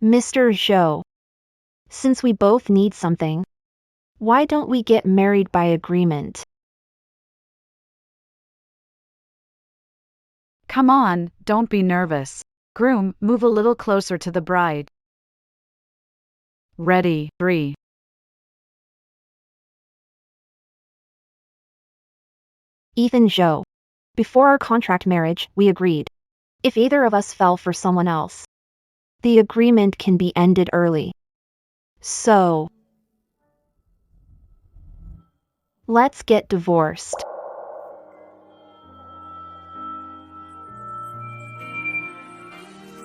Mr. Zhou, since we both need something, why don't we get married by agreement? Come on, don't be nervous. Groom, move a little closer to the bride. Ready, 3. Ethan Zhou, before our contract marriage, we agreed. If either of us fell for someone else, the agreement can be ended early. So, let's get divorced.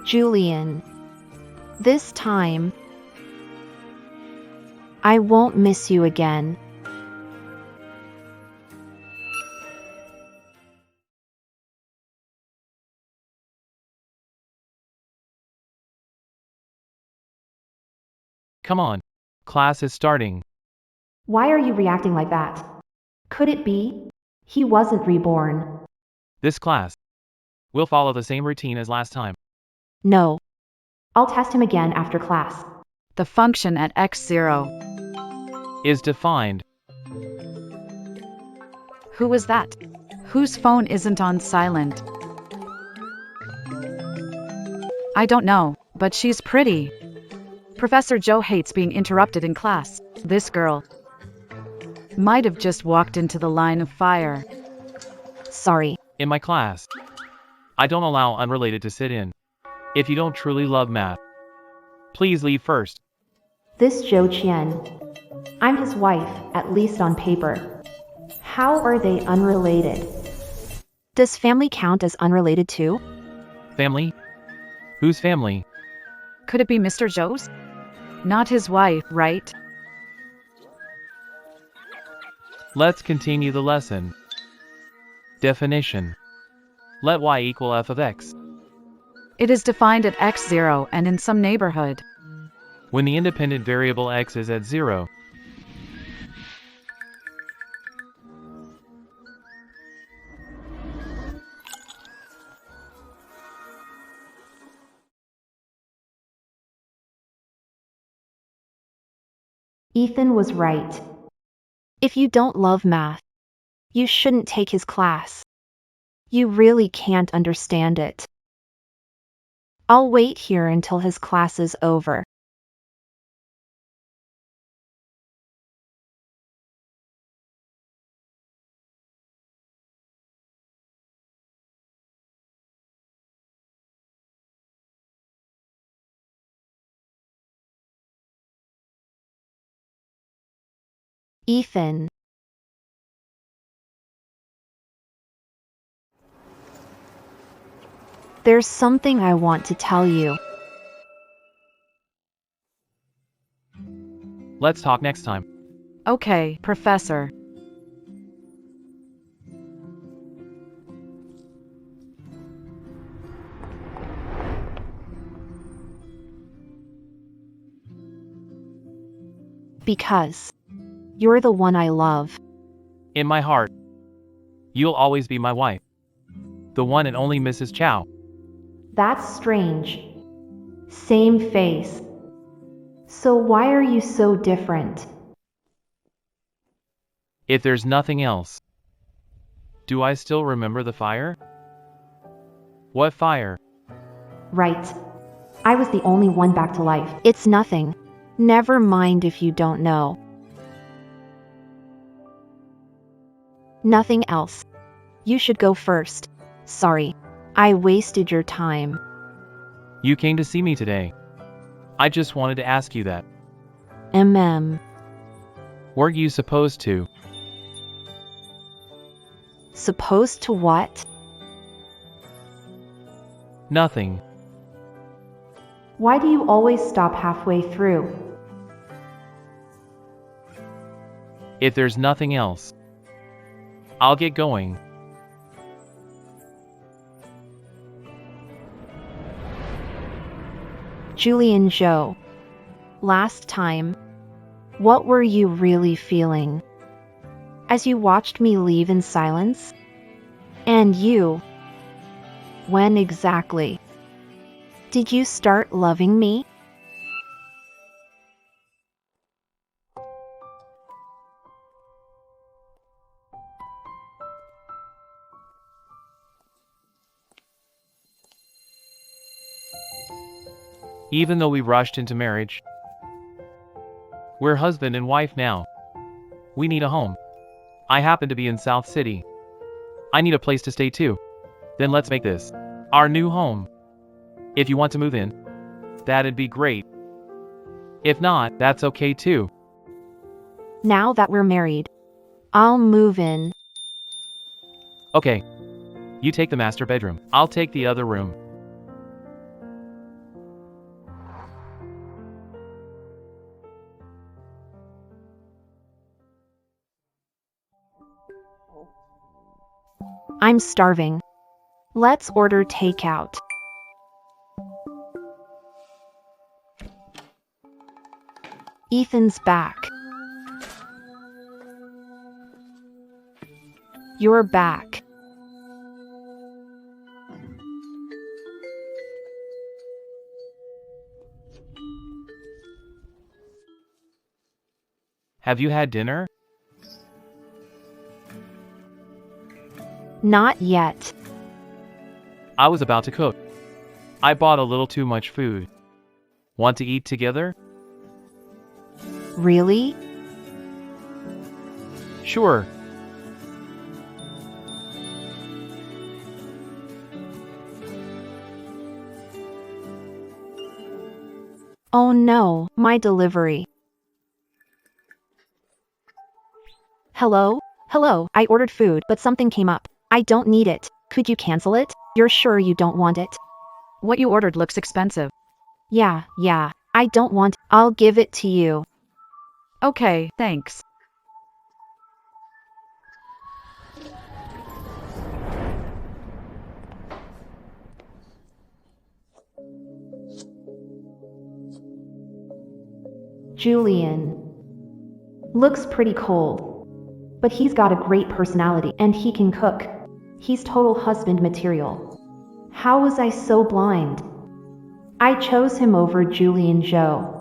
Julian, this time, I won't miss you again. Come on. Class is starting. Why are you reacting like that? Could it be he wasn't reborn? This class will follow the same routine as last time. No. I'll test him again after class. The function at x0. Is defined. Who was that? Whose phone isn't on silent? I don't know, but she's pretty. Professor Zhou hates being interrupted in class. This girl might have just walked into the line of fire. Sorry. In my class, I don't allow unrelated to sit in. If you don't truly love math, please leave first. This Zhou Qian. I'm his wife, at least on paper. How are they unrelated? Does family count as unrelated too? Family? Whose family? Could it be Mr. Zhou's? Not his wife, right? Let's continue the lesson. Definition. Let y equal f of x. It is defined at x0 and in some neighborhood. When the independent variable x is at 0, Ethan was right. If you don't love math, you shouldn't take his class. You really can't understand it. I'll wait here until his class is over. Ethan. There's something I want to tell you. let's talk next time. Okay, Professor. Because you're the one I love. In my heart, you'll always be my wife. The one and only Mrs. Chow. That's strange. Same face. So why are you so different? If there's nothing else, do I still remember the fire? What fire? Right. I was the only one back to life. It's nothing. Never mind if you don't know. Nothing else. You should go first. Sorry. I wasted your time. You came to see me today. I just wanted to ask you that. Weren't you supposed to? Supposed to what? Nothing. Why do you always stop halfway through? If there's nothing else, I'll get going. Julian Zhou. Last time, what were you really feeling? As you watched me leave in silence? And you? When exactly? Did you start loving me? Even though we rushed into marriage, we're husband and wife now. We need a home. I happen to be in South City. I need a place to stay too. Then let's make this our new home. If you want to move in, that'd be great. If not, that's okay too. Now that we're married, I'll move in. Okay. You take the master bedroom. I'll take the other room. I'm starving. Let's order takeout. Ethan's back. You're back. Have you had dinner? Not yet. I was about to cook. I bought a little too much food. Want to eat together? Really? Sure. Oh no, my delivery. Hello? Hello, I ordered food, but something came up. I don't need it. Could you cancel it? You're sure you don't want it? What you ordered looks expensive. Yeah, I don't want. I'll give it to you. Okay, thanks. Julian. Looks pretty cold. But he's got a great personality and he can cook. He's total husband material. How was I so blind? I chose him over Julian Joe.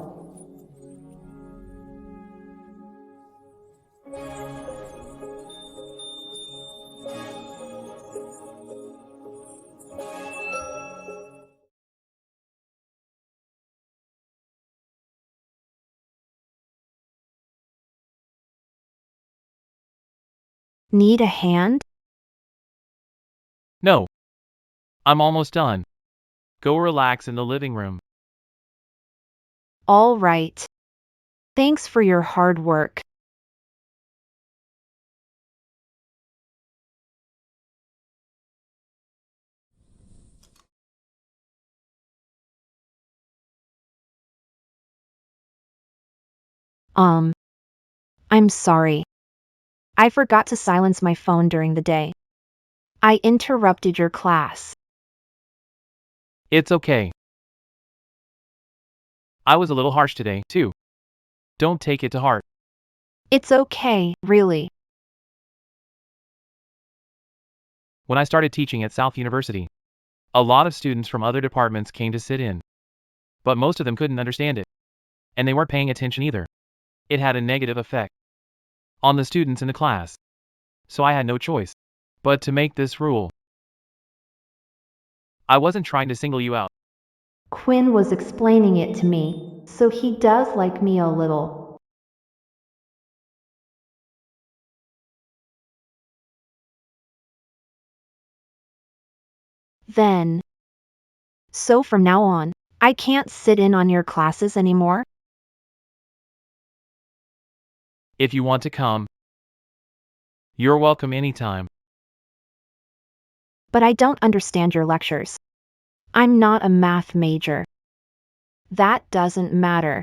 Need a hand? No. I'm almost done. Go relax in the living room. All right. Thanks for your hard work. I'm sorry. I forgot to silence my phone during the day. I interrupted your class. It's okay. I was a little harsh today, too. Don't take it to heart. It's okay, really. When I started teaching at South University, a lot of students from other departments came to sit in. But most of them couldn't understand it. And they weren't paying attention either. It had a negative effect on the students in the class. So I had no choice but to make this rule. I wasn't trying to single you out. Quinn was explaining it to me, so he does like me a little. Then. So from now on, I can't sit in on your classes anymore? If you want to come, you're welcome anytime. But I don't understand your lectures. I'm not a math major. That doesn't matter.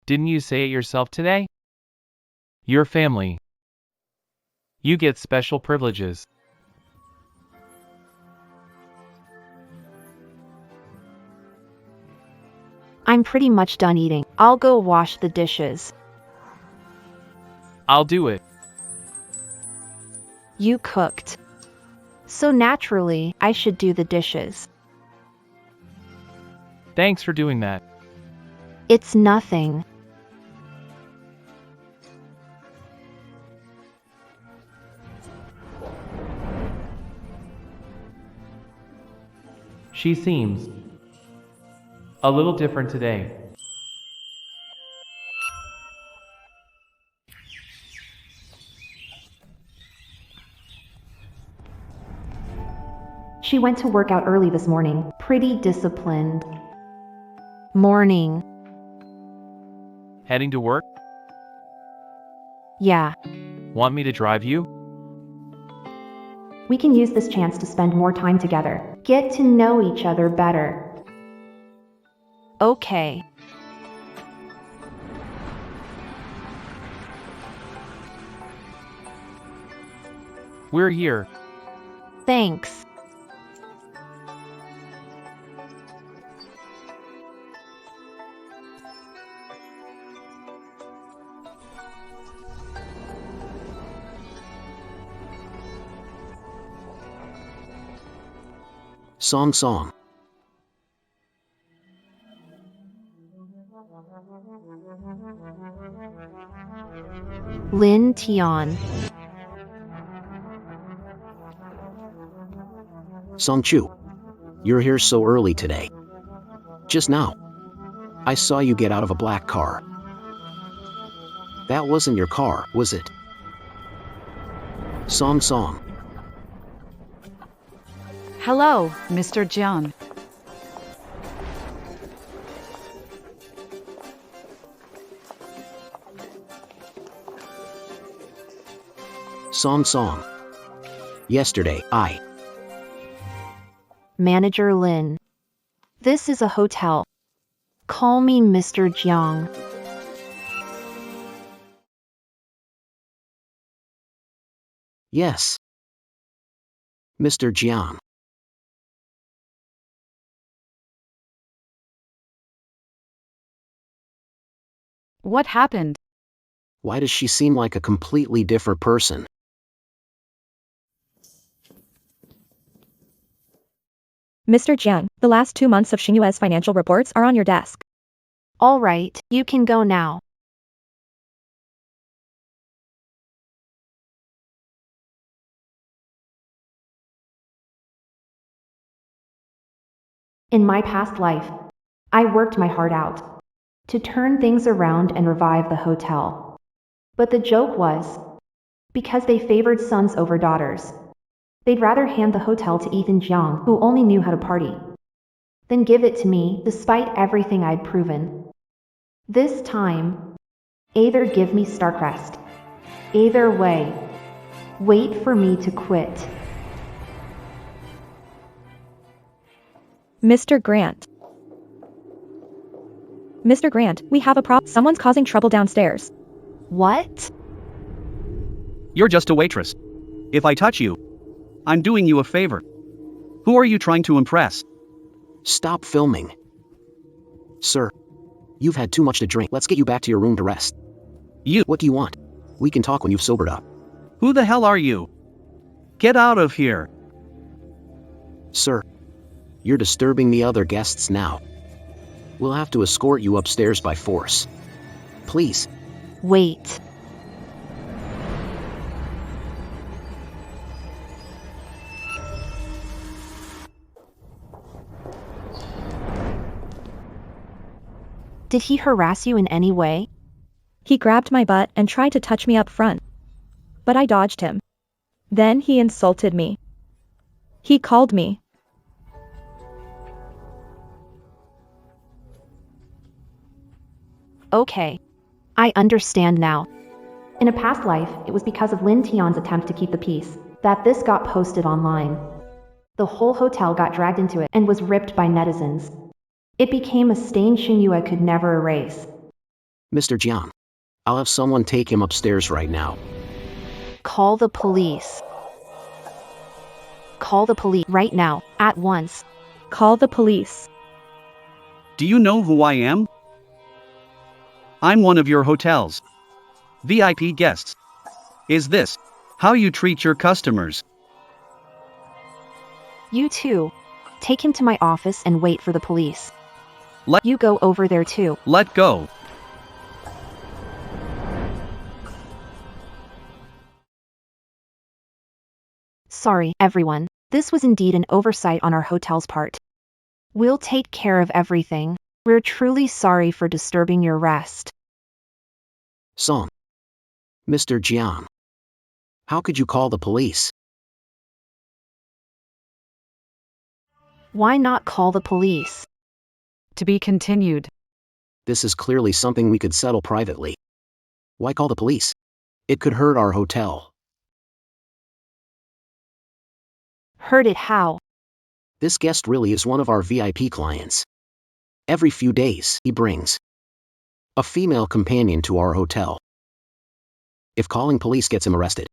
Didn't you say it yourself today? Your family. You get special privileges. I'm pretty much done eating. I'll go wash the dishes. I'll do it. You cooked. So naturally, I should do the dishes. Thanks for doing that. It's nothing. She seems a little different today. She went to work out early this morning. Pretty disciplined. Morning. Heading to work? Yeah. Want me to drive you? We can use this chance to spend more time together. Get to know each other better. Okay. We're here. Thanks. Song. Lin Tian. Song Chu. You're here so early today. Just now. I saw you get out of a black car. That wasn't your car, was it? Song. Hello, Mr. Jiang. Song. Yesterday, Manager Lin. This is a hotel. Call me Mr. Jiang. Yes. Mr. Jiang. What happened? Why does she seem like a completely different person? Mr. Jiang, the last 2 months of Xinyue's financial reports are on your desk. All right, you can go now. In my past life, I worked my heart out to turn things around and revive the hotel. But the joke was, because they favored sons over daughters, they'd rather hand the hotel to Ethan Jiang, who only knew how to party, than give it to me, despite everything I'd proven. This time, either give me Starcrest. Either way, wait for me to quit. Mr. Grant. Mr. Grant, we have a problem. Someone's causing trouble downstairs. What? You're just a waitress. If I touch you, I'm doing you a favor. Who are you trying to impress? Stop filming. Sir, you've had too much to drink. Let's get you back to your room to rest. You. What do you want? We can talk when you've sobered up. Who the hell are you? Get out of here. Sir, you're disturbing the other guests now. We'll have to escort you upstairs by force. Please. Wait. Did he harass you in any way? He grabbed my butt and tried to touch me up front. But I dodged him. Then he insulted me. He called me. Okay. I understand now. In a past life, it was because of Lin Tian's attempt to keep the peace that this got posted online. The whole hotel got dragged into it and was ripped by netizens. It became a stain Xinyue could never erase. Mr. Jiang, I'll have someone take him upstairs right now. Call the police. Call the police right now, at once. Call the police. Do you know who I am? I'm one of your hotel's VIP guests. Is this how you treat your customers? You too. Take him to my office and wait for the police. Let You go over there too. Let go. Sorry, everyone. This was indeed an oversight on our hotel's part. We'll take care of everything. We're truly sorry for disturbing your rest. Song. Mr. Jiang. How could you call the police? Why not call the police? To be continued. This is clearly something we could settle privately. Why call the police? It could hurt our hotel. Heard it how? This guest really is one of our VIP clients. Every few days, he brings a female companion to our hotel. If calling police gets him arrested,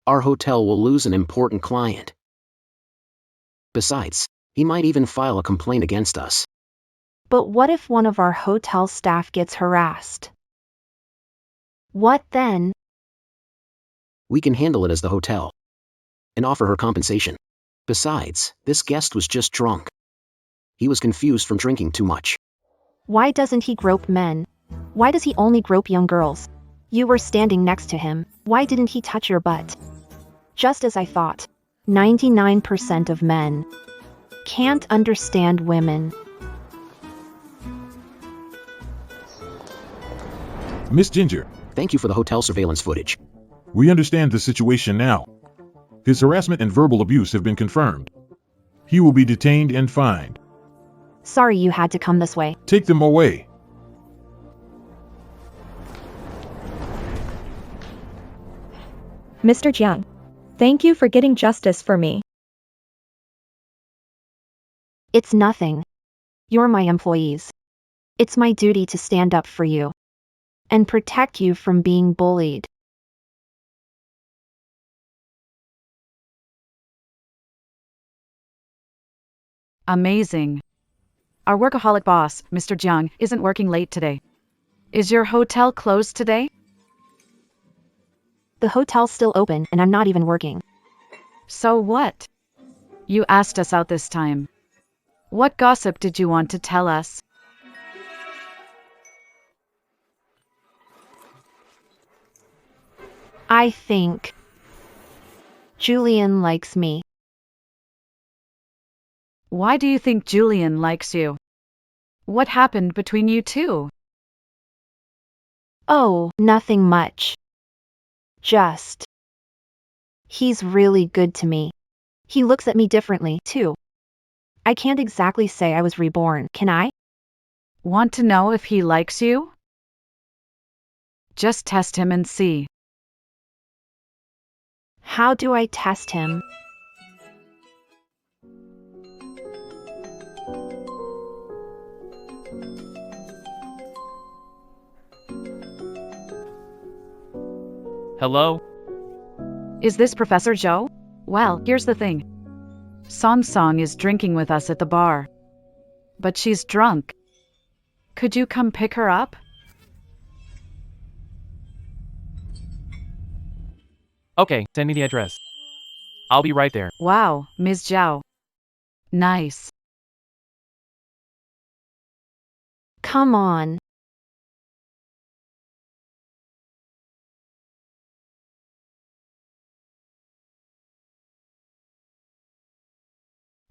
our hotel will lose an important client. Besides, he might even file a complaint against us. But what if one of our hotel staff gets harassed? What then? We can handle it as the hotel and offer her compensation. Besides, this guest was just drunk. He was confused from drinking too much. Why doesn't he grope men? Why does he only grope young girls? You were standing next to him. Why didn't he touch your butt? Just as I thought. 99% of men can't understand women. Miss Ginger, Thank you for the hotel surveillance footage. we understand the situation now. His harassment and verbal abuse have been confirmed. He will be detained and fined. Sorry you had to come this way. Take them away. Mr. Jiang. Thank you for getting justice for me. It's nothing. You're my employees. It's my duty to stand up for you and protect you from being bullied. Amazing. Our workaholic boss, Mr. Jiang, isn't working late today. Is your hotel closed today? The hotel's still open and I'm not even working. So what? You asked us out this time. What gossip did you want to tell us? I think Julian likes me. Why do you think Julian likes you? What happened between you two? Oh, nothing much. Just. He's really good to me. He looks at me differently, too. I can't exactly say I was reborn, can I? Want to know if he likes you? Just test him and see. How do I test him? Hello? Is this Professor Joe? Well, here's the thing. Song Song is drinking with us at the bar. But she's drunk. Could you come pick her up? Okay, send me the address. I'll be right there. Wow, Ms. Zhao. Nice. Come on.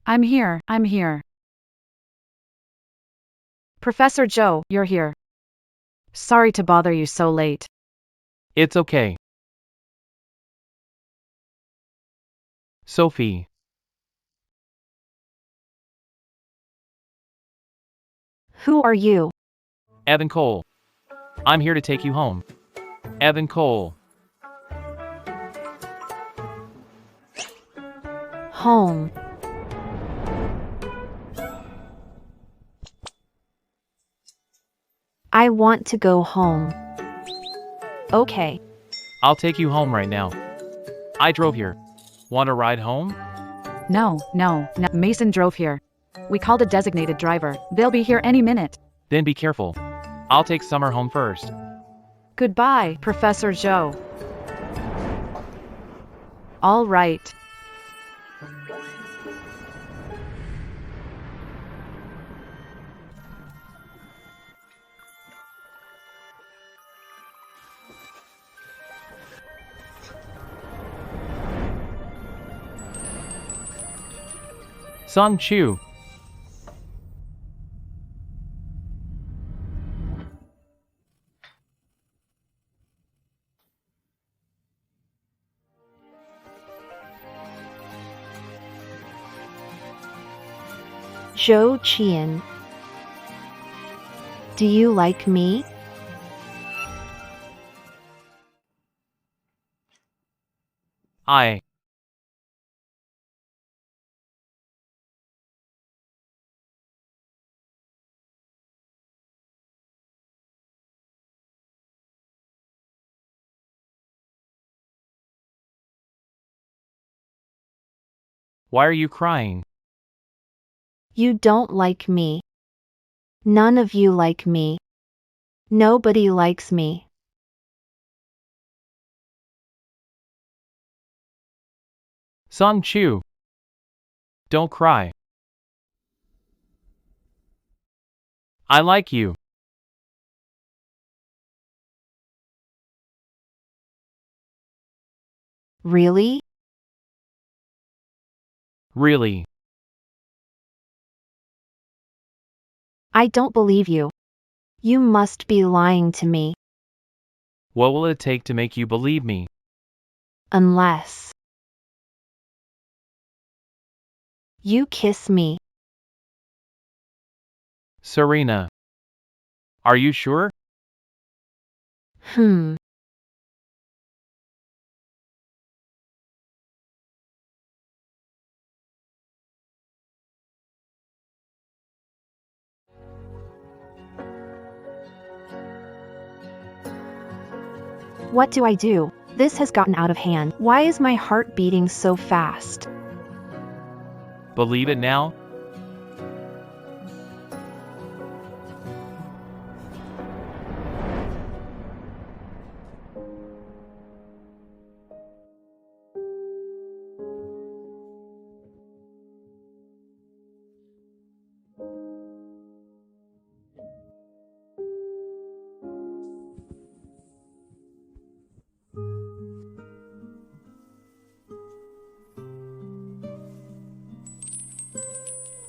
I'm here. Professor Joe, you're here. Sorry to bother you so late. It's okay. Sophie. Who are you? Evan Cole. I'm here to take you home. Evan Cole. Home. I want to go home. Okay. I'll take you home right now. I drove here. Want a ride home? No. Mason drove here. We called a designated driver. They'll be here any minute. Then be careful. I'll take Summer home first. Goodbye, Professor Joe. All right. Sung Chu. Zhou Qian. Do you like me? I. Why are you crying? You don't like me. None of you like me. Nobody likes me. Song Chu. Don't cry. I like you. Really? Really. I don't believe you. You must be lying to me. What will it take to make you believe me? Unless you kiss me. Serena. Are you sure? Hmm. What do I do? This has gotten out of hand. Why is my heart beating so fast? Believe it now?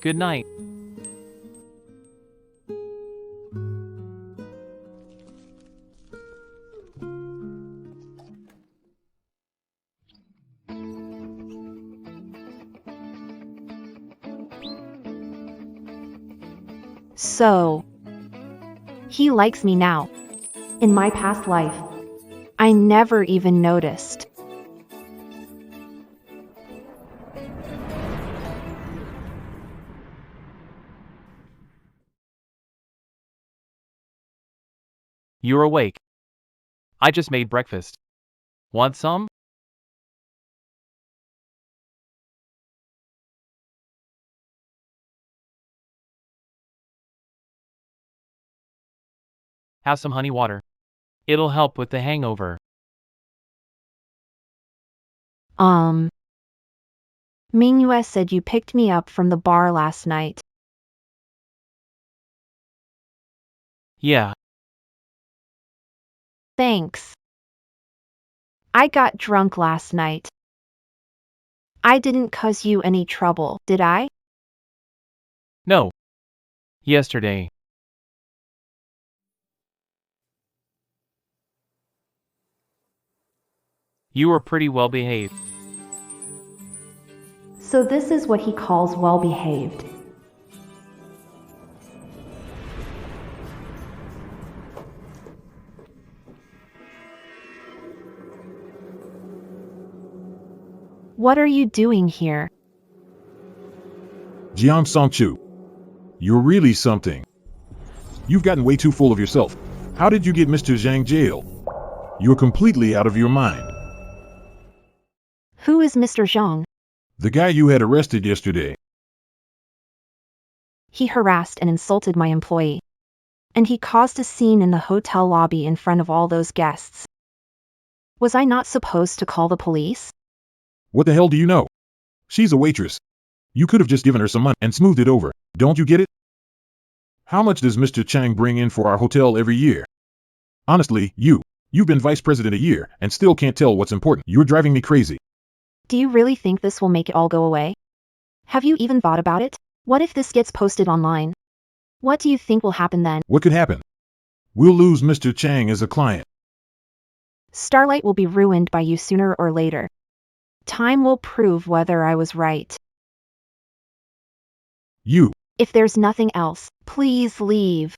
Good night. So, he likes me now. In my past life, I never even noticed. You're awake. I just made breakfast. Want some? Have some honey water. It'll help with the hangover. Mingyue said you picked me up from the bar last night. Yeah. Thanks. I got drunk last night. I didn't cause you any trouble, did I? No. Yesterday. You were pretty well behaved. So this is what he calls well-behaved. What are you doing here? Jiang Songchu, you're really something. You've gotten way too full of yourself. How did you get Mr. Zhang jailed? You're completely out of your mind. Who is Mr. Zhang? The guy you had arrested yesterday. He harassed and insulted my employee. And he caused a scene in the hotel lobby in front of all those guests. Was I not supposed to call the police? What the hell do you know? She's a waitress. You could have just given her some money and smoothed it over. Don't you get it? How much does Mr. Chang bring in for our hotel every year? Honestly, you've been vice president a year and still can't tell what's important. You're driving me crazy. Do you really think this will make it all go away? Have you even thought about it? What if this gets posted online? What do you think will happen then? What could happen? We'll lose Mr. Chang as a client. Starlight will be ruined by you sooner or later. Time will prove whether I was right. You If there's nothing else, please leave.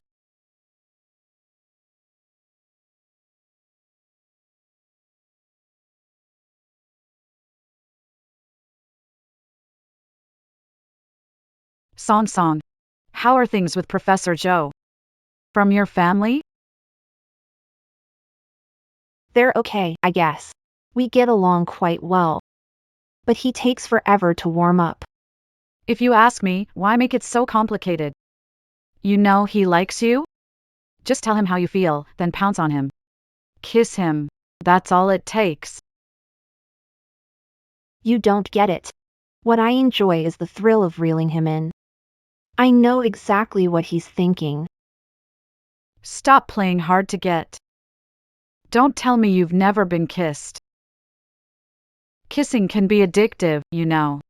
Song. How are things with Professor Joe? From your family? They're okay, I guess. We get along quite well. But he takes forever to warm up. If you ask me, why make it so complicated? You know he likes you? Just tell him how you feel, then pounce on him. Kiss him. That's all it takes. You don't get it. What I enjoy is the thrill of reeling him in. I know exactly what he's thinking. Stop playing hard to get. Don't tell me you've never been kissed. Kissing can be addictive, you know.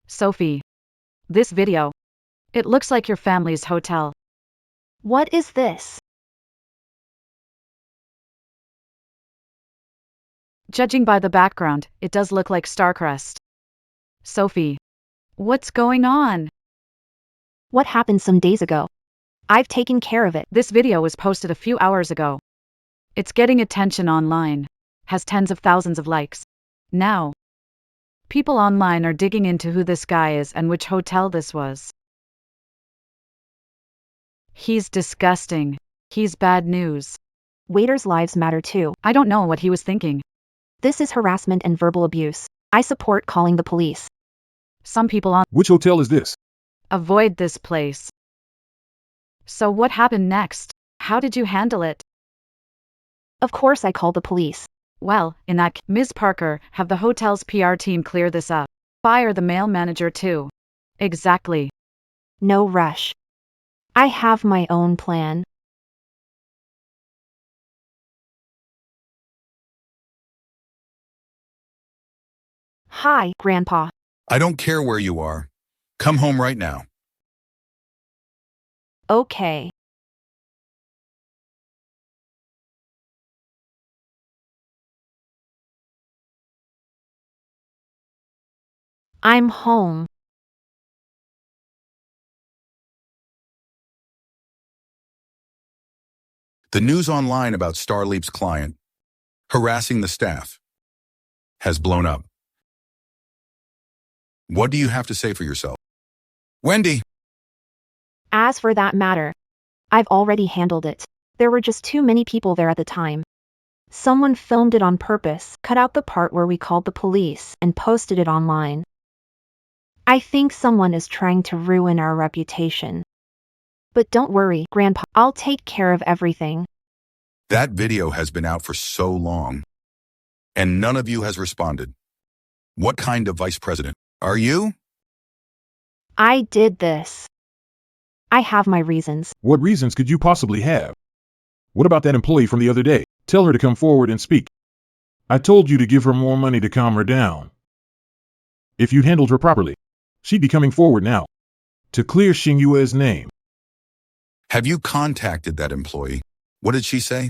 Sophie. This video. It looks like your family's hotel. What is this? Judging by the background, it does look like Starcrest. Sophie. What's going on? What happened some days ago? I've taken care of it. This video was posted a few hours ago. It's getting attention online. Has tens of thousands of likes. Now, people online are digging into who this guy is and which hotel this was. He's disgusting. He's bad news. Waiters' lives matter too. I don't know what he was thinking. This is harassment and verbal abuse. I support calling the police. Some people on Which hotel is this? avoid this place. So what happened next? How did you handle it? Of course I called the police. Well, in that case, Ms. Parker, have the hotel's PR team clear this up. Fire the male manager too. Exactly. No rush. I have my own plan. Hi, Grandpa. I don't care where you are. Come home right now. Okay. I'm home. The news online about Starleap's client, harassing the staff, has blown up. What do you have to say for yourself? Wendy! As for that matter, I've already handled it. There were just too many people there at the time. Someone filmed it on purpose, cut out the part where we called the police, and posted it online. I think someone is trying to ruin our reputation. But don't worry, Grandpa, I'll take care of everything. That video has been out for so long, and none of you has responded. What kind of vice president are you? I did this. I have my reasons. What reasons could you possibly have? What about that employee from the other day? Tell her to come forward and speak. I told you to give her more money to calm her down. If you'd handled her properly, she'd be coming forward now to clear Xingyue's name. Have you contacted that employee? What did she say?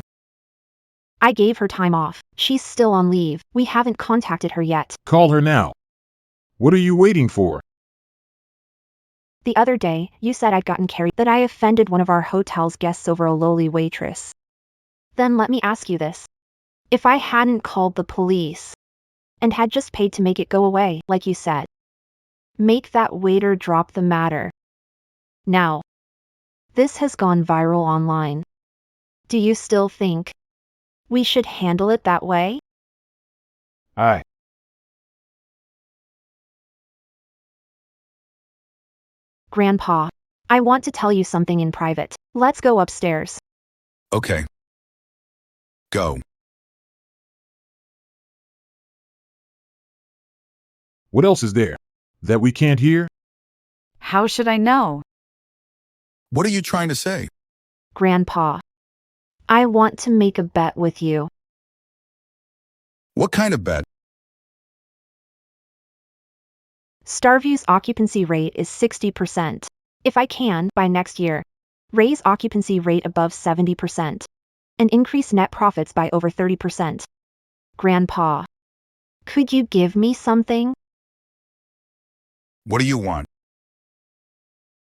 I gave her time off. She's still on leave. We haven't contacted her yet. Call her now. What are you waiting for? The other day, you said I'd gotten carried, that I offended one of our hotel's guests over a lowly waitress. Then let me ask you this. If I hadn't called the police, and had just paid to make it go away, like you said, make that waiter drop the matter. Now, this has gone viral online. Do you still think we should handle it that way? Aye. Grandpa, I want to tell you something in private. Let's go upstairs. Okay. Go. What else is there that we can't hear? How should I know? What are you trying to say? Grandpa, I want to make a bet with you. What kind of bet? Starview's occupancy rate is 60%. If I can, by next year, raise occupancy rate above 70%, and increase net profits by over 30%. Grandpa, Could you give me something? What do you want?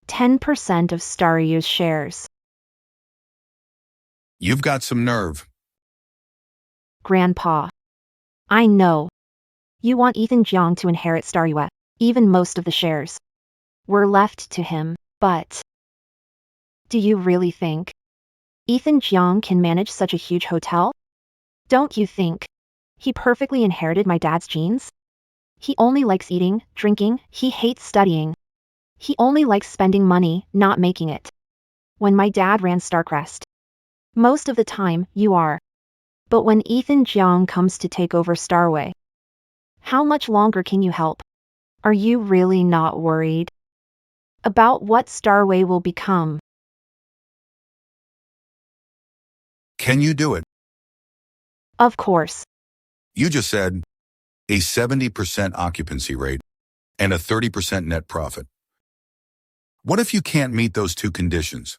10% of Starry's shares. You've got some nerve. Grandpa. I know. You want Ethan Jiang to inherit Staryu, even most of the shares were left to him, but do you really think Ethan Jiang can manage such a huge hotel? Don't you think he perfectly inherited my dad's genes? He only likes eating, drinking, he hates studying. He only likes spending money, not making it. When my dad ran Starcrest, most of the time, you are. But when Ethan Jiang comes to take over Starway, how much longer can you help? Are you really not worried about what Starway will become? Can you do it? Of course. You just said a 70% occupancy rate and a 30% net profit. What if you can't meet those two conditions?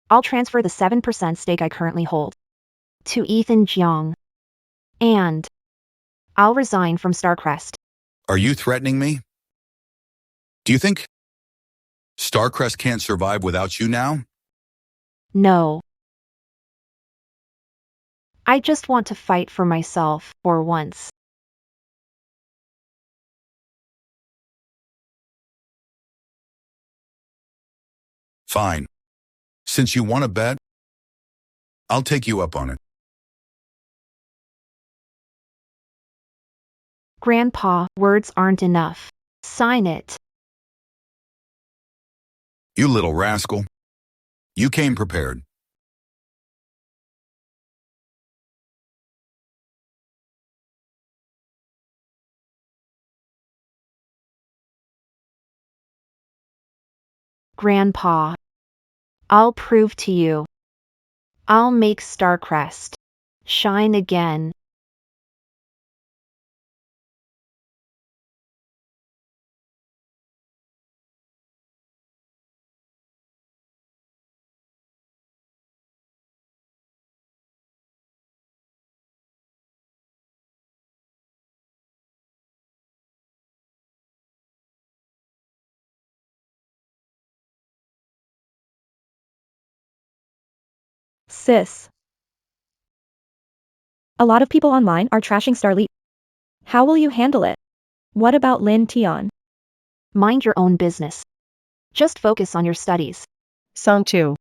I'll transfer the 7% stake I currently hold to Ethan Jiang. And I'll resign from Starcrest. Are you threatening me? Do you think Starcrest can't survive without you now? No. I just want to fight for myself, for once. Fine. Since you want to bet, I'll take you up on it. Grandpa, words aren't enough. Sign it. You little rascal. You came prepared. Grandpa. I'll prove to you. I'll make Starcrest shine again. Sis. A lot of people online are trashing Starly. How will you handle it? What about Lin Tian? Mind your own business. Just focus on your studies. Song 2.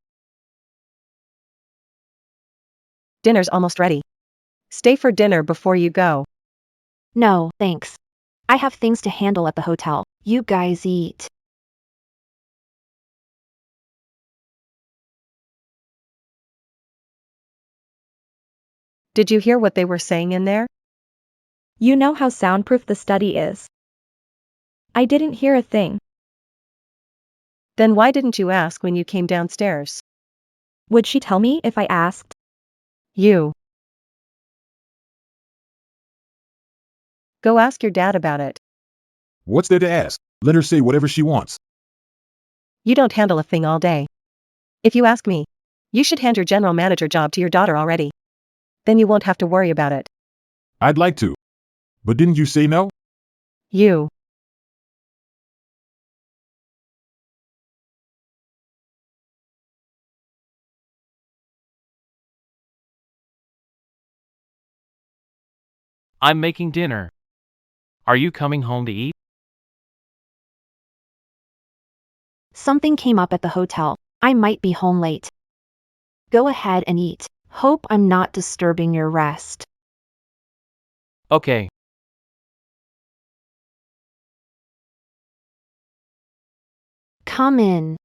Dinner's almost ready. Stay for dinner before you go. No, thanks. I have things to handle at the hotel. You guys eat. Did you hear what they were saying in there? You know how soundproof the study is. I didn't hear a thing. Then why didn't you ask when you came downstairs? Would she tell me if I asked? You. Go ask your dad about it. What's there to ask? Let her say whatever she wants. You don't handle a thing all day. If you ask me, you should hand your general manager job to your daughter already. Then you won't have to worry about it. I'd like to. But didn't you say no? You. I'm making dinner. Are you coming home to eat? Something came up at the hotel. I might be home late. Go ahead and eat. Hope I'm not disturbing your rest. Okay. Come in.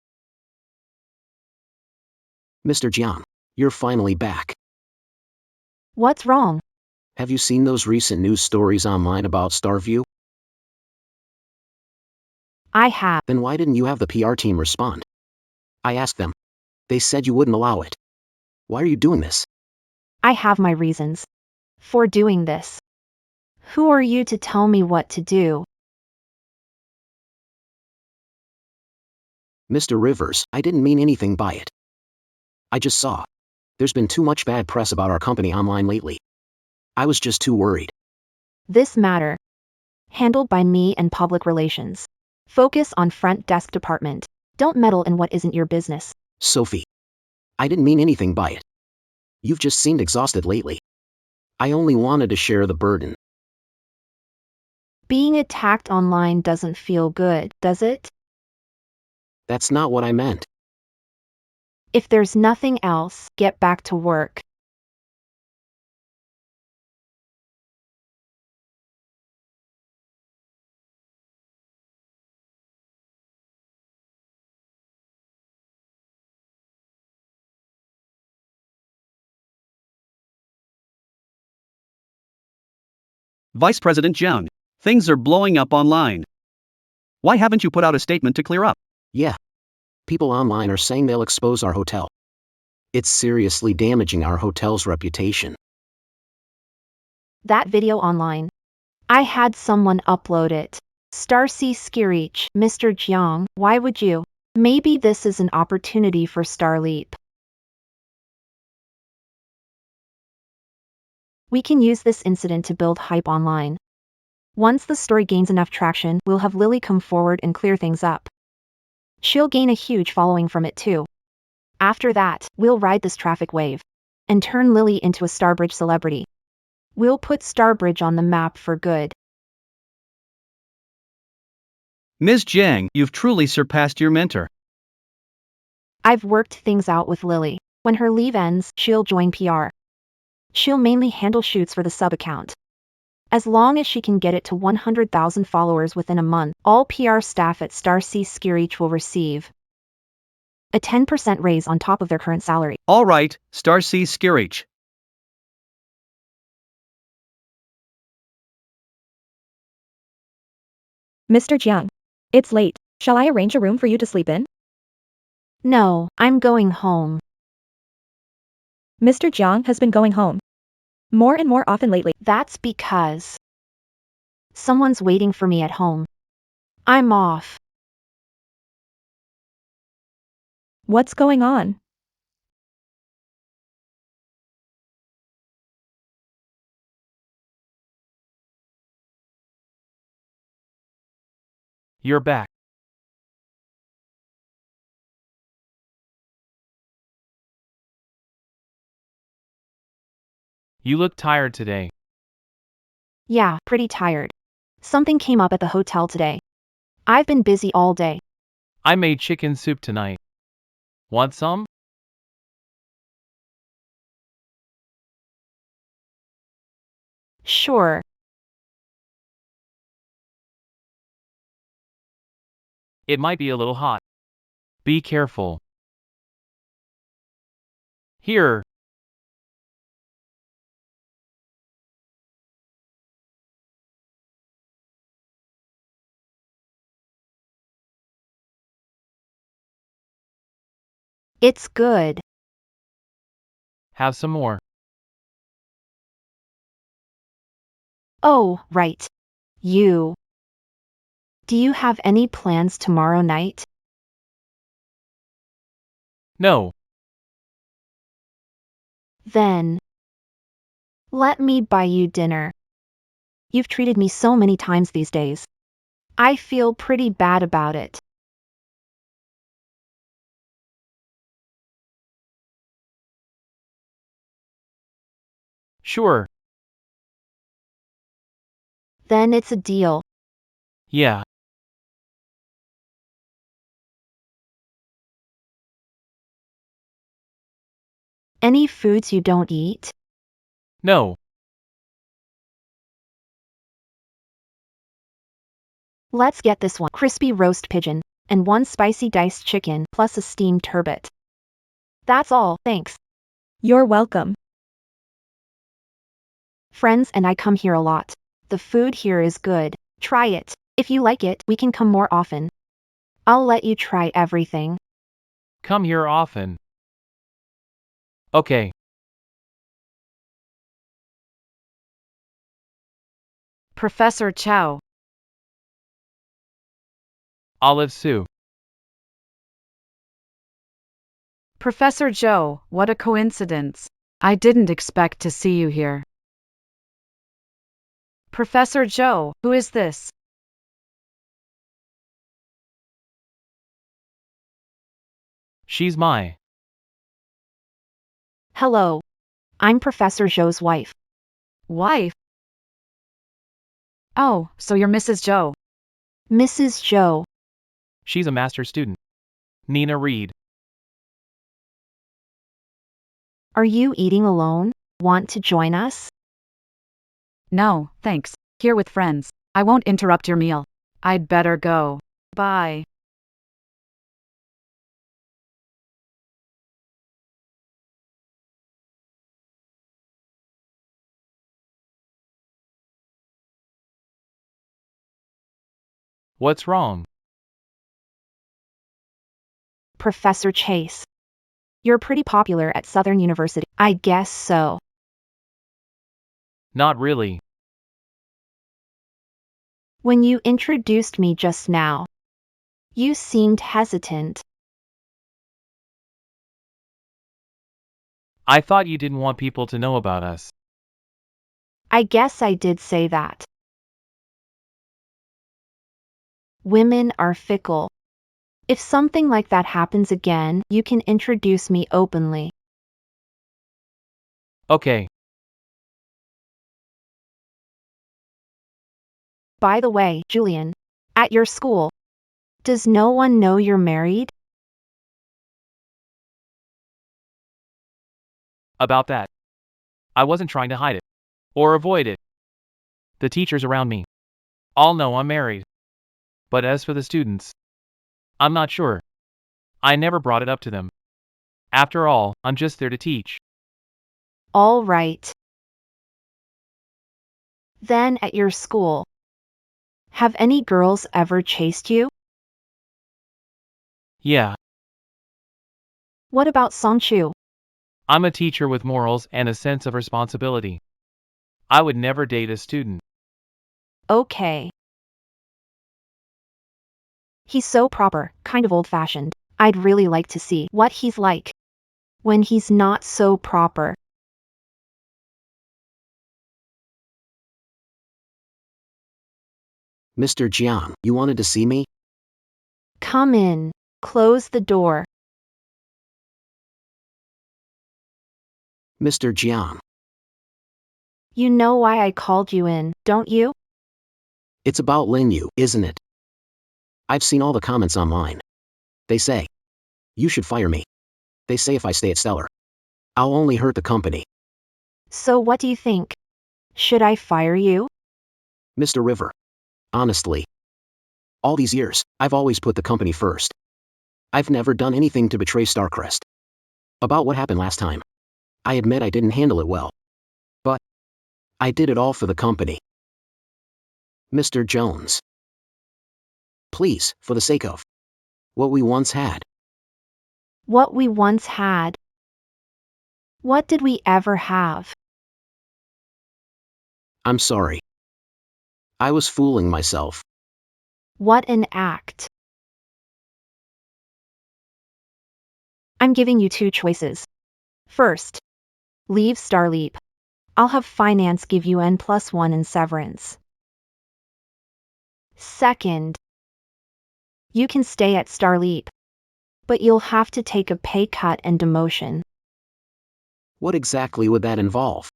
Mr. Jiang, you're finally back. What's wrong? Have you seen those recent news stories online about Starview? I have. Then why didn't you have the PR team respond? I asked them. They said you wouldn't allow it. Why are you doing this? I have my reasons for doing this. Who are you to tell me what to do? Mr. Rivers, I didn't mean anything by it. I just saw. There's been too much bad press about our company online lately. I was just too worried. This matter. Handled by me and public relations. Focus on front desk department. Don't meddle in what isn't your business. Sophie. I didn't mean anything by it. You've just seemed exhausted lately. I only wanted to share the burden. Being attacked online doesn't feel good, does it? That's not what I meant. If there's nothing else, get back to work. Vice President Jiang, things are blowing up online. Why haven't you put out a statement to clear up? Yeah. People online are saying they'll expose our hotel. It's seriously damaging our hotel's reputation. That video online. I had someone upload it. Starcy Skirich, Mr. Jiang, why would you? Maybe this is an opportunity for Starleap. We can use this incident to build hype online. Once the story gains enough traction, we'll have Lily come forward and clear things up. She'll gain a huge following from it too. After that, we'll ride this traffic wave and turn Lily into a Starbridge celebrity. We'll put Starbridge on the map for good. Ms. Jiang, you've truly surpassed your mentor. I've worked things out with Lily. When her leave ends, she'll join PR. She'll mainly handle shoots for the sub-account. As long as she can get it to 100,000 followers within a month, all PR staff at Starcy Skirich will receive a 10% raise on top of their current salary. All right, Starcy Skirich. Mr. Jiang. It's late. Shall I arrange a room for you to sleep in? No, I'm going home. Mr. Jiang has been going home more and more often lately. That's because someone's waiting for me at home. I'm off. What's going on? You're back. You look tired today. Yeah, pretty tired. Something came up at the hotel today. I've been busy all day. I made chicken soup tonight. Want some? Sure. It might be a little hot. Be careful. Here. It's good. Have some more. Oh, right. You. Do you have any plans tomorrow night? No. Then let me buy you dinner. You've treated me so many times these days. I feel pretty bad about it. Sure. Then it's a deal. Yeah. Any foods you don't eat? No. Let's get this one. Crispy roast pigeon, and one spicy diced chicken, plus a steamed turbot. That's all, thanks. You're welcome. Friends and I come here a lot. The food here is good. Try it. If you like it, we can come more often. I'll let you try everything. Come here often. Okay. Professor Chow. Olive Sue. Professor Joe, what a coincidence. I didn't expect to see you here. Professor Joe, who is this? She's my. Hello. I'm Professor Zhou's wife. Wife? Oh, so you're Mrs. Joe. Mrs. Zhou. She's a master's student. Nina Reed. Are you eating alone? Want to join us? No, thanks. Here with friends. I won't interrupt your meal. I'd better go. Bye. What's wrong? Professor Chase. You're pretty popular at Southern University. I guess so. Not really. When you introduced me just now, you seemed hesitant. I thought you didn't want people to know about us. I guess I did say that. Women are fickle. If something like that happens again, you can introduce me openly. Okay. By the way, Julian, at your school, does no one know you're married? About that. I wasn't trying to hide it. Or avoid it. The teachers around me all know I'm married. But as for the students, I'm not sure. I never brought it up to them. After all, I'm just there to teach. All right. Then at your school, have any girls ever chased you? Yeah, What about Songchu? I'm a teacher with morals and a sense of responsibility. I would never date a student. Okay. He's so proper, kind of old-fashioned. I'd really like to see what he's like when he's not so proper. Mr. Jiang, you wanted to see me? Come in. Close the door. Mr. Jiang, You know why I called you in, don't you? it's about Lin Yu, isn't it? I've seen all the comments online. They say, you should fire me. They say if I stay at Stellar, I'll only hurt the company. So what do you think? Should I fire you? Mr. River, honestly, all these years, I've always put the company first. I've never done anything to betray Starcrest. About what happened last time, I admit I didn't handle it well. But I did it all for the company. Mr. Jones, please, for the sake of what we once had. What we once had. What did we ever have? I'm sorry. I was fooling myself. What an act. I'm giving you two choices. First, leave Starleap. I'll have finance give you N+1 in severance. Second, you can stay at Starleap, but you'll have to take a pay cut and demotion. What exactly would that involve?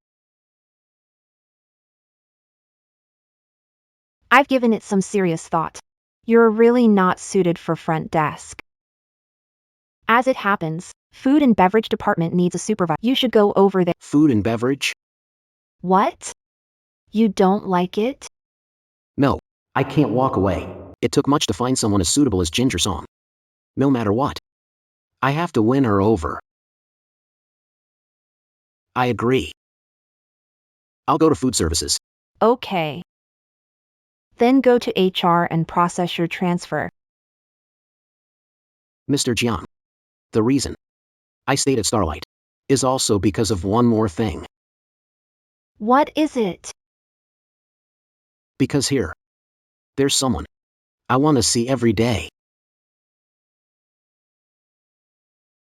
I've given it some serious thought. You're really not suited for front desk. As it happens, food and beverage department needs a supervisor. You should go over there. Food and beverage? What? You don't like it? No, I can't walk away. It took much to find someone as suitable as Ginger Song. No matter what, I have to win her over. I agree. I'll go to food services. Okay. Then go to HR and process your transfer. Mr. Jiang, the reason I stayed at Starlight is also because of one more thing. What is it? Because here, there's someone I want to see every day.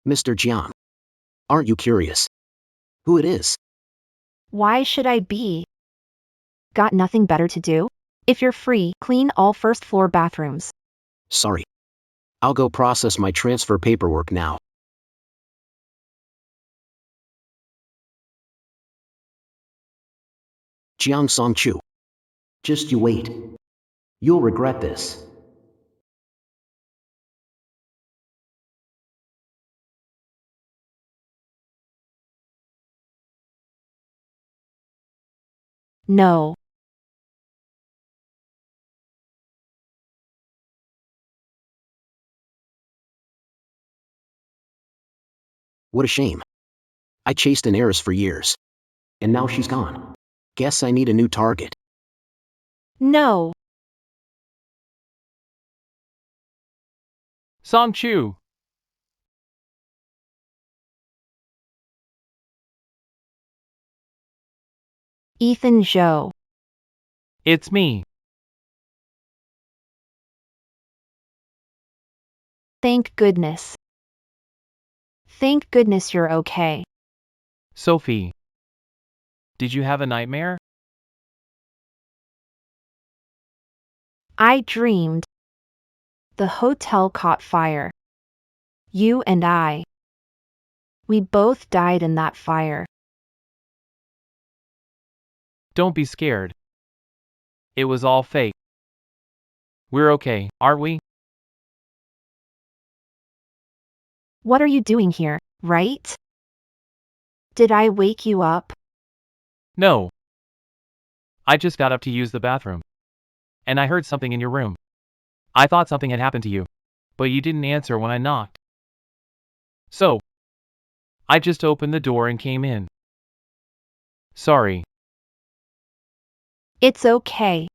Mr. Jiang, aren't you curious who it is? Why should I be? Got nothing better to do? If you're free, clean all first floor bathrooms. Sorry. I'll go process my transfer paperwork now. Jiang Song Chu. Just you wait. You'll regret this. No. What a shame. I chased an heiress for years. And now she's gone. Guess I need a new target. No. Song Chu. Ethan Zhou. It's me. Thank goodness. Thank goodness you're okay. Sophie. Did you have a nightmare? I dreamed. The hotel caught fire. You and I. We both died in that fire. Don't be scared. It was all fake. We're okay, aren't we? What are you doing here, right? Did I wake you up? No. I just got up to use the bathroom. And I heard something in your room. I thought something had happened to you. But you didn't answer when I knocked. So, I just opened the door and came in. Sorry. It's okay.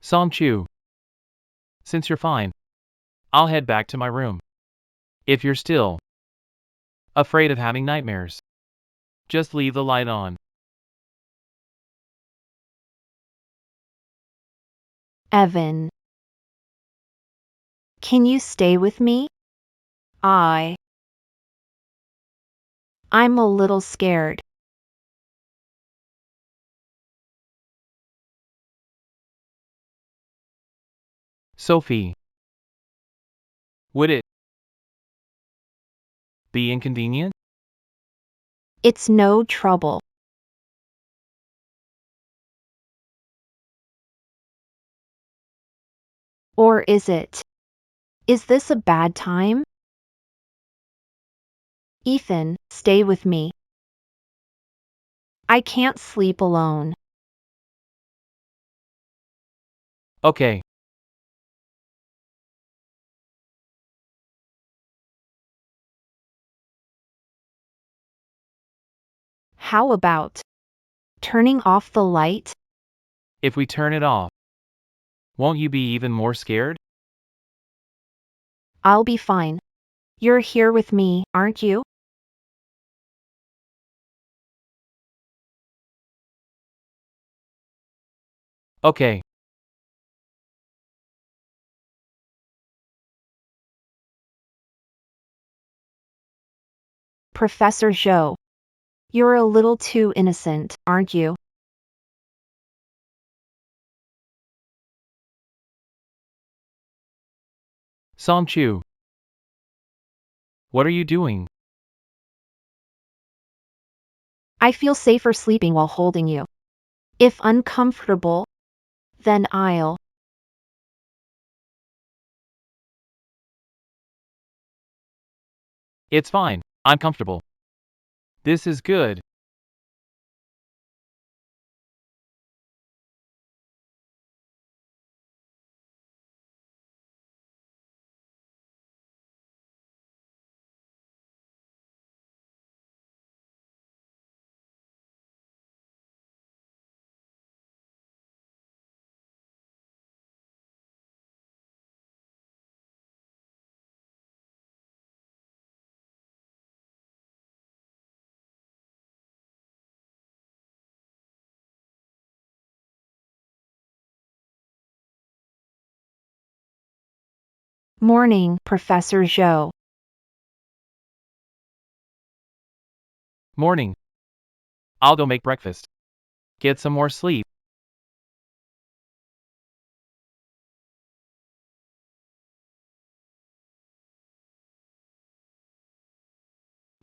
Song Chu. Since you're fine, I'll head back to my room. If you're still afraid of having nightmares, just leave the light on. Evan. Can you stay with me? I'm a little scared. Sophie. Would it be inconvenient? It's no trouble. Or is it? Is this a bad time? Ethan, stay with me. I can't sleep alone. Okay. How about turning off the light? If we turn it off, won't you be even more scared? I'll be fine. You're here with me, aren't you? Okay. Professor Zhou. You're a little too innocent, aren't you? Song Chu. What are you doing? I feel safer sleeping while holding you. If uncomfortable, then I'll. It's fine. I'm comfortable. This is good. Morning, Professor Zhou. Morning. I'll go make breakfast. Get some more sleep.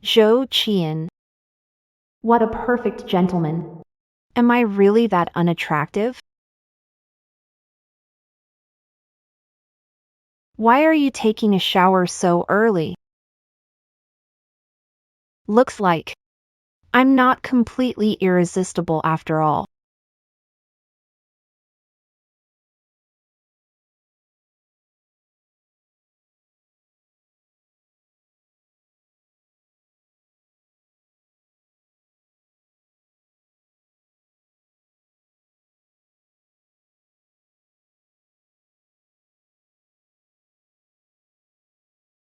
Zhou Qian. What a perfect gentleman. Am I really that unattractive? Why are you taking a shower so early? Looks like I'm not completely irresistible after all.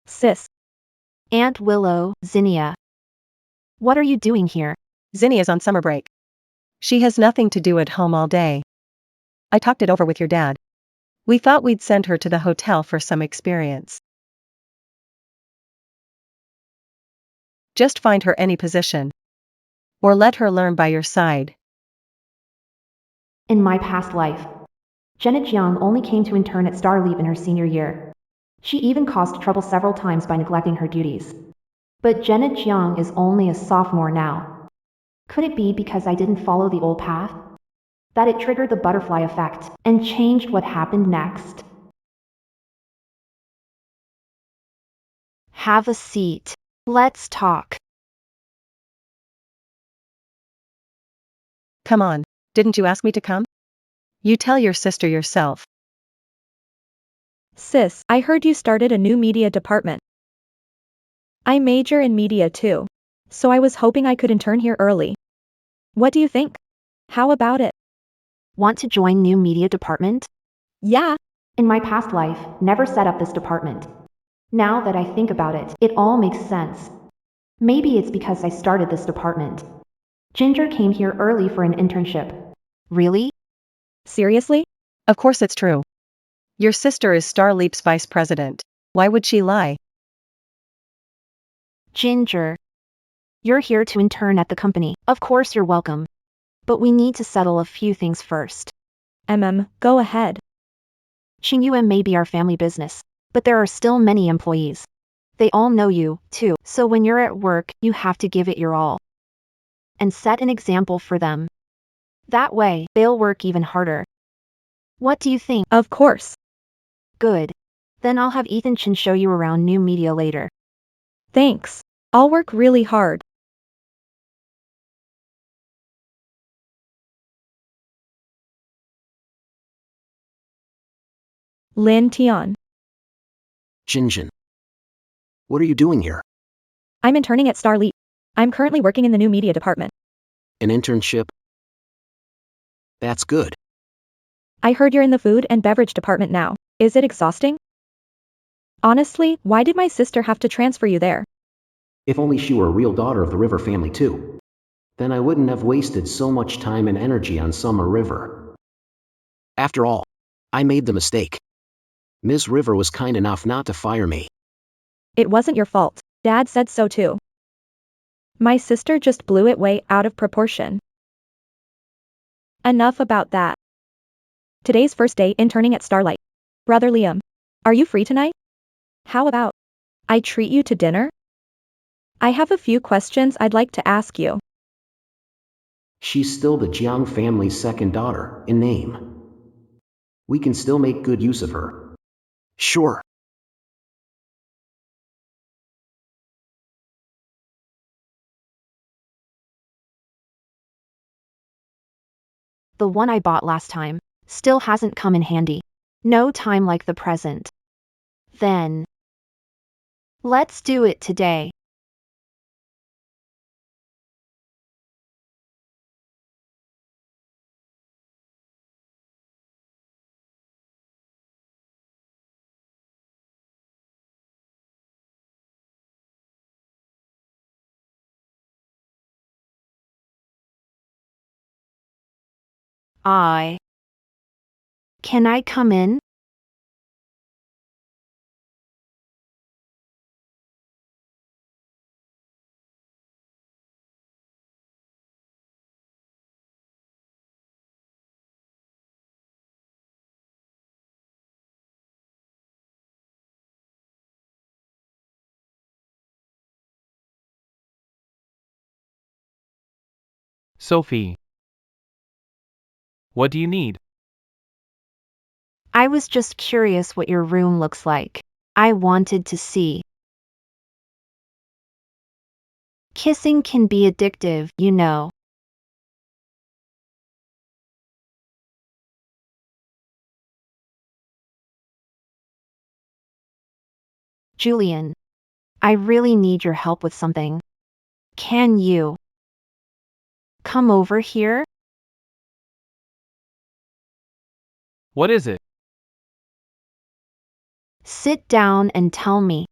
Sis, Aunt Willow, Zinnia. What are you doing here? Zinnia's on summer break. She has nothing to do at home all day. I talked it over with your dad. We thought we'd send her to the hotel for some experience. Just find her any position. Or let her learn by your side. In my past life, Jenna Jiang only came to intern at Starleap in her senior year. She even caused trouble several times by neglecting her duties. But Jenna Jiang is only a sophomore now. Could it be because I didn't follow the old path? That it triggered the butterfly effect and changed what happened next? Have a seat. Let's talk. Come on, didn't you ask me to come? You tell your sister yourself. sis, I heard you started a new media department. I major in media too. So I was hoping I could intern here early. What do you think? How about it? Want to join new media department? Yeah, In my past life, never set up this department. Now that I think about it, it all makes sense. Maybe it's because I started this department. Ginger came here early for an internship. Really? seriously? Of course it's true. Your sister is Starleap's vice president. Why would she lie? Ginger. You're here to intern at the company. Of course you're welcome. But we need to settle a few things first. Go ahead. Qingyuan may be our family business, but there are still many employees. They all know you, too, so when you're at work, you have to give it your all. And set an example for them. That way, they'll work even harder. What do you think? Of course. Good. Then I'll have Ethan Chen show you around new media later. Thanks. I'll work really hard. Lin Tian. Jinjin. What are you doing here? I'm interning at Starleap. I'm currently working in the new media department. An internship? That's good. I heard you're in the food and beverage department now. Is it exhausting? Honestly, why did my sister have to transfer you there? If only she were a real daughter of the River family too. Then I wouldn't have wasted so much time and energy on Summer River. After all, I made the mistake. Ms. River was kind enough not to fire me. It wasn't your fault. Dad said so too. My sister just blew it way out of proportion. Enough about that. Today's first day interning at Starlight. Brother Liam, are you free tonight? How about I treat you to dinner? I have a few questions I'd like to ask you. She's still the Jiang family's second daughter, in name. We can still make good use of her. Sure. The one I bought last time still hasn't come in handy. No time like the present. Then, let's do it today. Can I come in? Sophie. What do you need? I was just curious what your room looks like. I wanted to see. Kissing can be addictive, you know. Julian, I really need your help with something. Can you come over here? What is it? Sit down and tell me.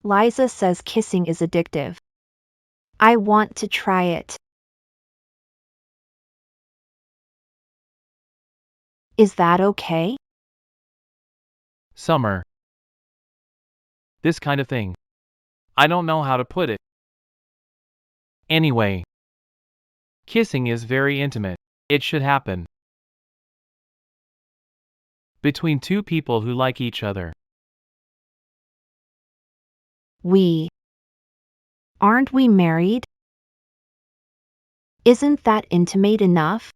Liza says kissing is addictive. I want to try it. Is that okay? Summer. This kind of thing. I don't know how to put it. Anyway. Kissing is very intimate. It should happen between two people who like each other. Aren't we married? Isn't that intimate enough?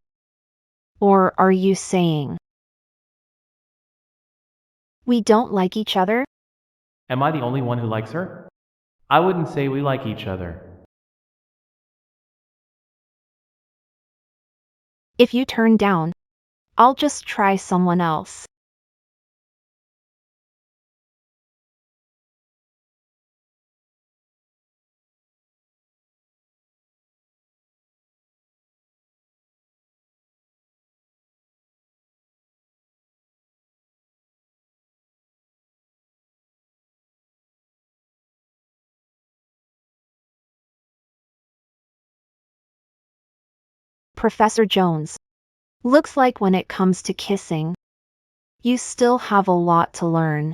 Or are you saying we don't like each other? Am I the only one who likes her? I wouldn't say we like each other. If you turn down, I'll just try someone else. Professor Jones. Looks like when it comes to kissing, you still have a lot to learn.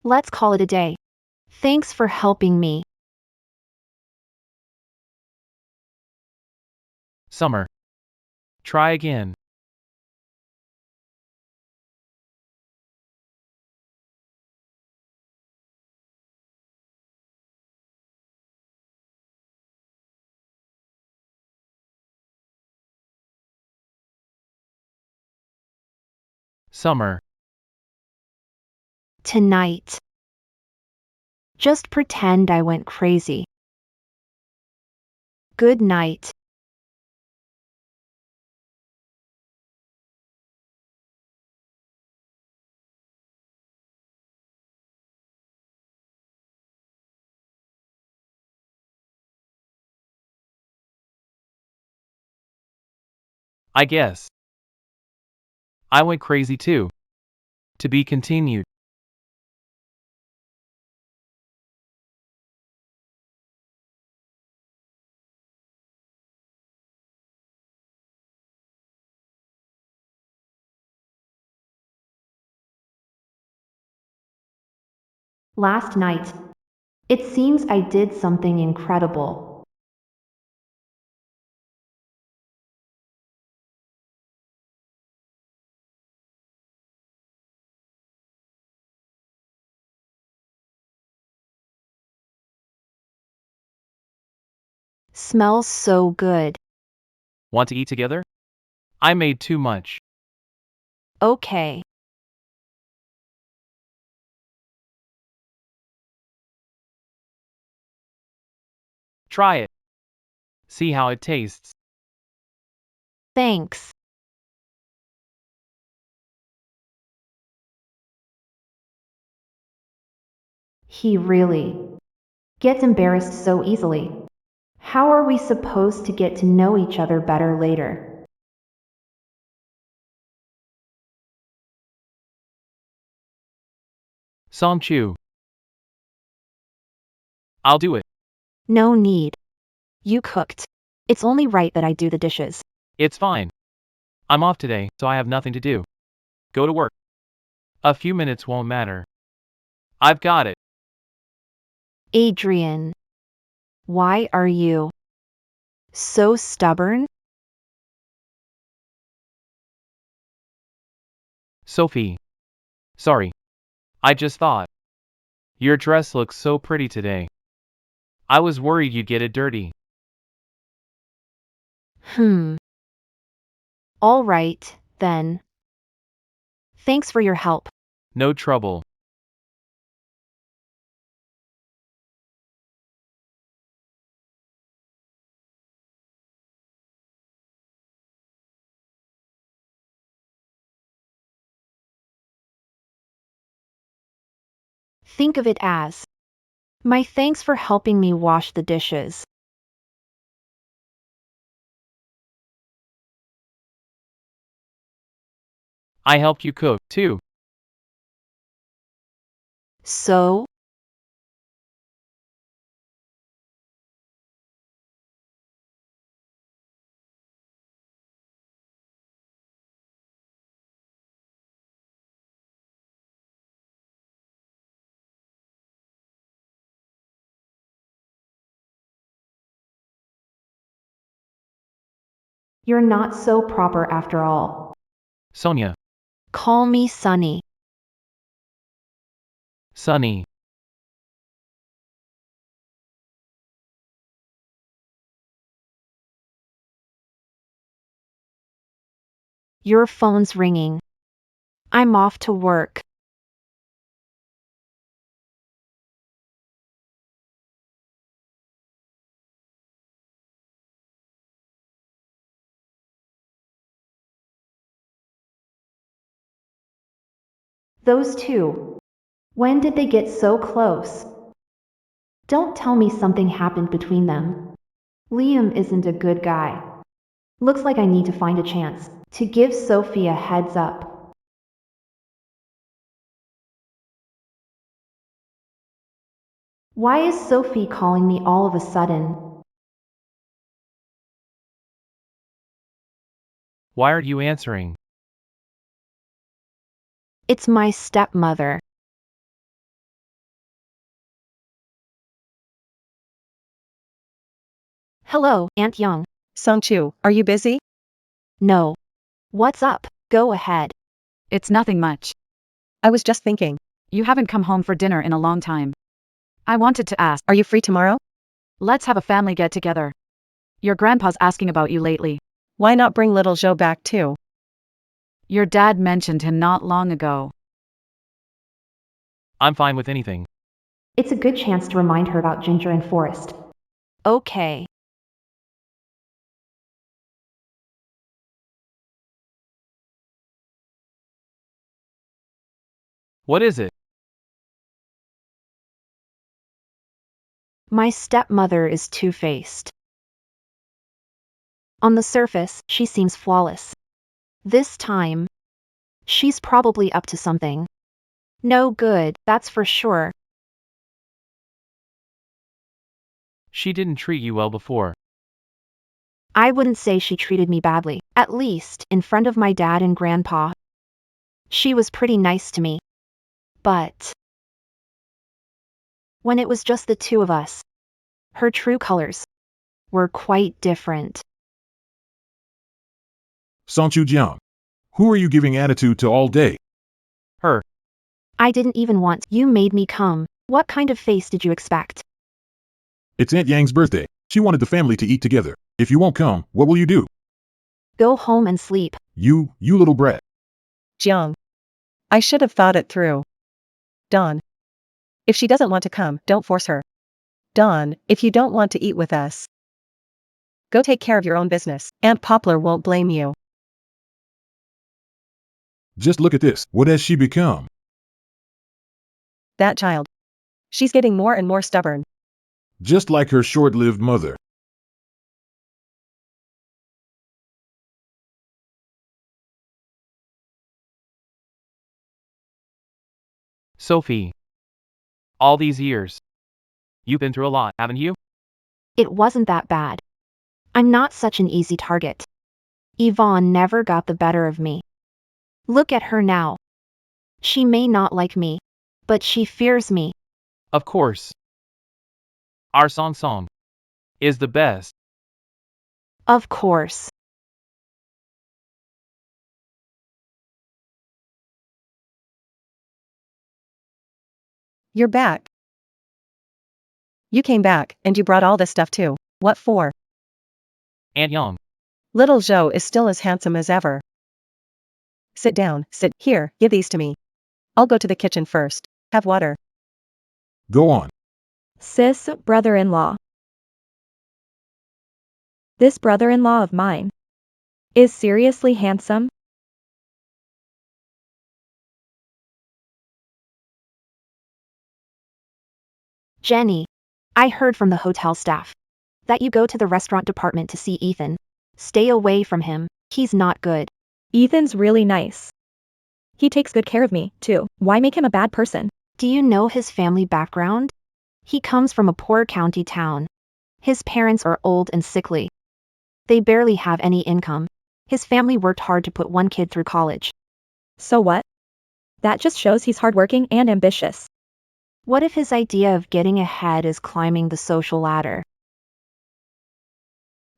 Let's call it a day. Thanks for helping me. Summer. Try again. Summer. Tonight. Just pretend I went crazy. Good night. I guess. I went crazy too. To be continued. Last night. It seems I did something incredible. Smells so good. Want to eat together? I made too much. Okay. Try it. See how it tastes. Thanks. He really gets embarrassed so easily. How are we supposed to get to know each other better later? Song Chu. I'll do it. No need. You cooked. It's only right that I do the dishes. It's fine. I'm off today, so I have nothing to do. Go to work. A few minutes won't matter. I've got it. Adrian, why are you so stubborn? Sophie. Sorry. I just thought. Your dress looks so pretty today. I was worried you'd get it dirty. All right, then. Thanks for your help. No trouble. Think of it as my thanks for helping me wash the dishes. I helped you cook, too. So, you're not so proper after all. Sonia. Call me Sunny. Sunny. Your phone's ringing. I'm off to work. Those two. When did they get so close? Don't tell me something happened between them. Liam isn't a good guy. Looks like I need to find a chance to give Sophie a heads up. Why is Sophie calling me all of a sudden? Why aren't you answering? It's my stepmother. Hello, Aunt Young. Songchu, are you busy? No. What's up? Go ahead. It's nothing much. I was just thinking. You haven't come home for dinner in a long time. I wanted to ask, Are you free tomorrow? let's have a family get together. Your grandpa's asking about you lately. Why not bring little Joe back too? Your dad mentioned him not long ago. I'm fine with anything. It's a good chance to remind her about Ginger and Forrest. Okay. What is it? My stepmother is two-faced. On the surface, she seems flawless. This time, she's probably up to something. No good, that's for sure. She didn't treat you well before. I wouldn't say she treated me badly, at least in front of my dad and grandpa. She was pretty nice to me. But when it was just the two of us, her true colors were quite different. Songchu Jiang. Who are you giving attitude to all day? Her. I didn't even want. You made me come. What kind of face did you expect? It's Aunt Yang's birthday. She wanted the family to eat together. If you won't come, what will you do? Go home and sleep. You little brat. Jiang. I should have thought it through. Dawn. If she doesn't want to come, don't force her. Dawn, if you don't want to eat with us, go take care of your own business. Aunt Poplar won't blame you. Just look at this. What has she become? That child. She's getting more and more stubborn. Just like her short-lived mother. Sophie. All these years. You've been through a lot, haven't you? It wasn't that bad. I'm not such an easy target. Yvonne never got the better of me. Look at her now. She may not like me, but she fears me. Of course. Our song is the best. Of course. You're back. You came back, and you brought all this stuff too. What for? Aunt Yang. Little Zhou is still as handsome as ever. Sit down, sit here, give these to me. I'll go to the kitchen first. Have water. Go on. Sis, brother-in-law. This brother-in-law of mine is seriously handsome. Jenny, I heard from the hotel staff that you go to the restaurant department to see Ethan. Stay away from him, he's not good. Ethan's really nice. He takes good care of me, too. Why make him a bad person? Do you know his family background? He comes from a poor county town. His parents are old and sickly. They barely have any income. His family worked hard to put one kid through college. So what? That just shows he's hardworking and ambitious. What if his idea of getting ahead is climbing the social ladder?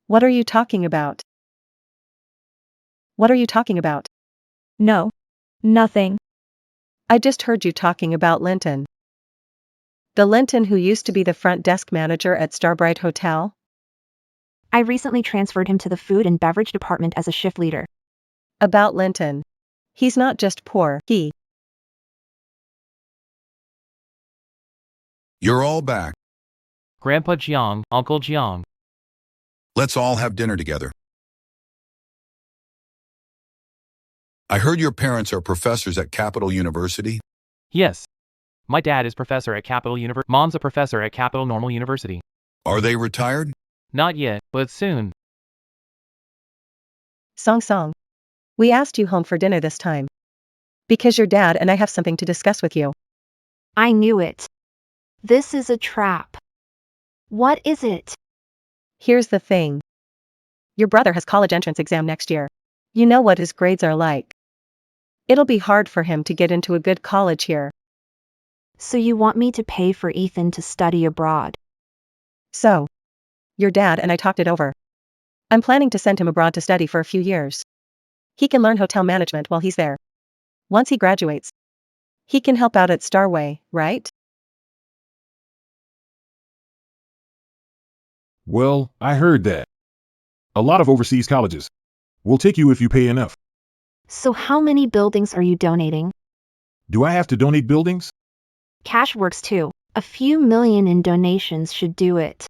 What are you talking about? What are you talking about? No. Nothing. I just heard you talking about Linton. The Linton who used to be the front desk manager at Starbright Hotel? I recently transferred him to the food and beverage department as a shift leader. About Linton. He's not just poor, You're all back. Grandpa Jiang, Uncle Jiang. Let's all have dinner together. I heard your parents are professors at Capital University. Yes. My dad is professor at Capital University. Mom's a professor at Capital Normal University. Are they retired? Not yet, but soon. Song. We asked you home for dinner this time. Because your dad and I have something to discuss with you. I knew it. This is a trap. What is it? Here's the thing. Your brother has college entrance exam next year. You know what his grades are like. It'll be hard for him to get into a good college here. So you want me to pay for Ethan to study abroad? So, your dad and I talked it over. I'm planning to send him abroad to study for a few years. He can learn hotel management while he's there. Once he graduates, he can help out at Starway, right? Well, I heard that. A lot of overseas colleges will take you if you pay enough. So how many buildings are you donating? Do I have to donate buildings? Cash works too. A few million in donations should do it.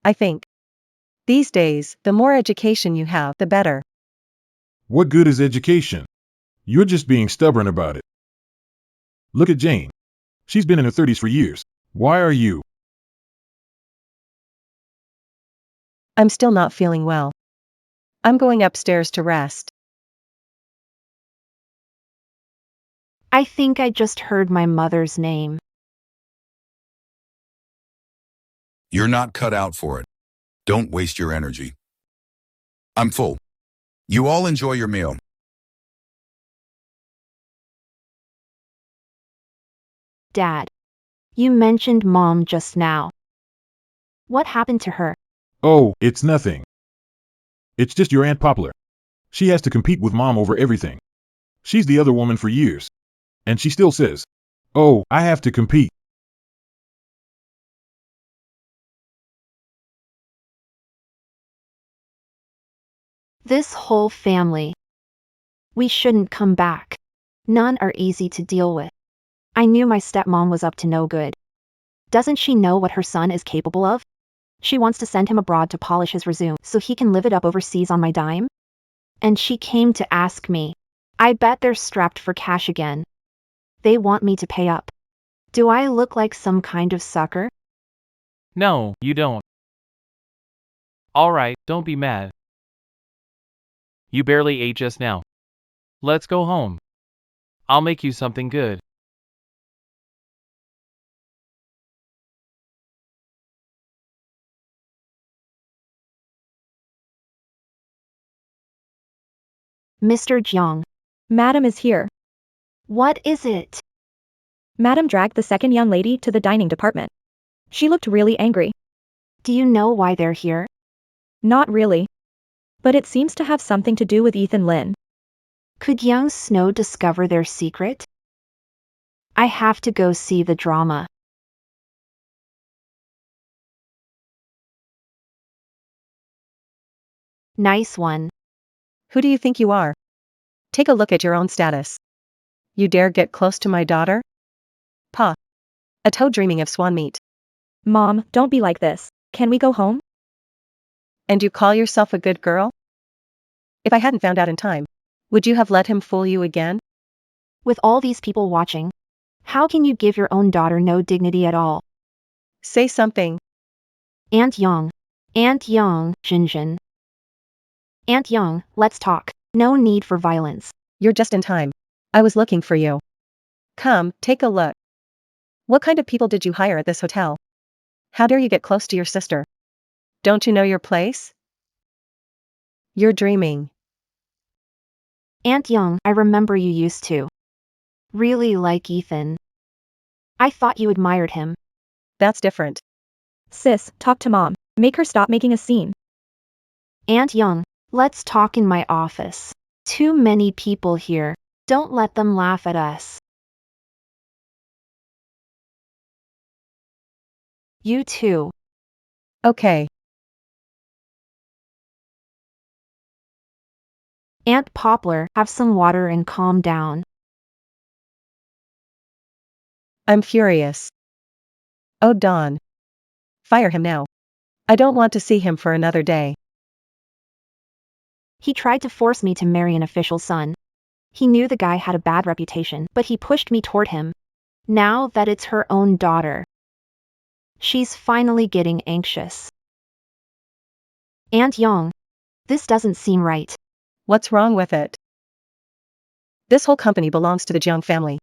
I think. These days, the more education you have, the better. What good is education? You're just being stubborn about it. Look at Jane. She's been in her 30s for years. Why are you? I'm still not feeling well. I'm going upstairs to rest. I think I just heard my mother's name. You're not cut out for it. Don't waste your energy. I'm full. You all enjoy your meal. Dad. You mentioned Mom just now. What happened to her? Oh, it's nothing. It's just your Aunt Poplar. She has to compete with Mom over everything. She's the other woman for years. And she still says, "Oh, I have to compete." This whole family. We shouldn't come back. None are easy to deal with. I knew my stepmom was up to no good. Doesn't she know what her son is capable of? She wants to send him abroad to polish his resume so he can live it up overseas on my dime? And she came to ask me. I bet they're strapped for cash again. They want me to pay up. Do I look like some kind of sucker? No, you don't. Alright, don't be mad. You barely ate just now. Let's go home. I'll make you something good. Mr. Jiang, Madam is here. What is it? Madam dragged the second young lady to the dining department. She looked really angry. Do you know why they're here? Not really. But it seems to have something to do with Ethan Lynn. Could young Snow discover their secret? I have to go see the drama. Nice one. Who do you think you are? Take a look at your own status. You dare get close to my daughter? Pa. A toad dreaming of swan meat. Mom, don't be like this. Can we go home? And you call yourself a good girl? If I hadn't found out in time, would you have let him fool you again? With all these people watching, how can you give your own daughter no dignity at all? Say something. Aunt Young, Jinjin. Aunt Young, let's talk. No need for violence. You're just in time. I was looking for you. Come, take a look. What kind of people did you hire at this hotel? How dare you get close to your sister? Don't you know your place? You're dreaming. Aunt Young, I remember you used to really like Ethan. I thought you admired him. That's different. Sis, talk to Mom. Make her stop making a scene. Aunt Young, let's talk in my office. Too many people here. Don't let them laugh at us. You too. Okay. Aunt Poplar, have some water and calm down. I'm furious. Oh, Dawn. Fire him now. I don't want to see him for another day. He tried to force me to marry an official son. He knew the guy had a bad reputation, but he pushed me toward him. Now that it's her own daughter, she's finally getting anxious. Aunt Young, this doesn't seem right. What's wrong with it? This whole company belongs to the Jiang family.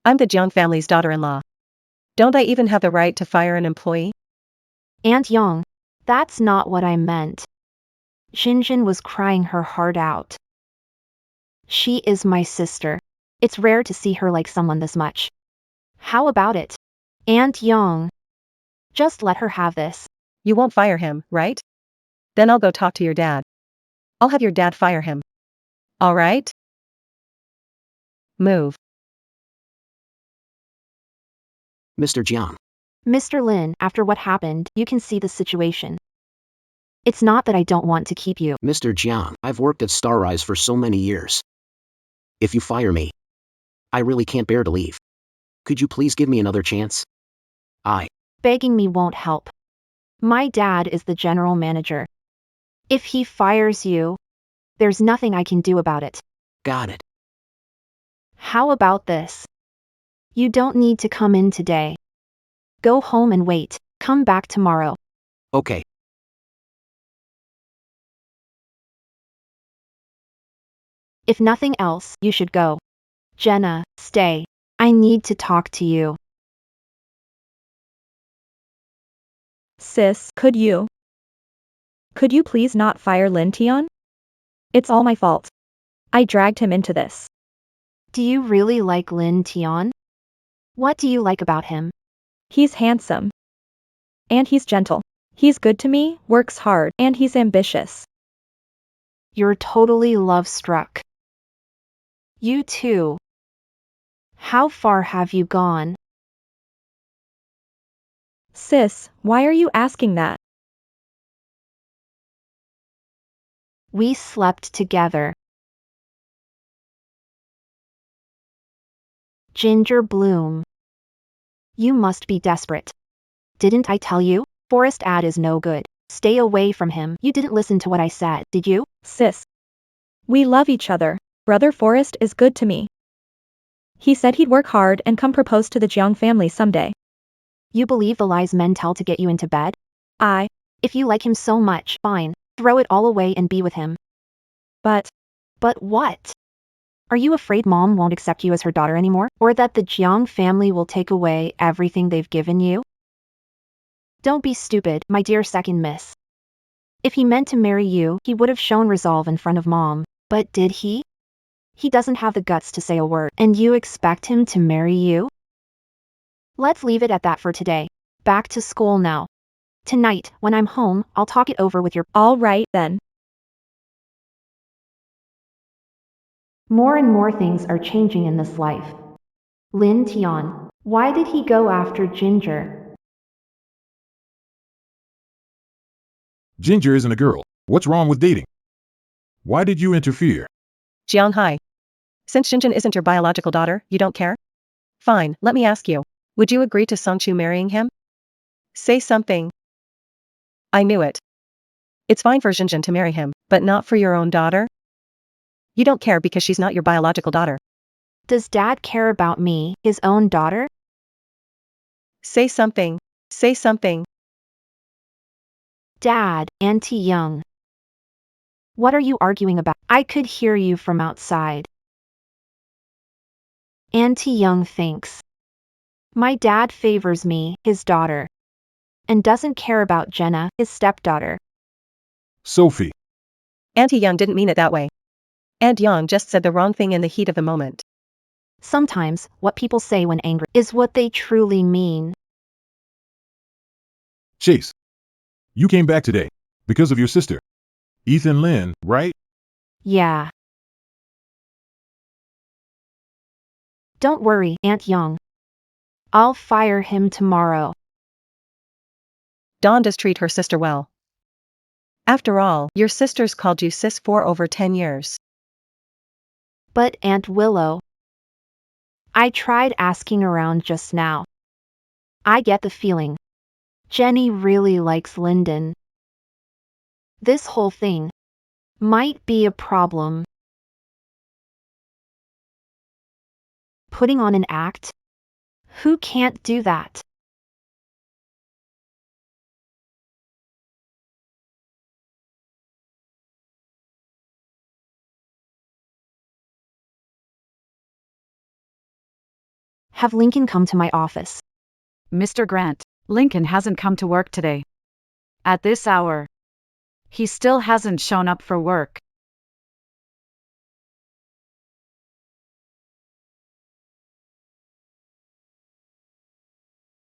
I'm the Jiang family's daughter-in-law. Don't I even have the right to fire an employee? Aunt Young, that's not what I meant. Jinjin was crying her heart out. She is my sister. It's rare to see her like someone this much. How about it? Aunt Young, just let her have this. You won't fire him, right? Then I'll go talk to your dad. I'll have your dad fire him. All right? Move. Mr. Jiang. Mr. Lin, after what happened, you can see the situation. It's not that I don't want to keep you. Mr. Jiang, I've worked at Starrise for so many years. If you fire me, I really can't bear to leave. Could you please give me another chance? Begging me won't help. My dad is the general manager. If he fires you, there's nothing I can do about it. Got it. How about this? You don't need to come in today. Go home and wait. Come back tomorrow. Okay. If nothing else, you should go. Jenna, stay. I need to talk to you. Sis, could you please not fire Lin Tian? It's all my fault. I dragged him into this. Do you really like Lin Tian? What do you like about him? He's handsome. And he's gentle. He's good to me, works hard, and he's ambitious. You're totally love-struck. You too. How far have you gone? Sis, why are you asking that? We slept together. Ginger Bloom. You must be desperate. Didn't I tell you? Forest ad is no good. Stay away from him. You didn't listen to what I said, did you? Sis. We love each other. Brother Forest is good to me. He said he'd work hard and come propose to the Jiang family someday. You believe the lies men tell to get you into bed? If you like him so much, fine. Throw it all away and be with him. But what? Are you afraid Mom won't accept you as her daughter anymore? Or that the Jiang family will take away everything they've given you? Don't be stupid, my dear second miss. If he meant to marry you, he would have shown resolve in front of Mom. But did he? He doesn't have the guts to say a word, and you expect him to marry you? Let's leave it at that for today. Back to school now. Tonight, when I'm home, I'll talk it over with your... All right, then. More and more things are changing in this life. Lin Tian, why did he go after Ginger? Ginger isn't a girl. What's wrong with dating? Why did you interfere? Jiang Hai. Since Xinjin isn't your biological daughter, you don't care? Fine, let me ask you. Would you agree to Songchu marrying him? Say something. I knew it. It's fine for Xinjin to marry him, but not for your own daughter? You don't care because she's not your biological daughter. Does Dad care about me, his own daughter? Say something. Say something. Dad, Auntie Young. What are you arguing about? I could hear you from outside. Auntie Young thinks my dad favors me, his daughter, and doesn't care about Jenna, his stepdaughter. Sophie. Auntie Young didn't mean it that way. Aunt Young just said the wrong thing in the heat of the moment. Sometimes, what people say when angry is what they truly mean. Chase. You came back today. Because of your sister. Ethan Lin, right? Yeah. Don't worry, Aunt Young. I'll fire him tomorrow. Dawn does treat her sister well. After all, your sister's called you sis for over 10 years. But Aunt Willow, I tried asking around just now. I get the feeling Jenny really likes Lyndon. This whole thing might be a problem. Putting on an act? Who can't do that? Have Lincoln come to my office. Mr. Grant, Lincoln hasn't come to work today. At this hour, he still hasn't shown up for work.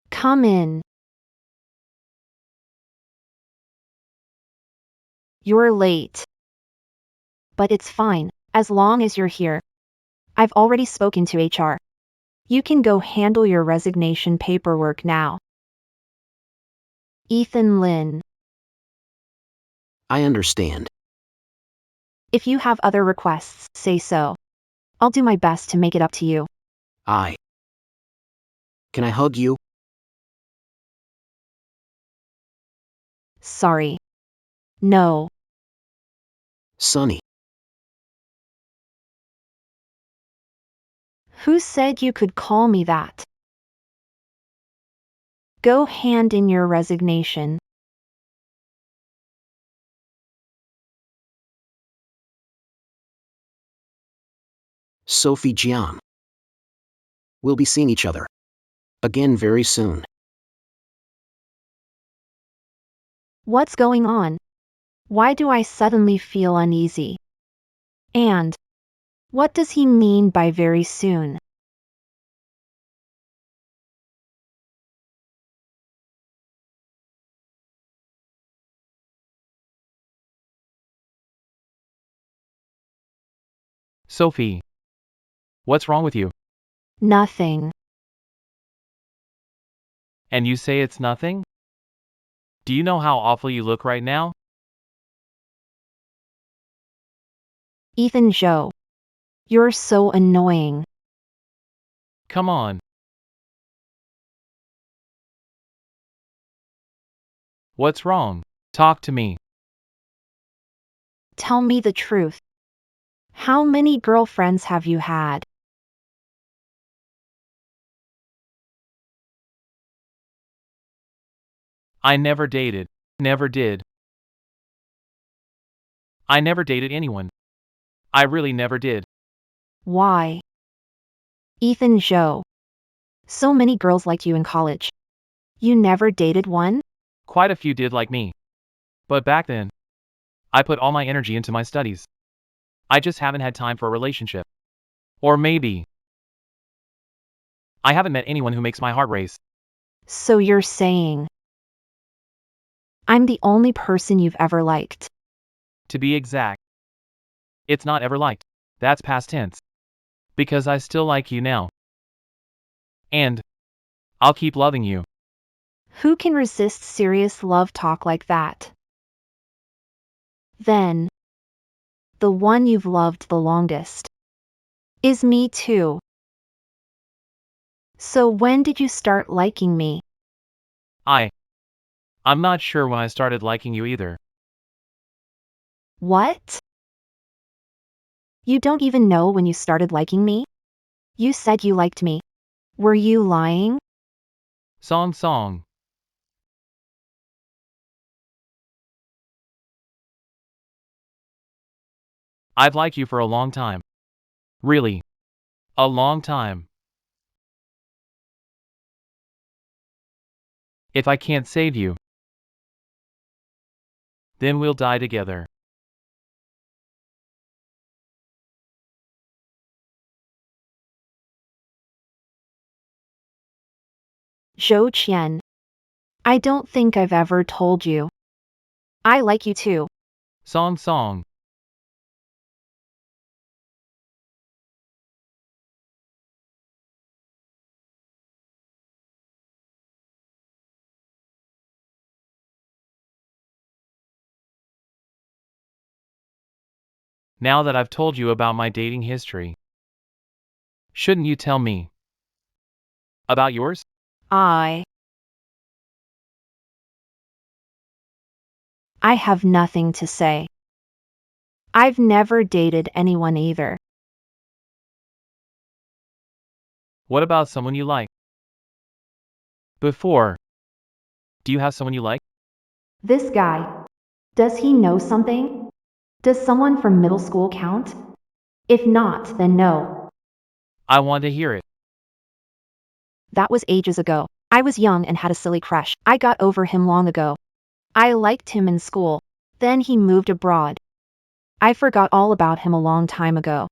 Come in. You're late. But it's fine, as long as you're here. I've already spoken to HR. You can go handle your resignation paperwork now. Ethan Lin. I understand. If you have other requests, say so. I'll do my best to make it up to you. Can I hug you? Sorry. No. Sonny. Who said you could call me that? Go hand in your resignation. Sophie Jian. We'll be seeing each other again very soon. What's going on? Why do I suddenly feel uneasy? And what does he mean by very soon? Sophie. What's wrong with you? Nothing. And you say it's nothing? Do you know how awful you look right now? Ethan Zhou. You're so annoying. Come on. What's wrong? Talk to me. Tell me the truth. How many girlfriends have you had? I never dated. Never did. I never dated anyone. I really never did. Why? Ethan Zhou. So many girls liked you in college. You never dated one? Quite a few did like me. But back then, I put all my energy into my studies. I just haven't had time for a relationship. Or maybe I haven't met anyone who makes my heart race. So you're saying I'm the only person you've ever liked? To be exact, it's not ever liked. That's past tense. Because I still like you now. And I'll keep loving you. Who can resist serious love talk like that? Then, the one you've loved the longest is me too. So when did you start liking me? I'm not sure when I started liking you either. What? You don't even know when you started liking me? You said you liked me. Were you lying? Song. I've liked you for a long time. Really. A long time. If I can't save you, then we'll die together. Zhou Qian. I don't think I've ever told you. I like you too. Song. Now that I've told you about my dating history, shouldn't you tell me about yours? I have nothing to say. I've never dated anyone either. What about someone you like? Before, do you have someone you like? This guy. Does he know something? Does someone from middle school count? If not, then no. I want to hear it. That was ages ago. I was young and had a silly crush. I got over him long ago. I liked him in school. Then he moved abroad. I forgot all about him a long time ago.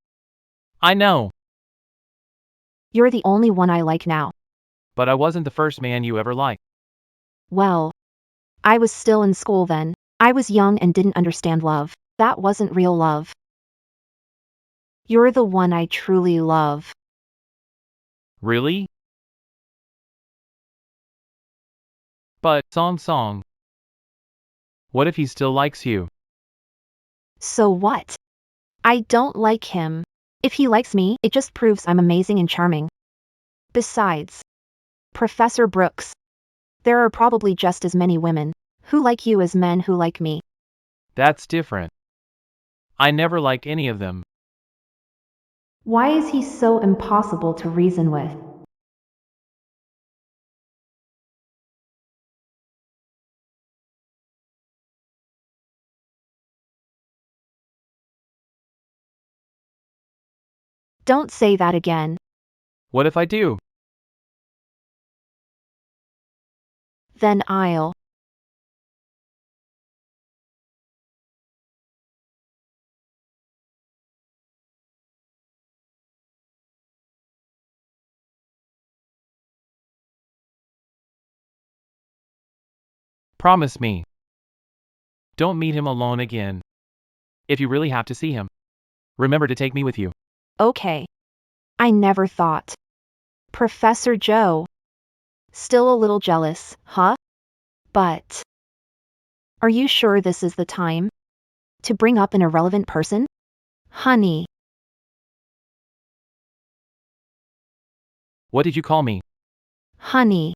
I know, You're the only one I like now. but I wasn't the first man you ever liked. Well, I was still in school then. I was young and didn't understand love. That wasn't real love. You're the one I truly love. Really? But, Song, what if he still likes you? So what? I don't like him. If he likes me, it just proves I'm amazing and charming. Besides, Professor Brooks, there are probably just as many women who like you as men who like me. That's different. I never liked any of them. Why is he so impossible to reason with? Don't say that again. What if I do? Then I'll. Promise me. Don't meet him alone again. If you really have to see him, remember to take me with you. Okay. I never thought. Professor Joe. Still a little jealous, huh? But are you sure this is the time to bring up an irrelevant person? Honey, What did you call me? honey.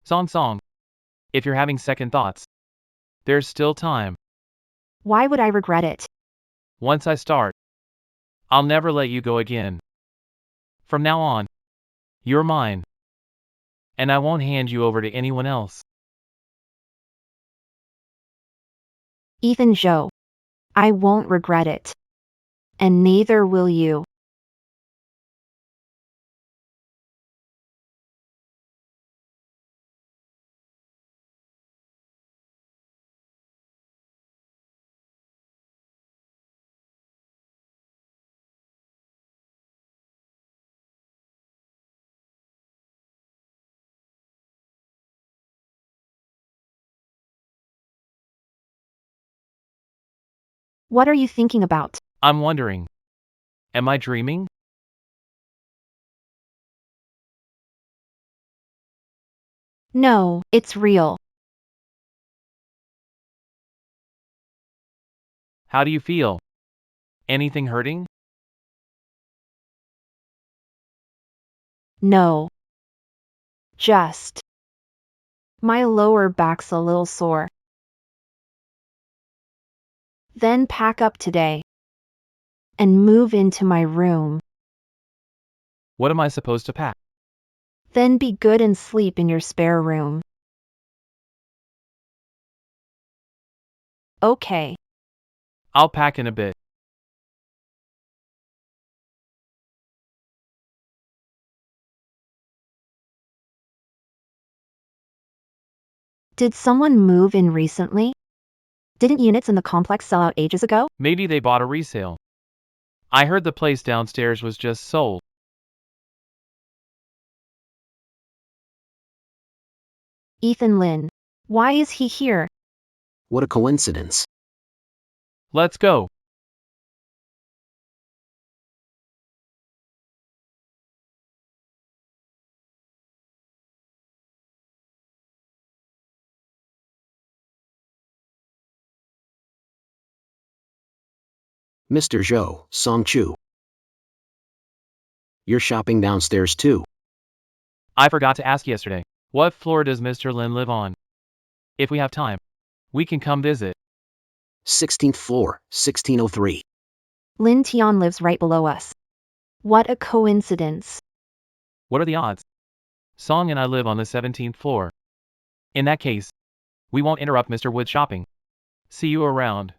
Song. If you're having second thoughts, there's still time. Why would I regret it? Once I start, I'll never let you go again. From now on, you're mine. And I won't hand you over to anyone else. Ethan Zhou. I won't regret it. And neither will you. What are you thinking about? I'm wondering. Am I dreaming? No, it's real. How do you feel? Anything hurting? No. Just. My lower back's a little sore. Then pack up today. And move into my room. What am I supposed to pack? Then be good and sleep in your spare room. Okay. I'll pack in a bit. Did someone move in recently? Didn't units in the complex sell out ages ago? Maybe they bought a resale. I heard the place downstairs was just sold. Ethan Lin. Why is he here? What a coincidence. Let's go. Mr. Zhou, Song Chu. You're shopping downstairs too. I forgot to ask yesterday. What floor does Mr. Lin live on? If we have time, we can come visit. 16th floor, 1603. Lin Tian lives right below us. What a coincidence. What are the odds? Song and I live on the 17th floor. In that case, we won't interrupt Mr. Wood's shopping. See you around.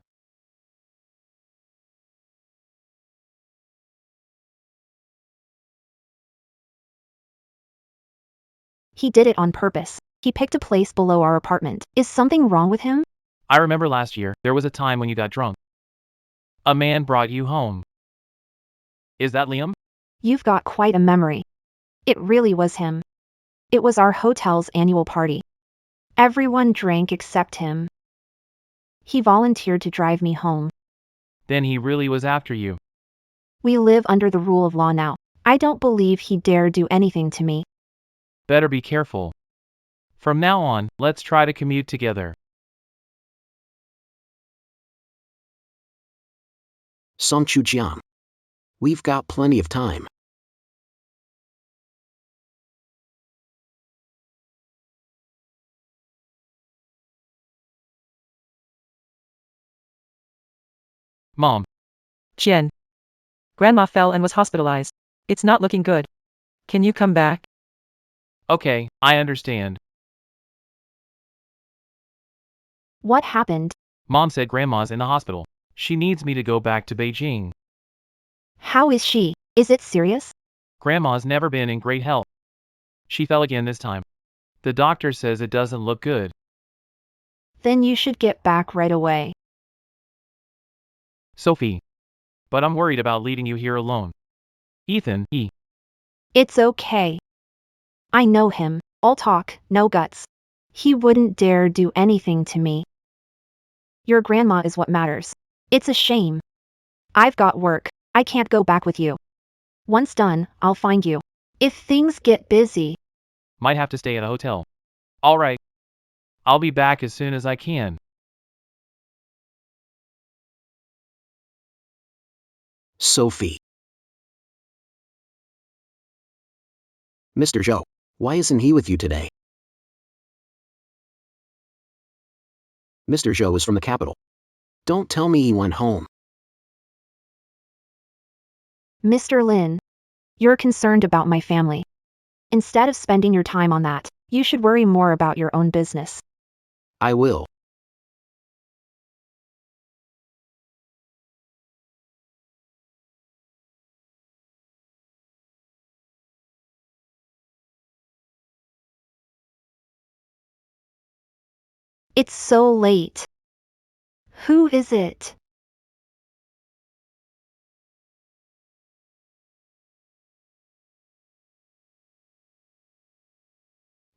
He did it on purpose. He picked a place below our apartment. Is something wrong with him? I remember last year, there was a time when you got drunk. A man brought you home. Is that Liam? You've got quite a memory. It really was him. It was our hotel's annual party. Everyone drank except him. He volunteered to drive me home. Then he really was after you. We live under the rule of law now. I don't believe he dare do anything to me. Better be careful. From now on, let's try to commute together. Song Chu Jiang. We've got plenty of time. Mom, Jen. Grandma fell and was hospitalized. It's not looking good. Can you come back? okay, I understand. What happened? Mom said Grandma's in the hospital. She needs me to go back to Beijing. How is she? Is it serious? Grandma's never been in great health. She fell again this time. The doctor says it doesn't look good. Then you should get back right away. Sophie. But I'm worried about leaving you here alone. Ethan, It's okay. I know him. All talk, no guts. He wouldn't dare do anything to me. Your grandma is what matters. It's a shame. I've got work. I can't go back with you. Once done, I'll find you. If things get busy. might have to stay at a hotel. Alright. I'll be back as soon as I can. Sophie. Mr. Zhou, why isn't he with you today? Mr. Zhou is from the capital. Don't tell me he went home. Mr. Lin, you're concerned about my family. Instead of spending your time on that, you should worry more about your own business. I will. It's so late. Who is it?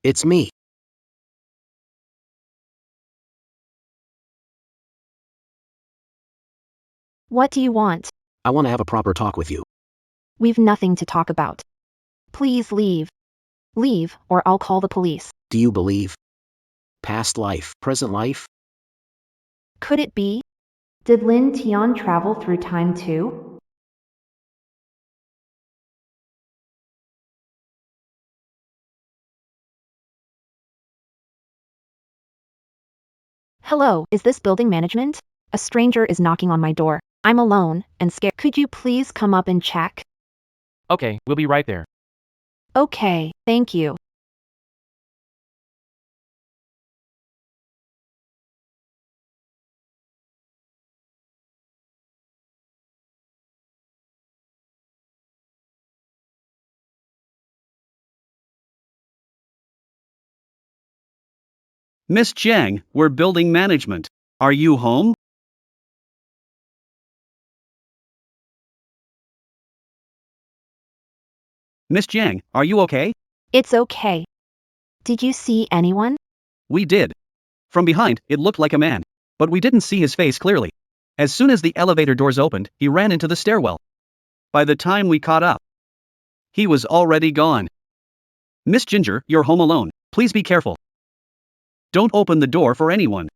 It's me. What do you want? I want to have a proper talk with you. We've nothing to talk about. Please leave. Leave, or I'll call the police. Do you believe? Past life, present life? Could it be? Did Lin Tian travel through time too? Hello, is this building management? A stranger is knocking on my door. I'm alone and scared. Could you please come up and check? Okay, we'll be right there. Okay, thank you. Miss Jiang, we're building management. Are you home? Miss Jiang, are you okay? It's okay. Did you see anyone? We did. From behind, it looked like a man. But we didn't see his face clearly. As soon as the elevator doors opened, he ran into the stairwell. By the time we caught up, he was already gone. Miss Ginger, you're home alone. Please be careful. Don't open the door for anyone.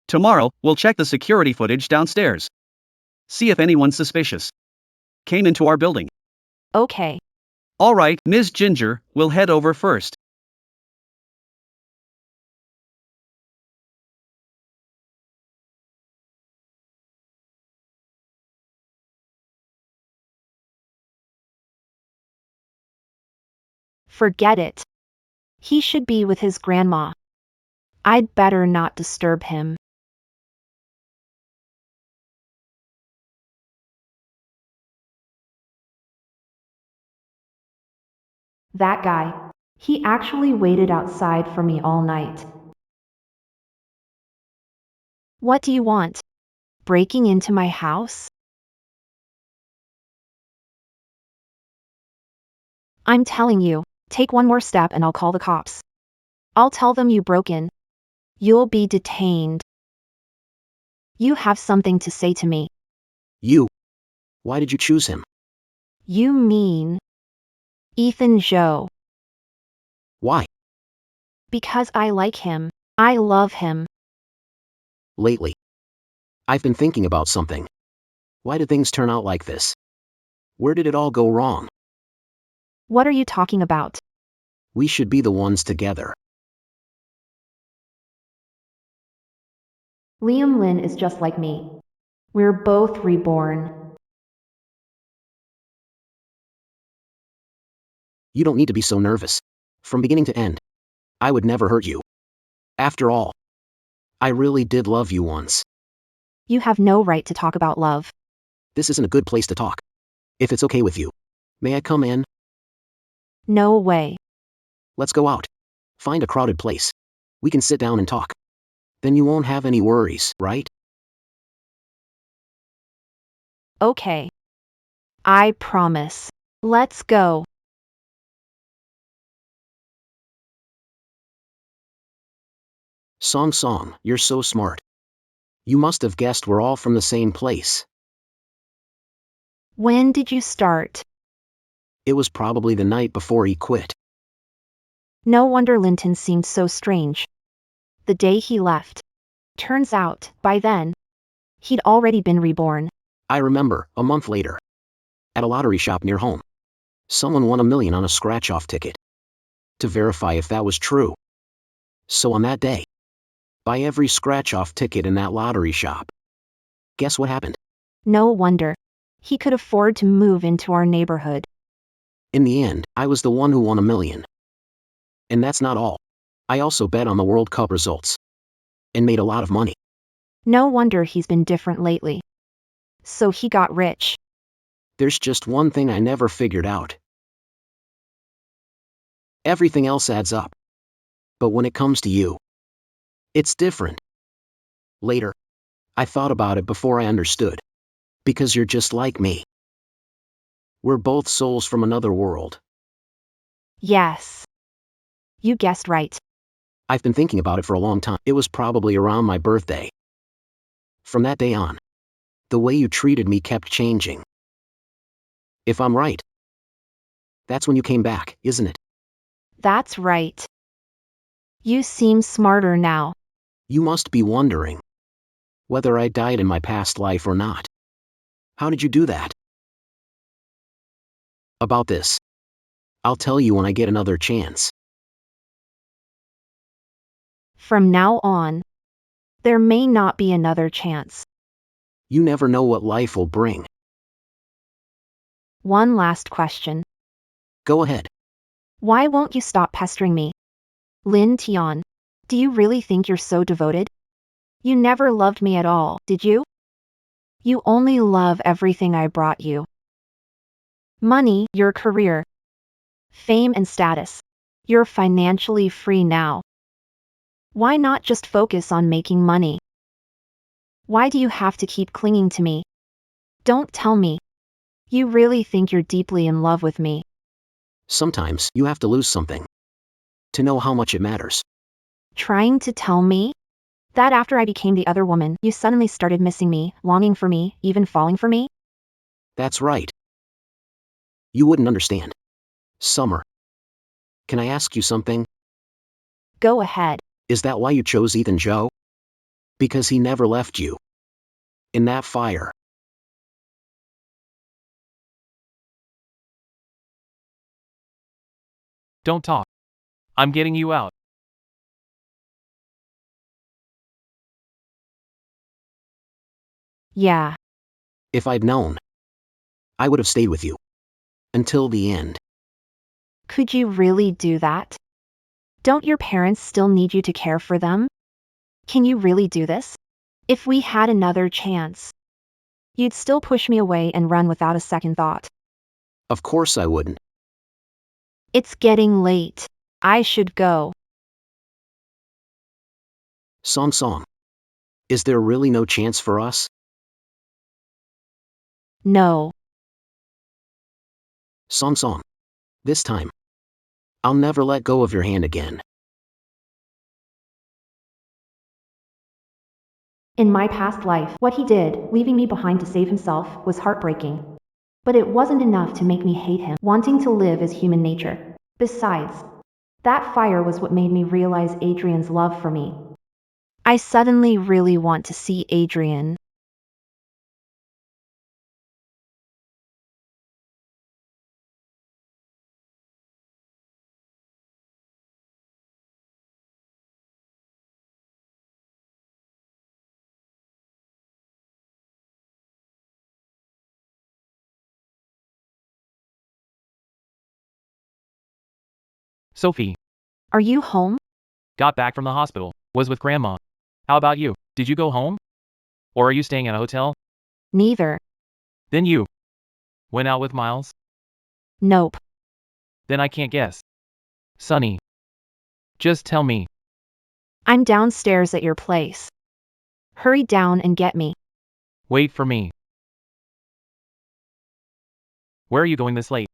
Tomorrow, we'll check the security footage downstairs. See if anyone suspicious came into our building. Okay. Alright, Ms. Ginger, we'll head over first. Forget it. He should be with his grandma. I'd better not disturb him. That guy. He actually waited outside for me all night. What do you want? Breaking into my house? I'm telling you, take one more step and I'll call the cops. I'll tell them you broke in. You'll be detained. You have something to say to me. You. Why did you choose him? You mean Ethan Zhou. Why? Because I like him. I love him. Lately, I've been thinking about something. Why did things turn out like this? Where did it all go wrong? What are you talking about? We should be the ones together. Liam Lin is just like me. We're both reborn. You don't need to be so nervous. From beginning to end, I would never hurt you. After all, I really did love you once. You have no right to talk about love. This isn't a good place to talk. If it's okay with you, may I come in? No way. Let's go out. Find a crowded place. We can sit down and talk. Then you won't have any worries, right? Okay. I promise. Let's go. Song, you're so smart. You must have guessed we're all from the same place. When did you start? It was probably the night before he quit. No wonder Linton seemed so strange. The day he left. Turns out, by then, he'd already been reborn. I remember, a month later, at a lottery shop near home, someone won $1 million on a scratch-off ticket. To verify if that was true. So on that day, buy every scratch-off ticket in that lottery shop. Guess what happened? No wonder. He could afford to move into our neighborhood. In the end, I was the one who won $1 million. And that's not all. I also bet on the World Cup results. And made a lot of money. No wonder he's been different lately. So he got rich. There's just one thing I never figured out. Everything else adds up. But when it comes to you, It's different. Later, I thought about it before I understood. Because you're just like me. We're both souls from another world. Yes. You guessed right. I've been thinking about it for a long time. It was probably around my birthday. From that day on, the way you treated me kept changing. If I'm right, that's when you came back, isn't it? That's right. You seem smarter now. You must be wondering whether I died in my past life or not. How did you do that? About this, I'll tell you when I get another chance. From now on, there may not be another chance. You never know what life will bring. One last question. Go ahead. Why won't you stop pestering me? Lin Tian, do you really think you're so devoted? You never loved me at all, did you? You only love everything I brought you. Money, your career, fame and status. You're financially free now. Why not just focus on making money? Why do you have to keep clinging to me? Don't tell me. You really think you're deeply in love with me. Sometimes you have to lose something to know how much it matters. Trying to tell me that after I became the other woman, you suddenly started missing me, longing for me, even falling for me? That's right. You wouldn't understand. Summer. Can I ask you something? Go ahead. Is that why you chose Ethan Joe? Because he never left you. In that fire. Don't talk. I'm getting you out. Yeah. If I'd known, I would have stayed with you. Until the end. Could you really do that? Don't your parents still need you to care for them? Can you really do this? If we had another chance, you'd still push me away and run without a second thought. Of course I wouldn't. It's getting late. I should go. Song. Is there really no chance for us? No. Song. This time. I'll never let go of your hand again. In my past life, what he did, leaving me behind to save himself, was heartbreaking. But it wasn't enough to make me hate him. Wanting to live is human nature. Besides, that fire was what made me realize Adrian's love for me. I suddenly really want to see Adrian. Sophie, Are you home? got back from the hospital. Was with Grandma. How about you? Did you go home? Or are you staying at a hotel? Neither. Then you went out with Miles? Nope. Then I can't guess. Sonny, just tell me. I'm downstairs at your place. Hurry down and get me. Wait for me. Where are you going this late?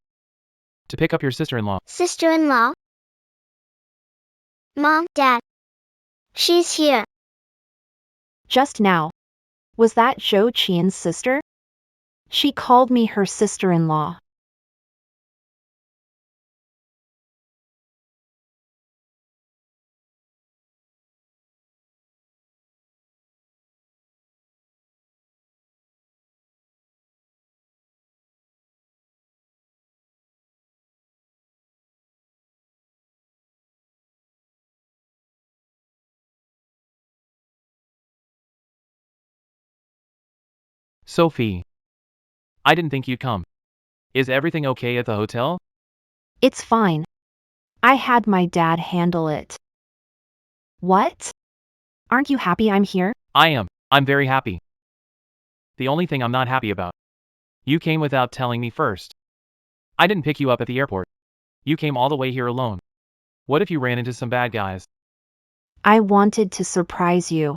To pick up your sister-in-law. Sister-in-law? Mom, Dad. She's here. Just now. Was that Zhou Qian's sister? She called me her sister-in-law. Sophie. I didn't think you'd come. Is everything okay at the hotel? It's fine. I had my dad handle it. What? Aren't you happy I'm here? I am. I'm very happy. The only thing I'm not happy about. You came without telling me first. I didn't pick you up at the airport. You came all the way here alone. What if you ran into some bad guys? I wanted to surprise you.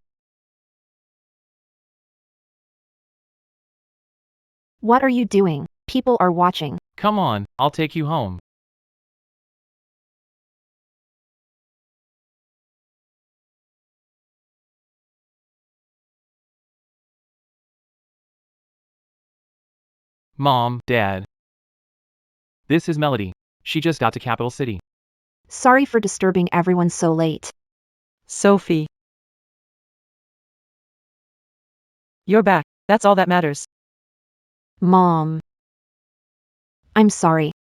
What are you doing? People are watching. Come on, I'll take you home. Mom, Dad. This is Melody. She just got to Capital City. Sorry for disturbing everyone so late. Sophie. You're back. That's all that matters. Mom. I'm sorry.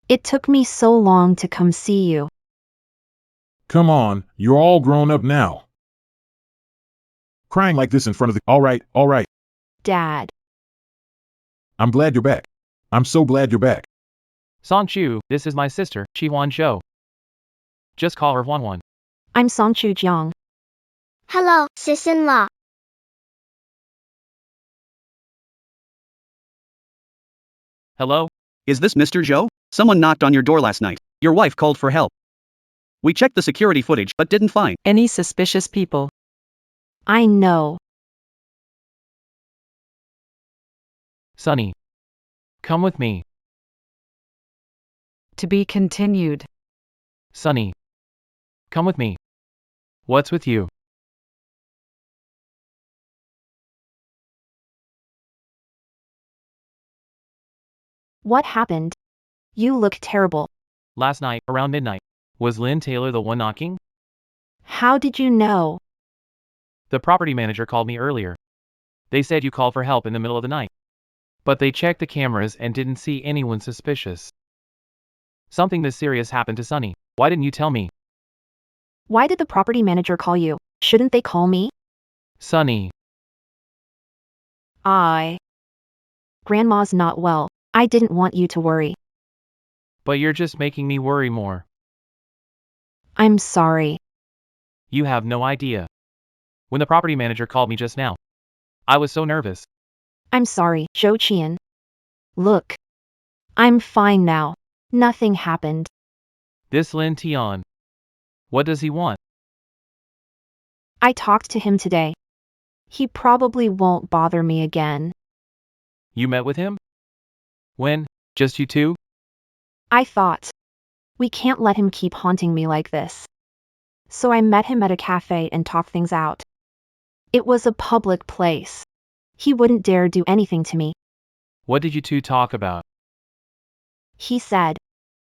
It took me so long to come see you. Come on, you're all grown up now. Crying like this in front of the... All right. Dad. I'm glad you're back. I'm so glad you're back. Song Chu, this is my sister, Chi Huan Zhou. Just call her Huan Huan. I'm Songchu Jiang. Hello, sis-in-law. Hello? Is this Mr. Zhou? Someone knocked on your door last night. Your wife called for help. We checked the security footage but didn't find Any suspicious people? I know. Sunny. Come with me. To be continued. Sunny. Come with me. What's with you? What happened? You look terrible. Last night, around midnight. Was Lynn Taylor the one knocking? How did you know? The property manager called me earlier. They said you called for help in the middle of the night. But they checked the cameras and didn't see anyone suspicious. Something this serious happened to Sunny. Why didn't you tell me? Why did the property manager call you? Shouldn't they call me? Sunny. Grandma's not well. I didn't want you to worry. But you're just making me worry more. I'm sorry. You have no idea. When the property manager called me just now, I was so nervous. I'm sorry, Zhou Qian. Look. I'm fine now. Nothing happened. This Lin Tian. What does he want? I talked to him today. He probably won't bother me again. You met with him? When? Just you two? I thought. We can't let him keep haunting me like this. So I met him at a cafe and talked things out. It was a public place. He wouldn't dare do anything to me. What did you two talk about? He said.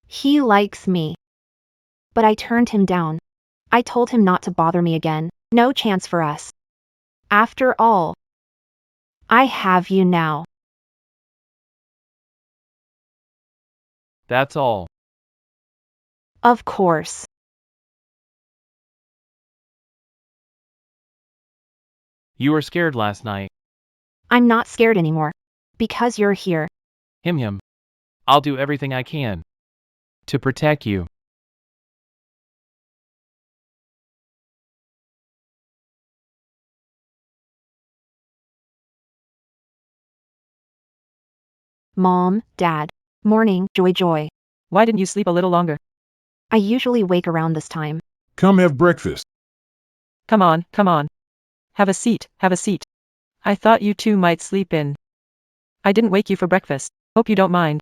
He likes me. But I turned him down. I told him not to bother me again. No chance for us. After all, I have you now. That's all. Of course. You were scared last night. I'm not scared anymore. Because you're here. Him. I'll do everything I can to protect you. Mom, Dad. Morning, Joy. Why didn't you sleep a little longer? I usually wake around this time. Come have breakfast. Come on. Have a seat. I thought you two might sleep in. I didn't wake you for breakfast. Hope you don't mind.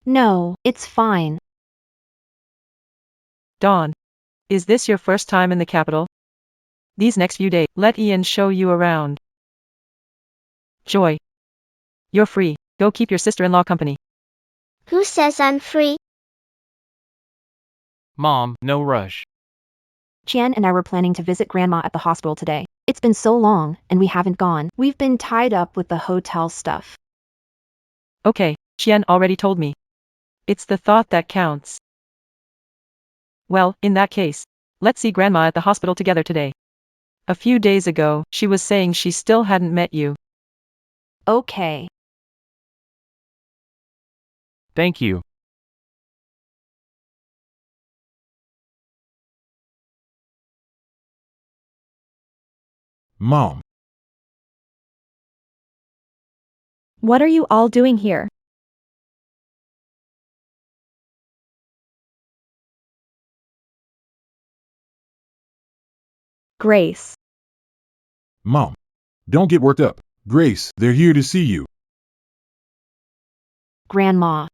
No, it's fine. Dawn. Is this your first time in the capital? These next few days, let Ian show you around. Joy. You're free. Go keep your sister-in-law company. Who says I'm free? Mom, no rush. Qian and I were planning to visit Grandma at the hospital today. It's been so long, and we haven't gone. We've been tied up with the hotel stuff. Okay, Qian already told me. It's the thought that counts. Well, in that case, let's see Grandma at the hospital together today. A few days ago, she was saying she still hadn't met you. Okay. Thank you. Mom. What are you all doing here? Grace. Mom, don't get worked up. Grace, they're here to see you. Grandma.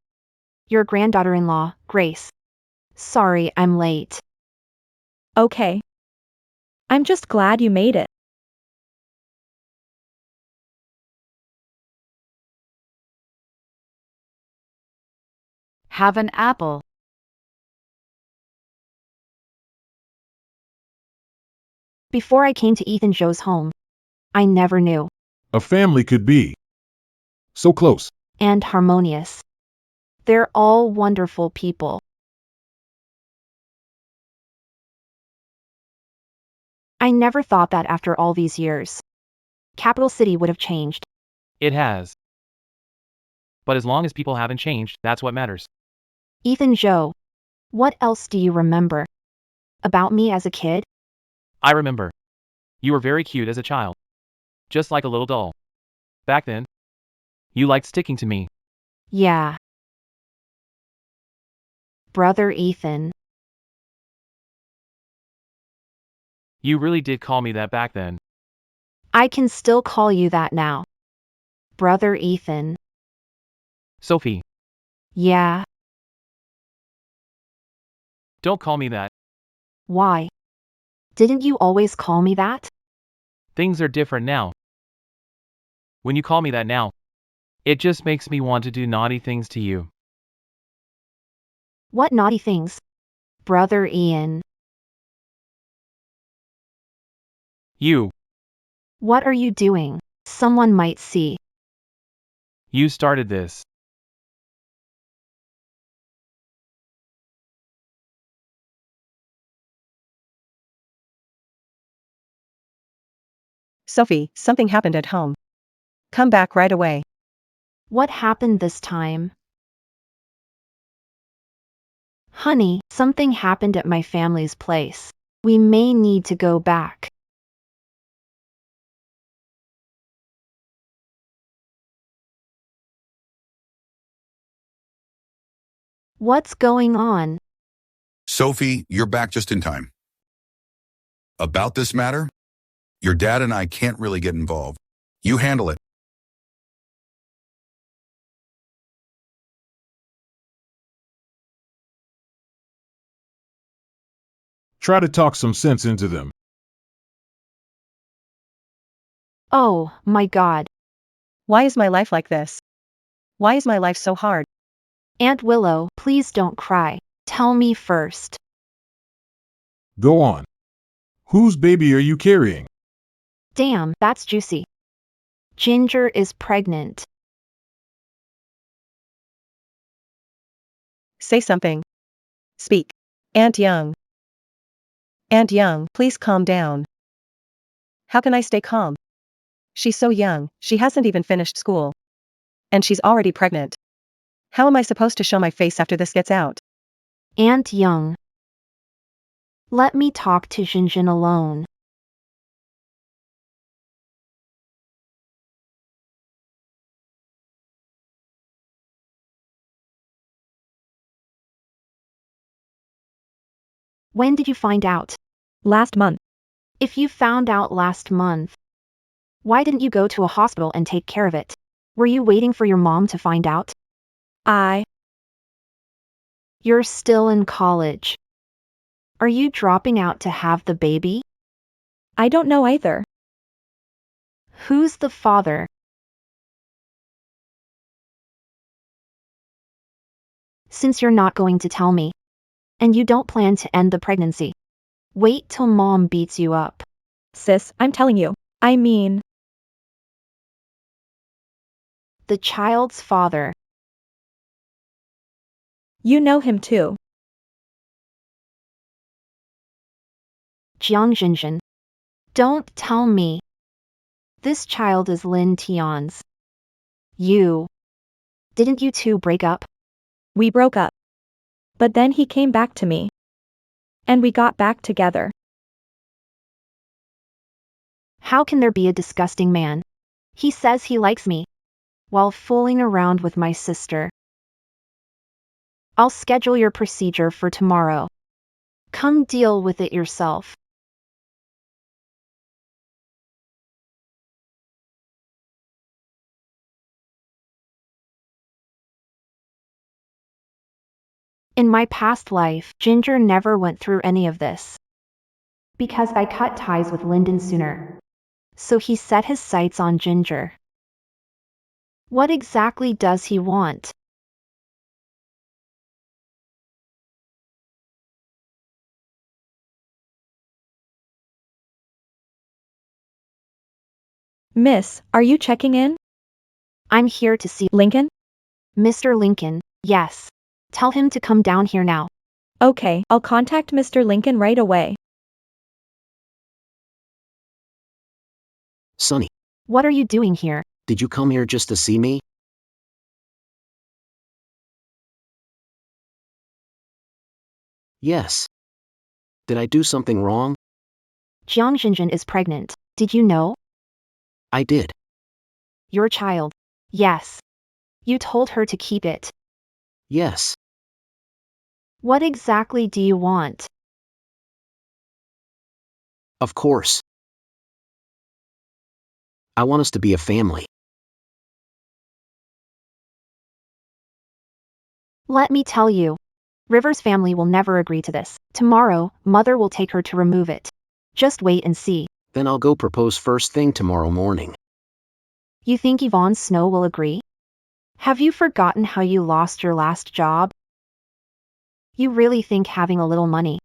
Your granddaughter-in-law, Grace. Sorry I'm late. Okay. I'm just glad you made it. Have an apple. Before I came to Ethan Joe's home, I never knew. A family could be so close. And harmonious. They're all wonderful people. I never thought that after all these years, Capital City would have changed. It has. But as long as people haven't changed, that's what matters. Ethan Joe, what else do you remember about me as a kid? I remember. You were very cute as a child. Just like a little doll. Back then, you liked sticking to me. Yeah. Brother Ethan. You really did call me that back then. I can still call you that now. Brother Ethan. Sophie, Yeah. don't call me that. Why? Didn't you always call me that? Things are different now. When you call me that now, it just makes me want to do naughty things to you. What naughty things? Brother Ian. You What are you doing? Someone might see. started this. Sophie, something happened at home. Come back right away. What happened this time? Honey, something happened at my family's place. We may need to go back. What's going on? Sophie, you're back just in time. About this matter, your dad and I can't really get involved. You handle it. Try to talk some sense into them. Oh, my God. Why is my life like this? Why is my life so hard? Aunt Willow, please don't cry. Tell me first. Go on. Whose baby are you carrying? Damn, that's juicy. Ginger is pregnant. Say something. Speak. Aunt Young. Aunt Young, please calm down. How can I stay calm? She's so young, she hasn't even finished school. And she's already pregnant. How am I supposed to show my face after this gets out? Aunt Young. Let me talk to Jinjin alone. When did you find out? Last month. If you found out last month, why didn't you go to a hospital and take care of it? Were you waiting for your mom to find out? You're still in college. Are you dropping out to have the baby? I don't know either. Who's the father? Since you're not going to tell me, and you don't plan to end the pregnancy, wait till mom beats you up. Sis, I'm telling you. I mean, The child's father. you know him too. Jiang Jinjin. Don't tell me. This child is Lin Tian's. Didn't you two break up? We broke up. But then he came back to me. And we got back together. How can there be a disgusting man? He says he likes me, while fooling around with my sister. I'll schedule your procedure for tomorrow. Come deal with it yourself. In my past life, Ginger never went through any of this. Because I cut ties with Lyndon sooner. So he set his sights on Ginger. What exactly does he want? Miss, are you checking in? I'm here to see Lincoln? Mr. Lincoln, yes. Tell him to come down here now. Okay, I'll contact Mr. Lincoln right away. Sonny, What are you doing here? did you come here just to see me? Yes. Did I do something wrong? Jiang Xinjin is pregnant. Did you know? I did. Your child. Yes. You told her to keep it. Yes. What exactly do you want? Of course. I want us to be a family. Let me tell you. River's family will never agree to this. Tomorrow, Mother will take her to remove it. Just wait and see. Then I'll go propose first thing tomorrow morning. You think Yvonne Snow will agree? Have you forgotten how you lost your last job? You really think having a little money?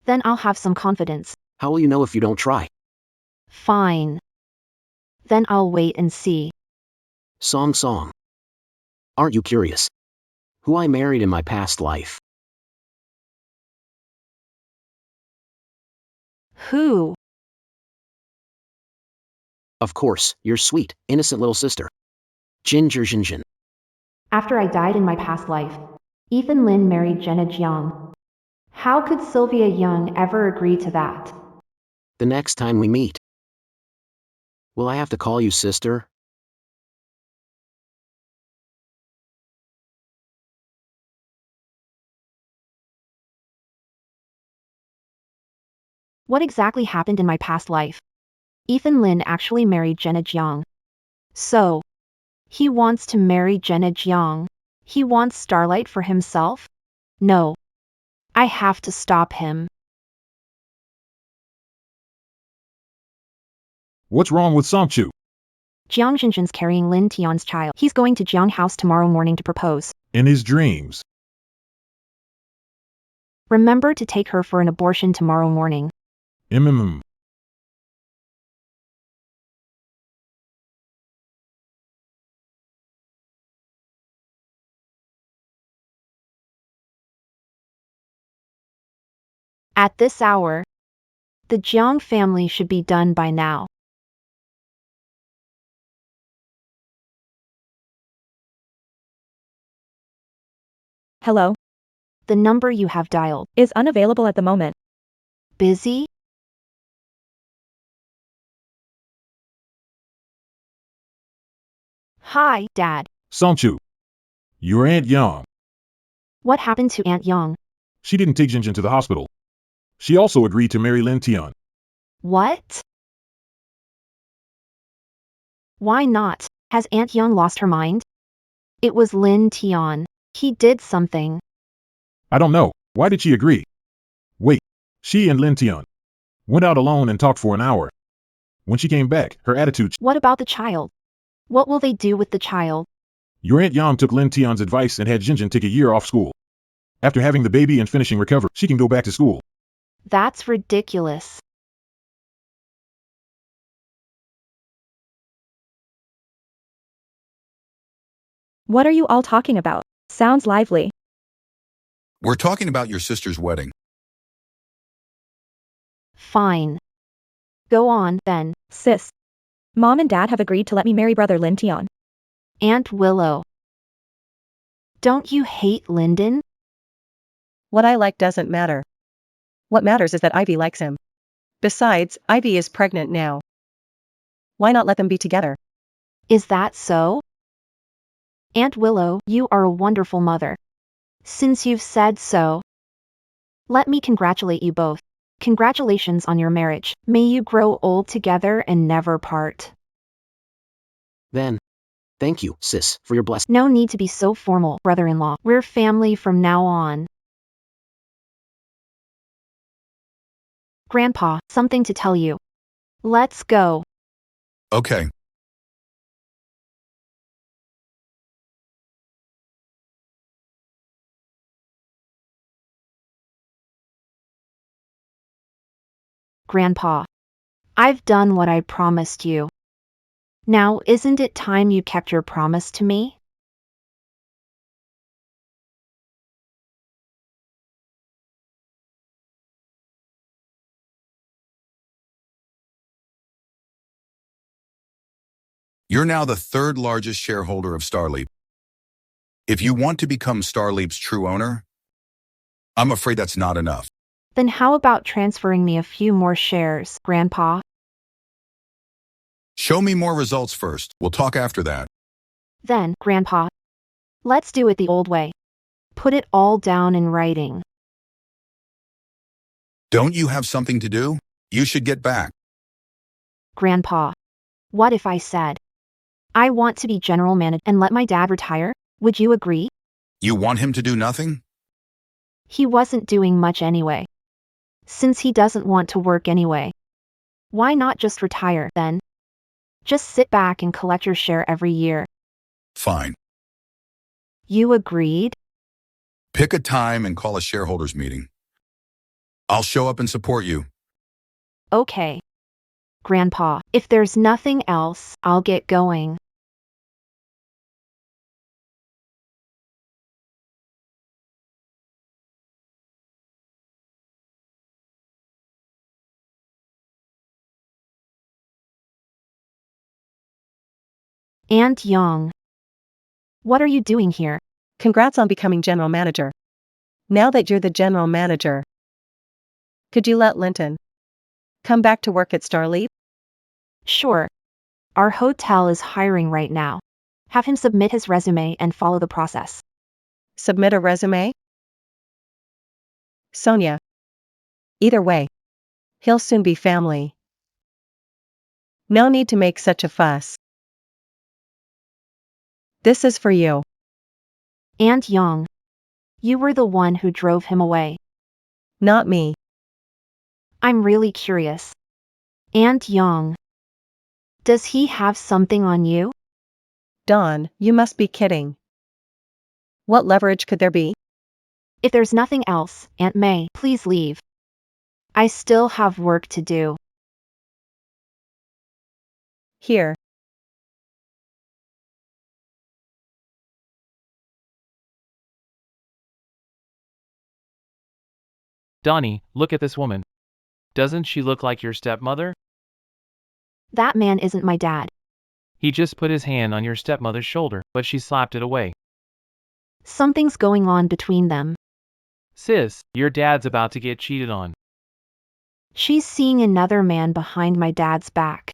Then I'll have some confidence. How will you know if you don't try? Fine. Then I'll wait and see. Song. Aren't you curious? Who I married in my past life? Who? Of course, your sweet, innocent little sister. Ginger Xinjin. After I died in my past life, Ethan Lin married Jenna Jiang. How could Sylvia Young ever agree to that? The next time we meet. Will I have to call you sister? What exactly happened in my past life? Ethan Lin actually married Jenna Jiang. So, he wants to marry Jenna Jiang. He wants Starlight for himself? No. I have to stop him. What's wrong with Songchu? Jiang Xinjin's carrying Lin Tian's child. He's going to Jiang House tomorrow morning to propose. In his dreams. Remember to take her for an abortion tomorrow morning. Mm. At this hour, the Jiang family should be done by now. Hello? The number you have dialed. Is unavailable at the moment. Busy? Hi, Dad. Songchu. Your Aunt Yang. What happened to Aunt Yang? She didn't take Jinjin to the hospital. She also agreed to marry Lin Tian. What? Why not? Has Aunt Yang lost her mind? It was Lin Tian. He did something. I don't know. Why did she agree? Wait. She and Lin Tian went out alone and talked for an hour. When she came back, her attitude. What about the child? What will they do with the child? Your Aunt Yang took Lin Tian's advice and had Jinjin take a year off school. After having the baby and finishing recovery, she can go back to school. That's ridiculous. What are you all talking about? Sounds lively. We're talking about your sister's wedding. Fine. Go on, then. Sis. Mom and Dad have agreed to let me marry brother Lin Tian. Aunt Willow. Don't you hate Lyndon? What I like doesn't matter. What matters is that Ivy likes him. Besides, Ivy is pregnant now. Why not let them be together? Is that so? Aunt Willow, you are a wonderful mother. Since you've said so, let me congratulate you both. Congratulations on your marriage. May you grow old together and never part. Then. Thank you, sis, for your blessing. No need to be so formal, brother-in-law. We're family from now on. Grandpa, something to tell you. Let's go. Okay. Grandpa. I've done what I promised you. Now, isn't it time you kept your promise to me? You're now the third largest shareholder of Starleap. If you want to become Starleap's true owner, I'm afraid that's not enough. Then how about transferring me a few more shares, Grandpa? Show me more results first. We'll talk after that. Then, Grandpa, let's do it the old way. Put it all down in writing. Don't you have something to do? You should get back. Grandpa, what if I said, I want to be general manager and let my dad retire? Would you agree? You want him to do nothing? He wasn't doing much anyway. Since he doesn't want to work anyway, why not just retire then? Just sit back and collect your share every year. Fine. You agreed? Pick a time and call a shareholders meeting. I'll show up and support you. Okay. Grandpa, if there's nothing else, I'll get going. Aunt Young. What are you doing here? Congrats on becoming general manager. Now that you're the general manager, could you let Linton come back to work at Starleap? Sure. Our hotel is hiring right now. Have him submit his resume and follow the process. Submit a resume? Sonia. Either way, he'll soon be family. No need to make such a fuss. This is for you. Aunt Young. You were the one who drove him away. Not me. I'm really curious. Aunt Young. Does he have something on you? Dawn, you must be kidding. What leverage could there be? If there's nothing else, Aunt May, please leave. I still have work to do. Here. Donnie, look at this woman. Doesn't she look like your stepmother? That man isn't my dad. He just put his hand on your stepmother's shoulder, but she slapped it away. Something's going on between them. Sis, your dad's about to get cheated on. She's seeing another man behind my dad's back.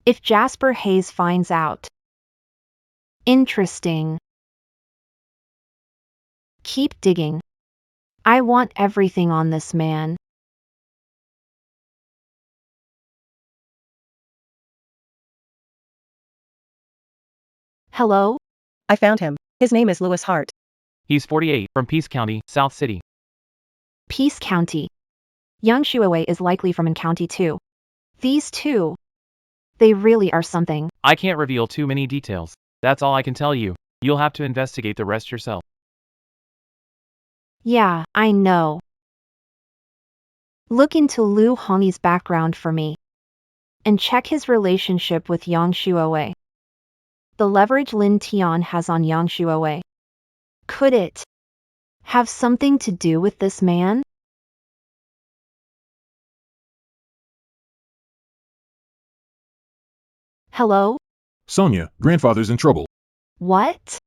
If Jasper Hayes finds out. Interesting. Keep digging. I want everything on this man. Hello? I found him. His name is Lewis Hart. He's 48, from Peace County, South City. Peace County. Young Shuawei is likely from an county too. These two. They really are something. I can't reveal too many details. That's all I can tell you. You'll have to investigate the rest yourself. Yeah, I know. Look into Liu Hongyi's background for me. And check his relationship with Yang Shuawei. The leverage Lin Tian has on Yang Shuawei. Could it have something to do with this man? Hello? Sonia, grandfather's in trouble. What?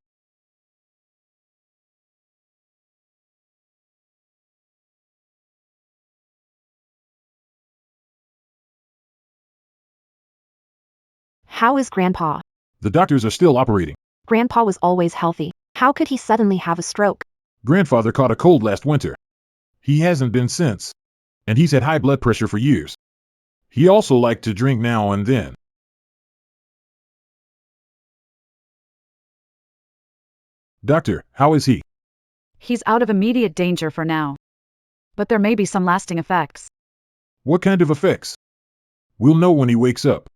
How is Grandpa? The doctors are still operating. Grandpa was always healthy. How could he suddenly have a stroke? Grandfather caught a cold last winter. He hasn't been since. And he's had high blood pressure for years. He also liked to drink now and then. Doctor, how is he? He's out of immediate danger for now. but there may be some lasting effects. What kind of effects? We'll know when he wakes up.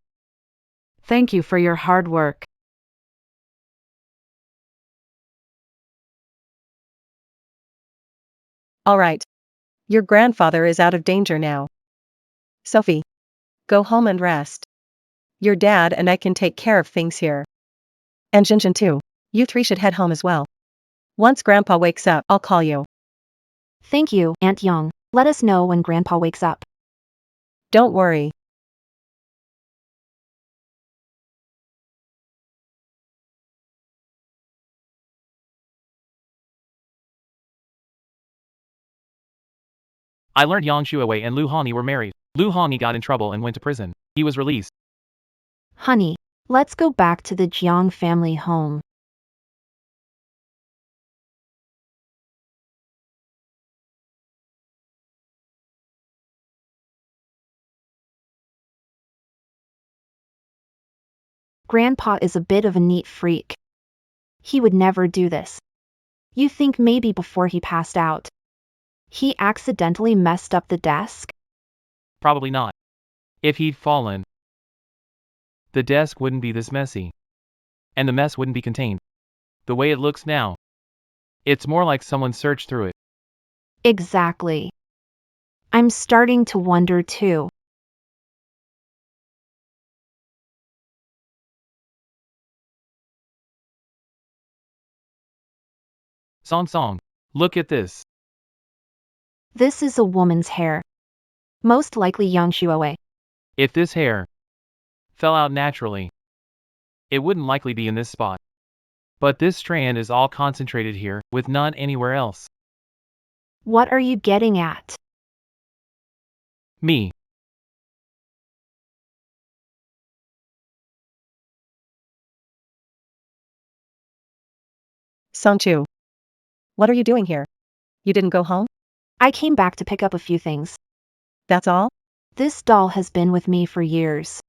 Thank you for your hard work. All right. Your grandfather is out of danger now. Sophie, go home and rest. Your dad and I can take care of things here. And Jinjin too. You three should head home as well. Once Grandpa wakes up, I'll call you. Thank you, Aunt Young. Let us know when Grandpa wakes up. Don't worry. I learned Yang Shuawei and Lu Hongyi were married. Lu Hongyi got in trouble and went to prison. He was released. Honey, let's go back to the Jiang family home. Grandpa is a bit of a neat freak. He would never do this. You think maybe before he passed out, he accidentally messed up the desk? Probably not. If he'd fallen, the desk wouldn't be this messy. And the mess wouldn't be contained. The way it looks now, it's more like someone searched through it. Exactly. I'm starting to wonder too. Song, look at this. This is a woman's hair. Most likely Yang Shuawei. If this hair fell out naturally, it wouldn't likely be in this spot. But this strand is all concentrated here, with none anywhere else. What are you getting at? Me. Songchu. What are you doing here? You didn't go home? I came back to pick up a few things. That's all? This doll has been with me for years.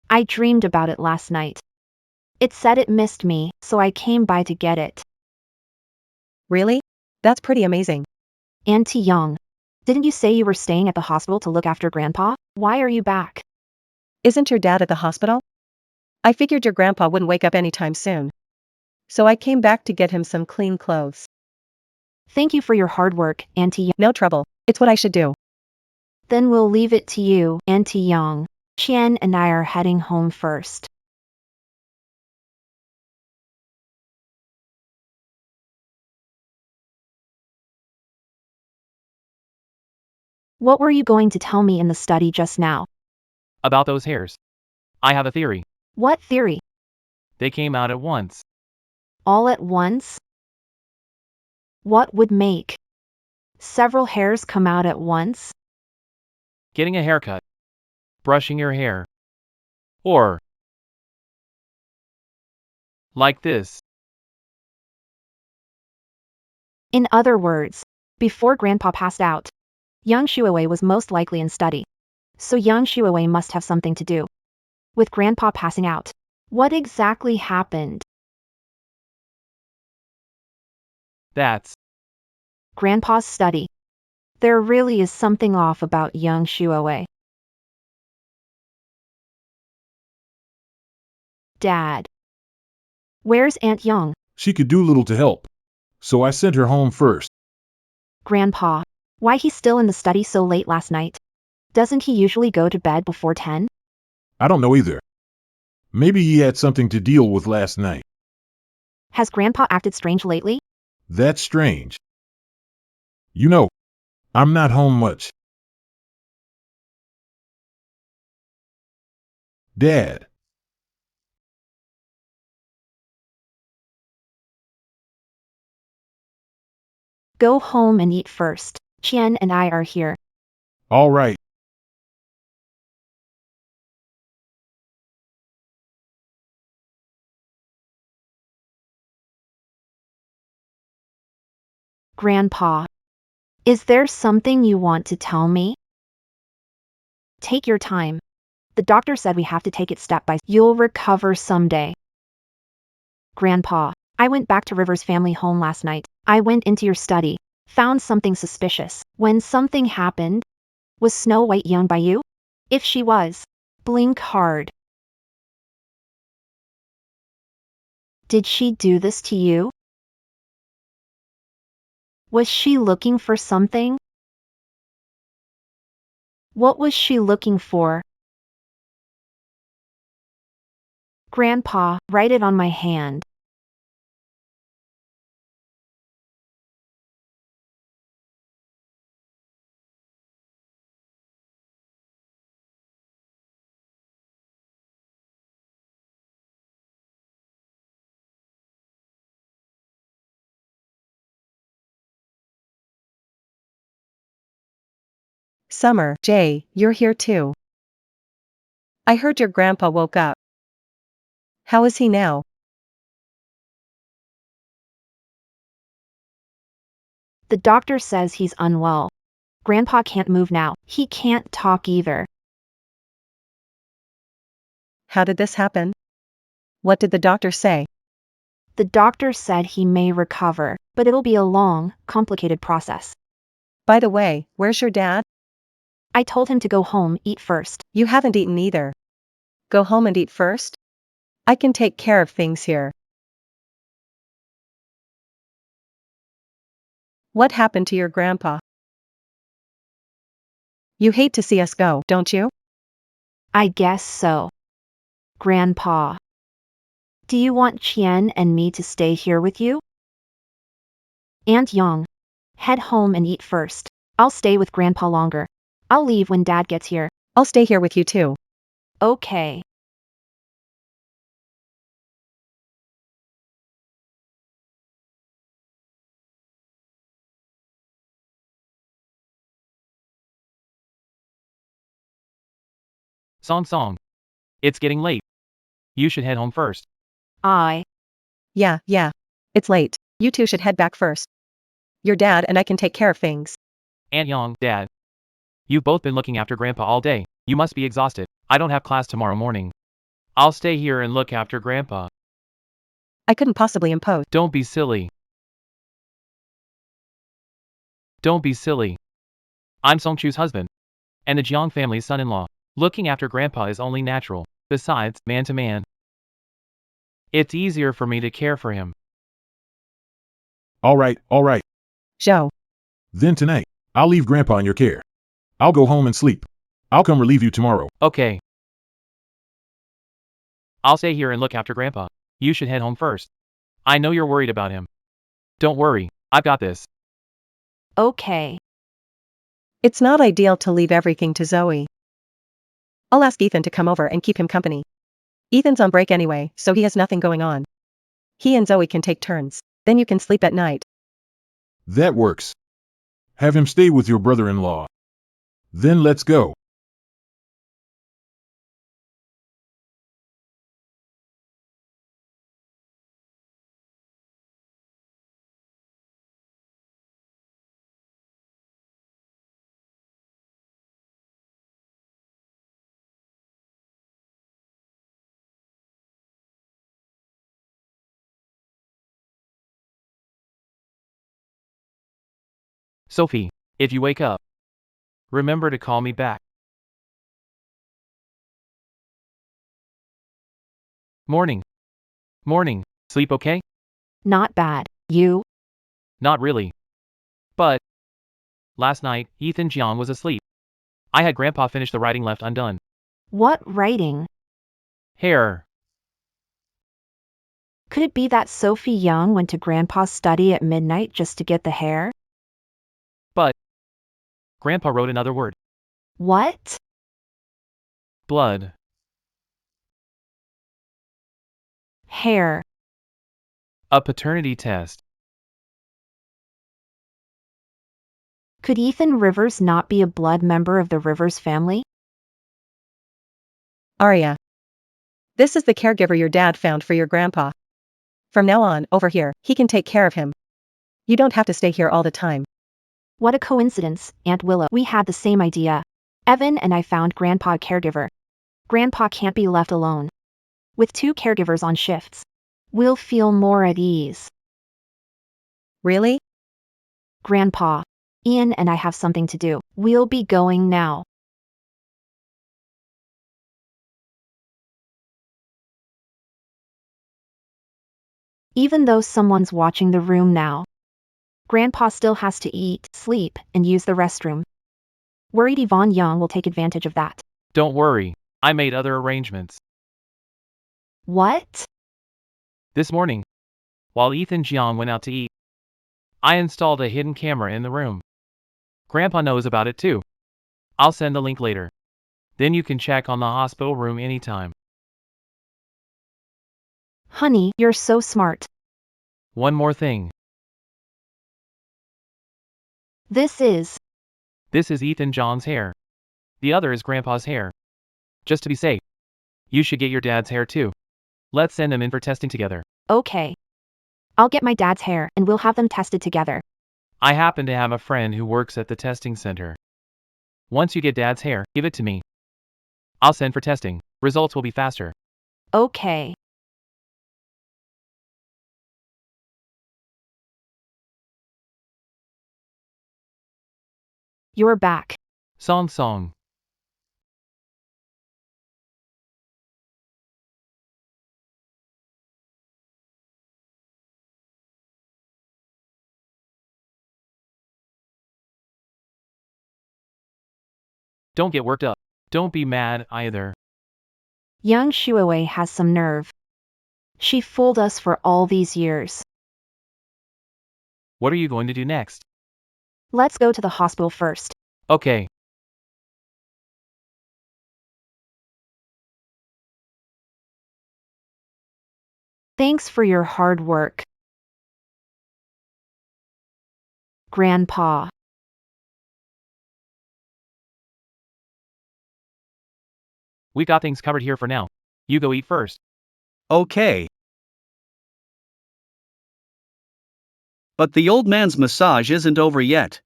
I dreamed about it last night. It said it missed me, so I came by to get it. Really? That's pretty amazing. Auntie Young, didn't you say you were staying at the hospital to look after Grandpa? Why are you back? Isn't your dad at the hospital? I figured your grandpa wouldn't wake up anytime soon. So I came back to get him some clean clothes. Thank you for your hard work, Auntie Young. No trouble, it's what I should do. Then we'll leave it to you, Auntie Young. Qian and I are heading home first. What were you going to tell me in the study just now? About those hairs. I have a theory. What theory? They came out at once. All at once? What would make several hairs come out at once? Getting a haircut. Brushing your hair. Or like this. In other words, before Grandpa passed out, Yang Shuawei was most likely in study. So Yang Shuawei must have something to do with Grandpa passing out. What exactly happened? That's Grandpa's study. There really is something off about Yang Shuawei. Dad. Where's Aunt Young? She could do little to help. So I sent her home first. Grandpa. Why he's still in the study so late last night? Doesn't he usually go to bed before 10? I don't know either. Maybe he had something to deal with last night. Has Grandpa acted strange lately? That's strange. You know, I'm not home much. Dad. Go home and eat first. Qian and I are here. All right. Grandpa. Is there something you want to tell me? Take your time. The doctor said we have to take it step by step. You'll recover someday. Grandpa. I went back to River's family home last night. I went into your study. Found something suspicious. When something happened, was Snow White young by you? If she was, blink hard. Did she do this to you? Was she looking for something? What was she looking for? Grandpa, write it on my hand. Summer, Jay, you're here too. I heard your grandpa woke up. How is he now? The doctor says he's unwell. Grandpa can't move now. He can't talk either. How did this happen? What did the doctor say? The doctor said he may recover, but it'll be a long, complicated process. By the way, where's your dad? I told him to go home, eat first. You haven't eaten either. Go home and eat first? I can take care of things here. What happened to your grandpa? You hate to see us go, don't you? I guess so. Grandpa. Do you want Chien and me to stay here with you? Aunt Yang. Head home and eat first. I'll stay with Grandpa longer. I'll leave when Dad gets here. I'll stay here with you too. Okay. Song. It's getting late. You should head home first. Yeah. It's late. You two should head back first. Your dad and I can take care of things. Aunt Yang, Dad. You've both been looking after Grandpa all day. You must be exhausted. I don't have class tomorrow morning. I'll stay here and look after Grandpa. I couldn't possibly impose. Don't be silly. Don't be silly. I'm Songchu's husband. And the Jiang family's son-in-law. Looking after Grandpa is only natural. Besides, man to man. It's easier for me to care for him. All right. Zhou. Then tonight, I'll leave Grandpa in your care. I'll go home and sleep. I'll come relieve you tomorrow. Okay. I'll stay here and look after Grandpa. You should head home first. I know you're worried about him. Don't worry, I've got this. Okay. It's not ideal to leave everything to Zoe. I'll ask Ethan to come over and keep him company. Ethan's on break anyway, so he has nothing going on. He and Zoe can take turns. Then you can sleep at night. That works. Have him stay with your brother-in-law. Then let's go. Sophie, if you wake up, remember to call me back. Morning. Sleep okay? Not bad. You? Not really. But last night, Ethan Jiang was asleep. I had Grandpa finish the writing left undone. What writing? Hair. Could it be that Sophie Young went to Grandpa's study at midnight just to get the hair? But Grandpa wrote another word. What? Blood. Hair. A paternity test. Could Ethan Rivers not be a blood member of the Rivers family? Arya. This is the caregiver your dad found for your grandpa. From now on, over here, he can take care of him. You don't have to stay here all the time. What a coincidence, Aunt Willow. We had the same idea. Evan and I found Grandpa a caregiver. Grandpa can't be left alone. With 2 caregivers on shifts, we'll feel more at ease. Really? Grandpa, Ian and I have something to do. We'll be going now. Even though someone's watching the room now, Grandpa still has to eat, sleep, and use the restroom. Worried Yvonne Young will take advantage of that. Don't worry, I made other arrangements. What? This morning, while Ethan Jiang went out to eat, I installed a hidden camera in the room. Grandpa knows about it too. I'll send the link later. Then you can check on the hospital room anytime. Honey, you're so smart. One more thing. This is Ethan John's hair. The other is Grandpa's hair. Just to be safe, you should get your dad's hair too. Let's send them in for testing together. okay. I'll get my dad's hair and we'll have them tested together. I happen to have a friend who works at the testing center. Once you get dad's hair, give it to me. I'll send for testing. Results will be faster. Okay. You're back. Song. Don't get worked up. Don't be mad either. Young Shuawei has some nerve. She fooled us for all these years. What are you going to do next? Let's go to the hospital first. Okay. Thanks for your hard work, Grandpa. We got things covered here for now. You go eat first. Okay. But the old man's massage isn't over yet.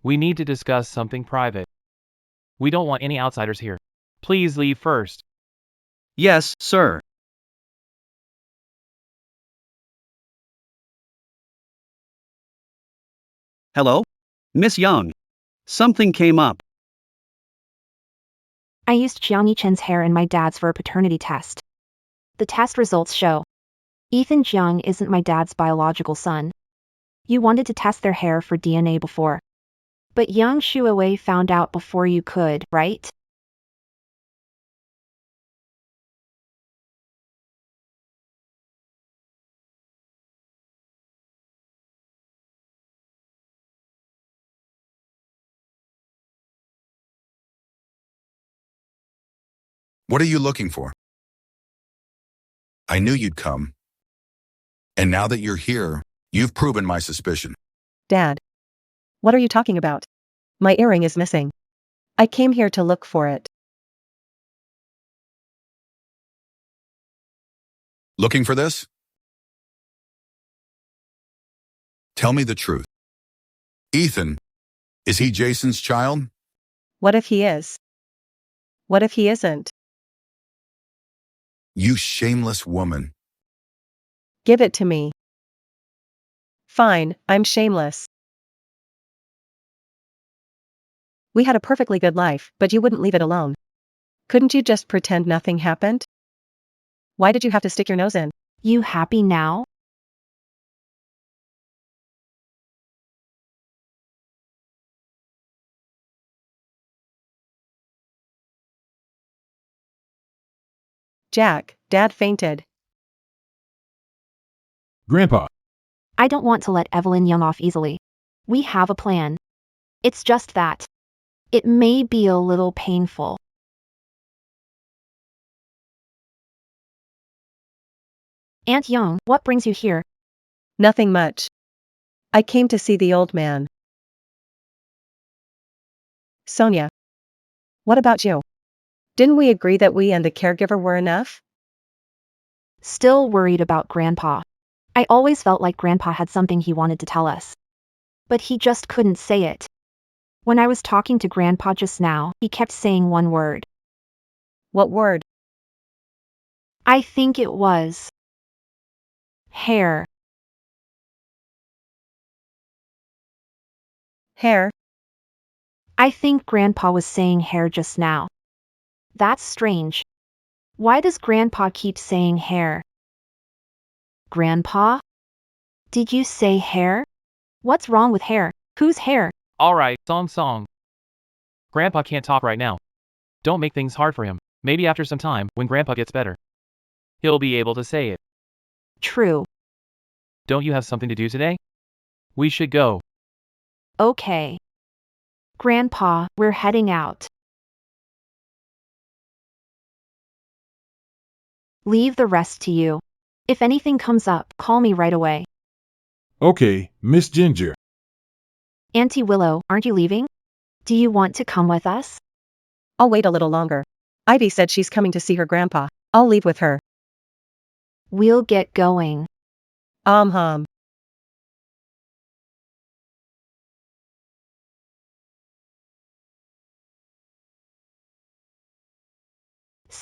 We need to discuss something private. We don't want any outsiders here. Please leave first. Yes, sir. Hello? Miss Young. Something came up. I used Jiang Yichen's hair and my dad's for a paternity test. The test results show Ethan Jiang isn't my dad's biological son. You wanted to test their hair for DNA before. But Yang Shuawei found out before you could, right? What are you looking for? I knew you'd come. And now that you're here, you've proven my suspicion. Dad. What are you talking about? My earring is missing. I came here to look for it. Looking for this? Tell me the truth. Ethan, is he Jason's child? What if he is? What if he isn't? You shameless woman. Give it to me. Fine, I'm shameless. We had a perfectly good life, but you wouldn't leave it alone. Couldn't you just pretend nothing happened? Why did you have to stick your nose in? You happy now? Jack, Dad fainted. Grandpa, I don't want to let Evelyn Young off easily. We have a plan. It's just that it may be a little painful. Aunt Young, what brings you here? Nothing much. I came to see the old man. Sonia. What about you? Didn't we agree that we and the caregiver were enough? Still worried about Grandpa. I always felt like Grandpa had something he wanted to tell us. But he just couldn't say it. When I was talking to Grandpa just now, he kept saying one word. What word? I think it was hair. Hair? I think Grandpa was saying hair just now. That's strange. Why does Grandpa keep saying hair? Grandpa? Did you say hair? What's wrong with hair? Whose hair? Alright, song. Grandpa can't talk right now. Don't make things hard for him. Maybe after some time, when Grandpa gets better, he'll be able to say it. True. Don't you have something to do today? We should go. Okay. Grandpa, we're heading out. Leave the rest to you. If anything comes up, call me right away. Okay, Miss Ginger. Auntie Willow, aren't you leaving? Do you want to come with us? I'll wait a little longer. Ivy said she's coming to see her grandpa. I'll leave with her. We'll get going. Hum.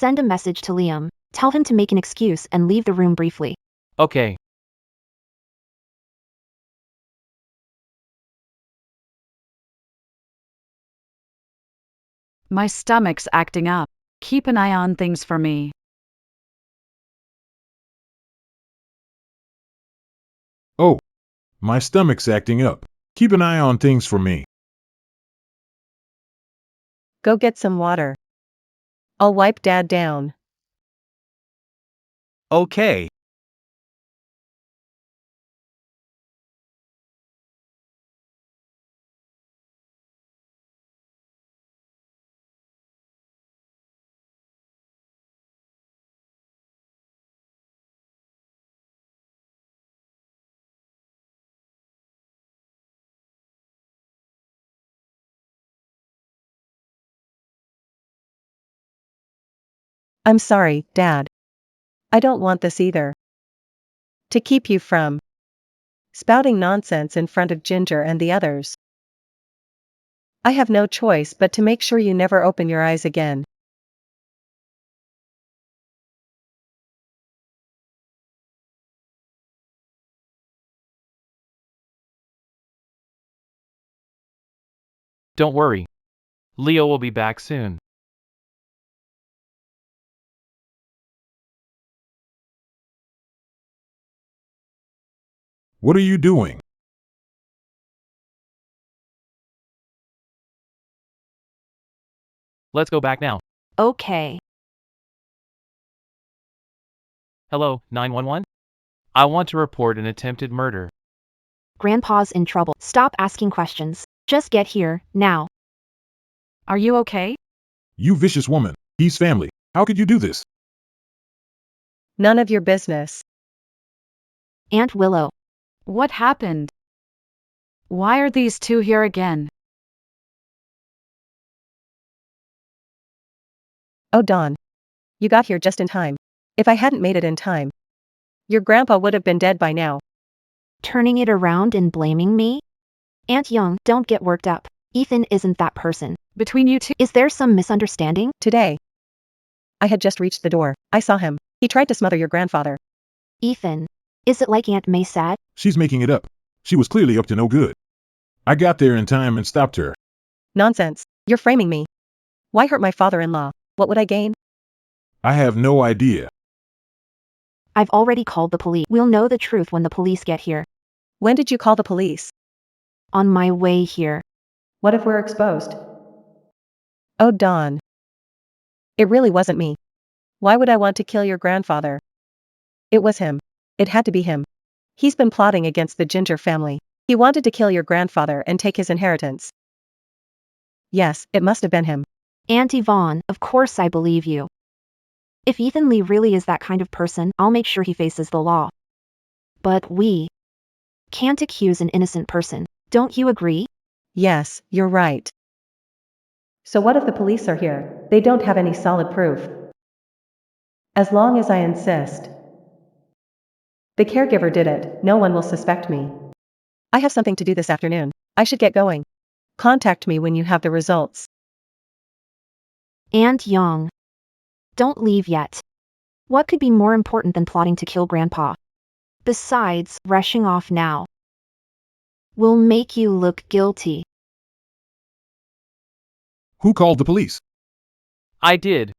Send a message to Liam. Tell him to make an excuse and leave the room briefly. Okay. My stomach's acting up. Keep an eye on things for me. Oh, my stomach's acting up. Keep an eye on things for me. Go get some water. I'll wipe Dad down. Okay. I'm sorry, Dad. I don't want this either. To keep you from spouting nonsense in front of Ginger and the others. I have no choice but to make sure you never open your eyes again. Don't worry. Leo will be back soon. What are you doing? Let's go back now. Okay. Hello, 911? I want to report an attempted murder. Grandpa's in trouble. Stop asking questions. Just get here, now. Are you okay? You vicious woman. He's family. How could you do this? None of your business. Aunt Willow. What happened? Why are these two here again? Oh, Dawn. You got here just in time. If I hadn't made it in time, your grandpa would have been dead by now. Turning it around and blaming me? Aunt Young, don't get worked up. Ethan isn't that person. Between you two? Is there some misunderstanding? Today, I had just reached the door. I saw him. He tried to smother your grandfather. Ethan. Is it like Aunt May said? She's making it up. She was clearly up to no good. I got there in time and stopped her. Nonsense. You're framing me. Why hurt my father-in-law? What would I gain? I have no idea. I've already called the police. We'll know the truth when the police get here. When did you call the police? On my way here. What if we're exposed? Oh, Dawn. It really wasn't me. Why would I want to kill your grandfather? It was him. It had to be him. He's been plotting against the Ginger family. He wanted to kill your grandfather and take his inheritance. Yes, it must have been him. Aunt Yvonne, of course I believe you. If Ethan Lee really is that kind of person, I'll make sure he faces the law. But we can't accuse an innocent person. Don't you agree? Yes, you're right. So what if the police are here? They don't have any solid proof. As long as I insist. The caregiver did it, no one will suspect me. I have something to do this afternoon. I should get going. Contact me when you have the results. Aunt Young. Don't leave yet. What could be more important than plotting to kill Grandpa? Besides, rushing off now will make you look guilty. Who called the police? I did.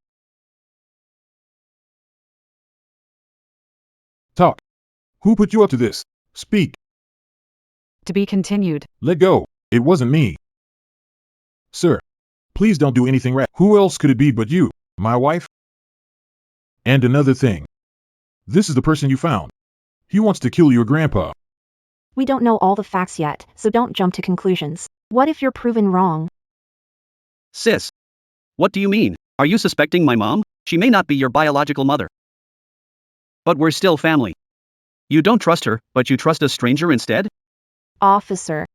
Talk. Who put you up to this? Speak. To be continued. Let go. It wasn't me. Sir, please don't do anything rash. Who else could it be but you, my wife? And another thing. This is the person you found. He wants to kill your grandpa. We don't know all the facts yet, so don't jump to conclusions. What if you're proven wrong? Sis. What do you mean? Are you suspecting my mom? She may not be your biological mother. But we're still family. You don't trust her, but you trust a stranger instead? Officer.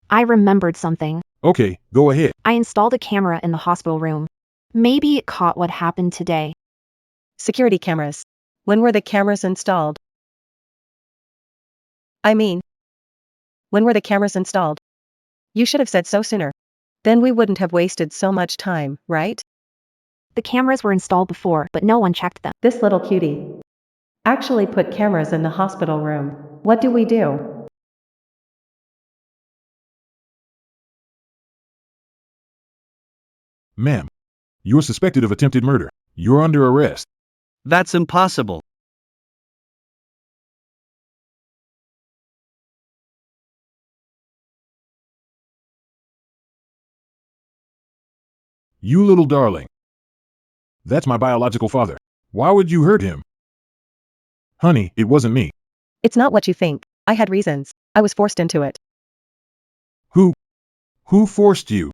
I remembered something. Okay, go ahead. I installed a camera in the hospital room. Maybe it caught what happened today. Security cameras. When were the cameras installed? When were the cameras installed? You should have said so sooner. Then we wouldn't have wasted so much time, right? The cameras were installed before, but no one checked them. This little cutie actually put cameras in the hospital room. What do we do? Ma'am, you're suspected of attempted murder. You're under arrest. That's impossible. You little darling. That's my biological father. Why would you hurt him? Honey, it wasn't me. It's not what you think. I had reasons. I was forced into it. Who forced you?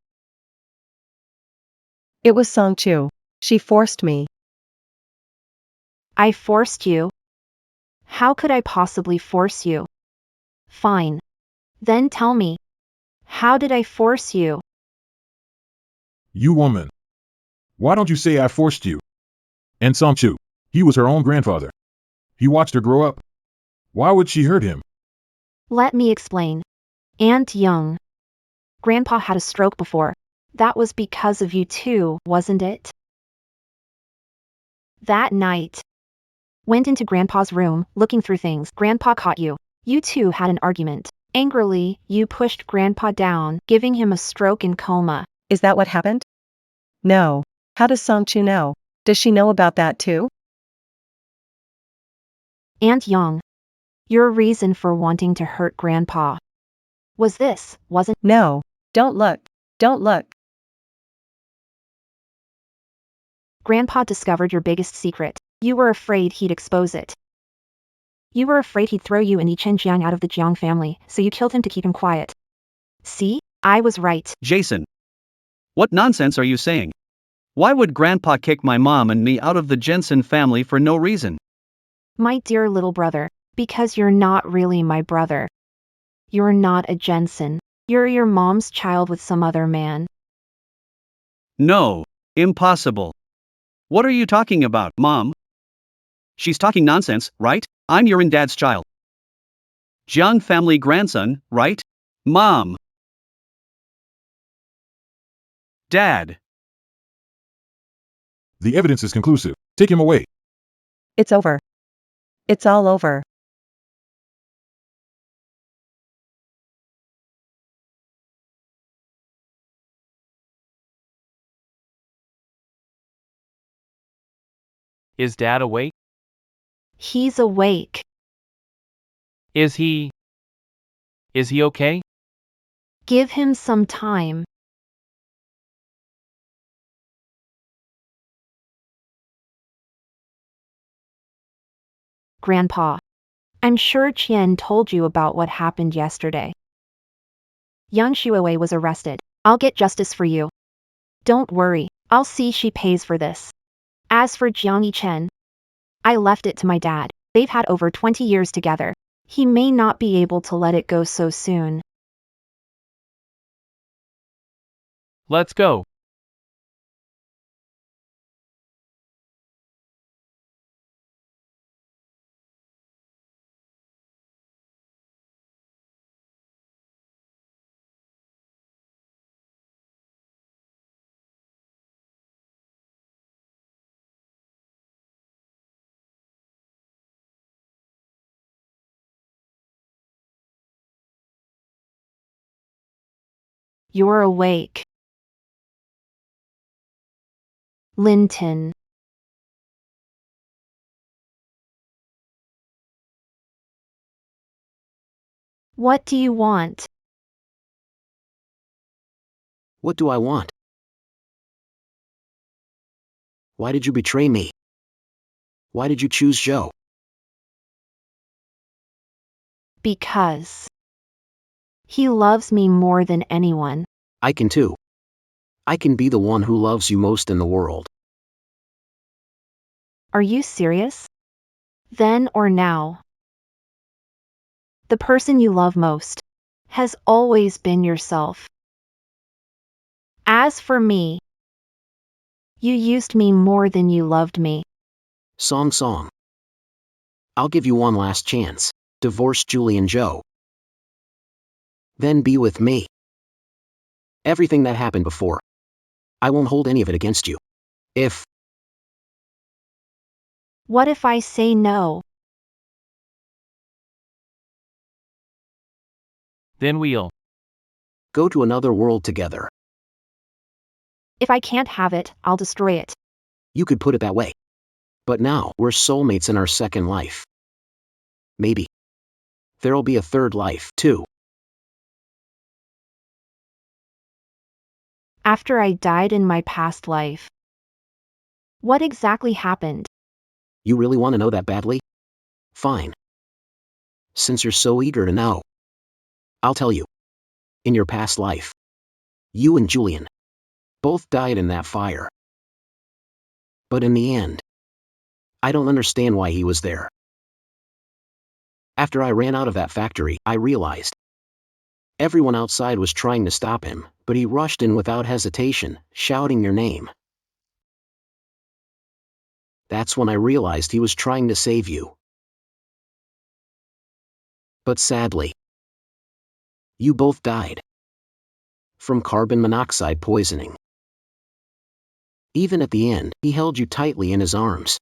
It was Song Chu. She forced me. I forced you? How could I possibly force you? Fine. Then tell me. How did I force you? You woman. Why don't you say I forced you? And Song Chu, he was her own grandfather. He watched her grow up. Why would she hurt him? Let me explain. Aunt Young. Grandpa had a stroke before. That was because of you too, wasn't it? That night. Went into Grandpa's room, looking through things. Grandpa caught you. You two had an argument. Angrily, you pushed Grandpa down, giving him a stroke and coma. Is that what happened? No. How does Song Chu know? Does she know about that too? Aunt Young. Your reason for wanting to hurt Grandpa was this, wasn't? No. Don't look. Don't look. Grandpa discovered your biggest secret. You were afraid he'd expose it. You were afraid he'd throw you and Yi Chen Jiang out of the Jiang family, so you killed him to keep him quiet. See? I was right. Jason. What nonsense are you saying? Why would Grandpa kick my mom and me out of the Jensen family for no reason? My dear little brother, because you're not really my brother. You're not a Jensen. You're your mom's child with some other man. No. Impossible. What are you talking about, Mom? She's talking nonsense, right? I'm your and Dad's child. Jiang family grandson, right? Mom. Dad. The evidence is conclusive. Take him away. It's over. It's all over. Is Dad awake? He's awake. Is he okay? Give him some time. Grandpa. I'm sure Qian told you about what happened yesterday. Young Shuawei was arrested. I'll get justice for you. Don't worry, I'll see she pays for this. As for Jiang Yichen, I left it to my dad. They've had over 20 years together. He may not be able to let it go so soon. Let's go. You're awake. Linton. What do you want? What do I want? Why did you betray me? Why did you choose Joe? Because he loves me more than anyone. I can too. I can be the one who loves you most in the world. Are you serious? Then or now? The person you love most has always been yourself. As for me, you used me more than you loved me. Song. I'll give you one last chance. Divorce Julie and Joe. Then be with me. Everything that happened before, I won't hold any of it against you. What if I say no? Then we'll Go to another world together. If I can't have it, I'll destroy it. You could put it that way. But now, we're soulmates in our second life. Maybe there'll be a third life, too. After I died in my past life, what exactly happened? You really want to know that badly? Fine. Since you're so eager to know, I'll tell you. In your past life, you and Julian both died in that fire. But in the end, I don't understand why he was there. After I ran out of that factory, I realized everyone outside was trying to stop him, but he rushed in without hesitation, shouting your name. That's when I realized he was trying to save you. But sadly, you both died from carbon monoxide poisoning. Even at the end, he held you tightly in his arms.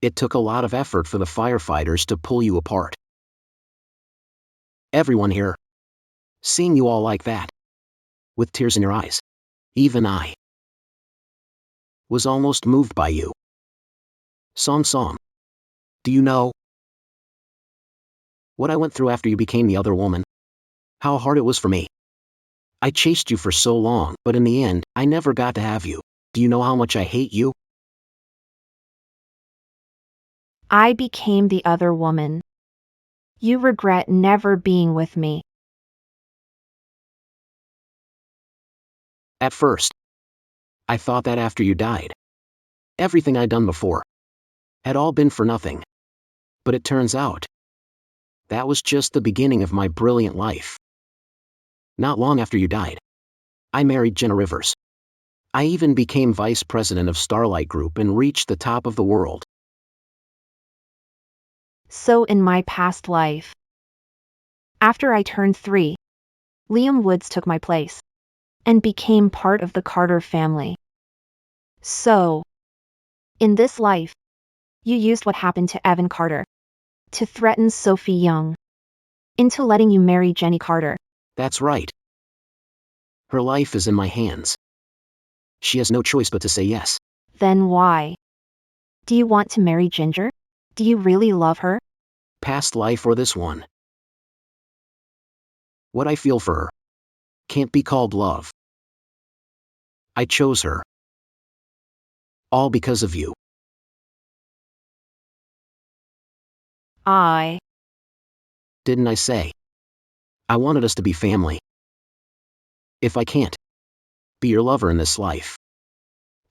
It took a lot of effort for the firefighters to pull you apart. Everyone here, seeing you all like that, with tears in your eyes, even I, was almost moved by you. Song, do you know what I went through after you became the other woman? How hard it was for me. I chased you for so long, but in the end, I never got to have you. Do you know how much I hate you? I became the other woman. You regret never being with me. At first, I thought that after you died, everything I'd done before had all been for nothing. But it turns out, that was just the beginning of my brilliant life. Not long after you died, I married Jenna Rivers. I even became vice president of Starlight Group and reached the top of the world. So in my past life, after I turned 3, Liam Woods took my place and became part of the Carter family. So, in this life, you used what happened to Evan Carter to threaten Sophie Young into letting you marry Jenny Carter. That's right. Her life is in my hands. She has no choice but to say yes. Then why? Do you want to marry Ginger? Do you really love her? Past life or this one. What I feel for her can't be called love. I chose her. All because of you. Didn't I say? I wanted us to be family. If I can't be your lover in this life,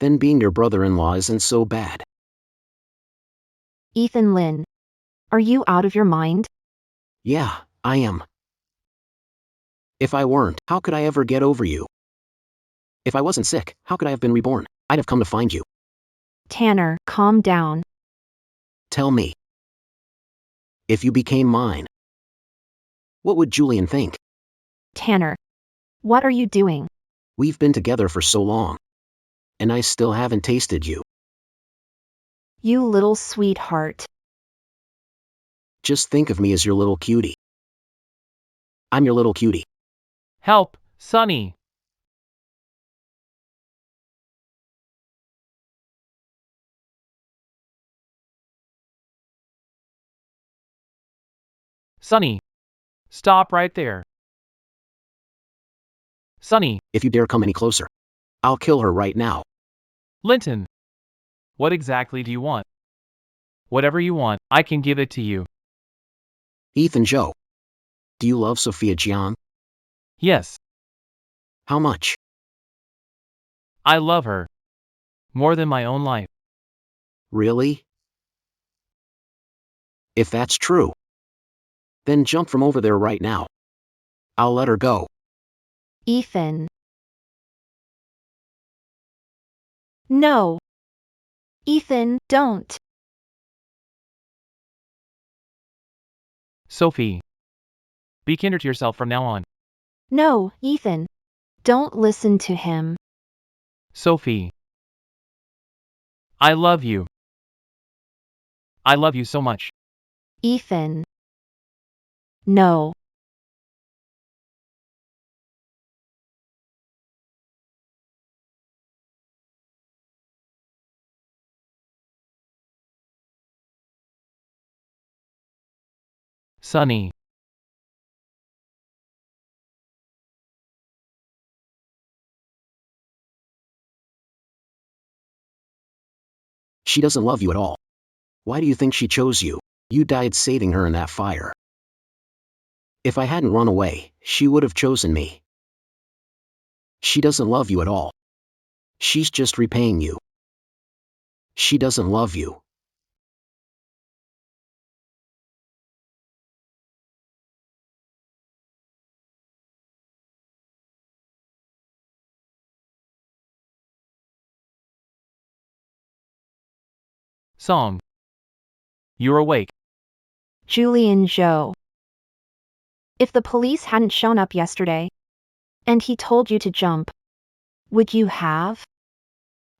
then being your brother-in-law isn't so bad. Ethan Lynn, are you out of your mind? Yeah, I am. If I weren't, how could I ever get over you? If I wasn't sick, how could I have been reborn? I'd have come to find you. Tanner, calm down. Tell me. If you became mine, what would Julian think? Tanner, what are you doing? We've been together for so long, and I still haven't tasted you. You little sweetheart. Just think of me as your little cutie. I'm your little cutie. help, Sonny. Sonny, stop right there. Sonny, If you dare come any closer, I'll kill her right now. Linton, what exactly do you want? Whatever you want, I can give it to you. Ethan Joe. Do you love Sophia Jiang? Yes, How much? I love her. More than my own life. Really? If that's true, then jump from over there right now. I'll let her go. Ethan. No. Ethan, don't. Sophie, be kinder to yourself from now on. No, Ethan. Don't listen to him. Sophie, I love you. I love you so much. Ethan. No. Sonny, She doesn't love you at all. Why do you think she chose you? You died saving her in that fire. If I hadn't run away, she would have chosen me. She doesn't love you at all. She's just repaying you. She doesn't love you. Song. You're awake. Julian Joe. If the police hadn't shown up yesterday, and he told you to jump, would you have?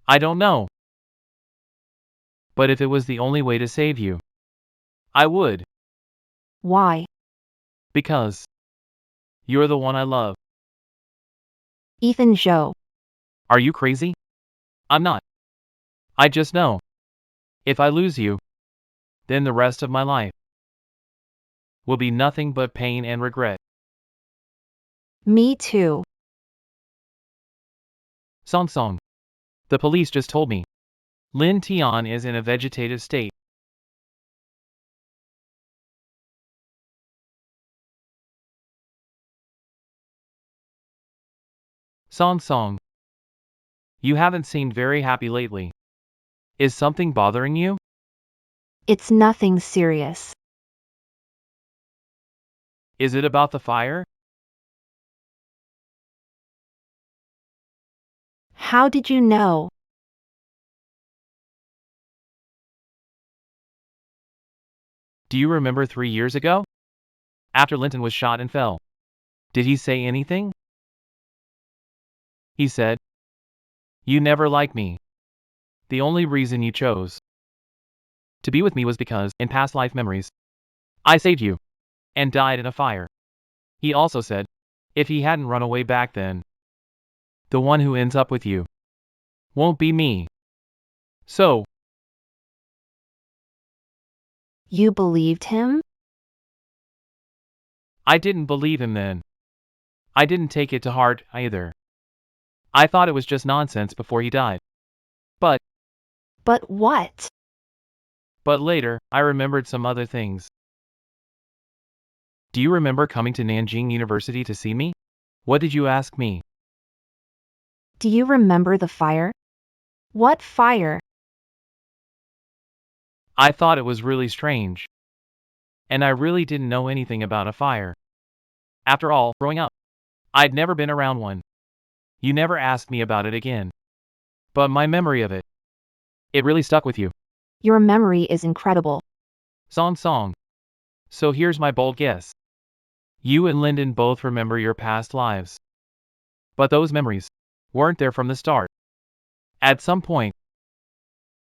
I don't know. But if it was the only way to save you, I would. Why? Because you're the one I love. Ethan Joe. Are you crazy? I'm not. I just know. If I lose you, then the rest of my life will be nothing but pain and regret. Me too. Song Song. The police just told me. Lin Tian is in a vegetative state. Song Song. You haven't seemed very happy lately. Is something bothering you? It's nothing serious. Is it about the fire? How did you know? Do you remember 3 years ago? After Linton was shot and fell. Did he say anything? He said, "You never liked me. The only reason you chose to be with me was because, in past life memories, I saved you and died in a fire." He also said, if he hadn't run away back then, the one who ends up with you won't be me. So, You believed him? I didn't believe him then. I didn't take it to heart either. I thought it was just nonsense before he died. But what? But later, I remembered some other things. Do you remember coming to Nanjing University to see me? What did you ask me? Do you remember the fire? What fire? I thought it was really strange. And I really didn't know anything about a fire. After all, growing up, I'd never been around one. You never asked me about it again. But my memory of it really stuck with you. Your memory is incredible. Song Song. So here's my bold guess. You and Lyndon both remember your past lives. But those memories weren't there from the start. At some point,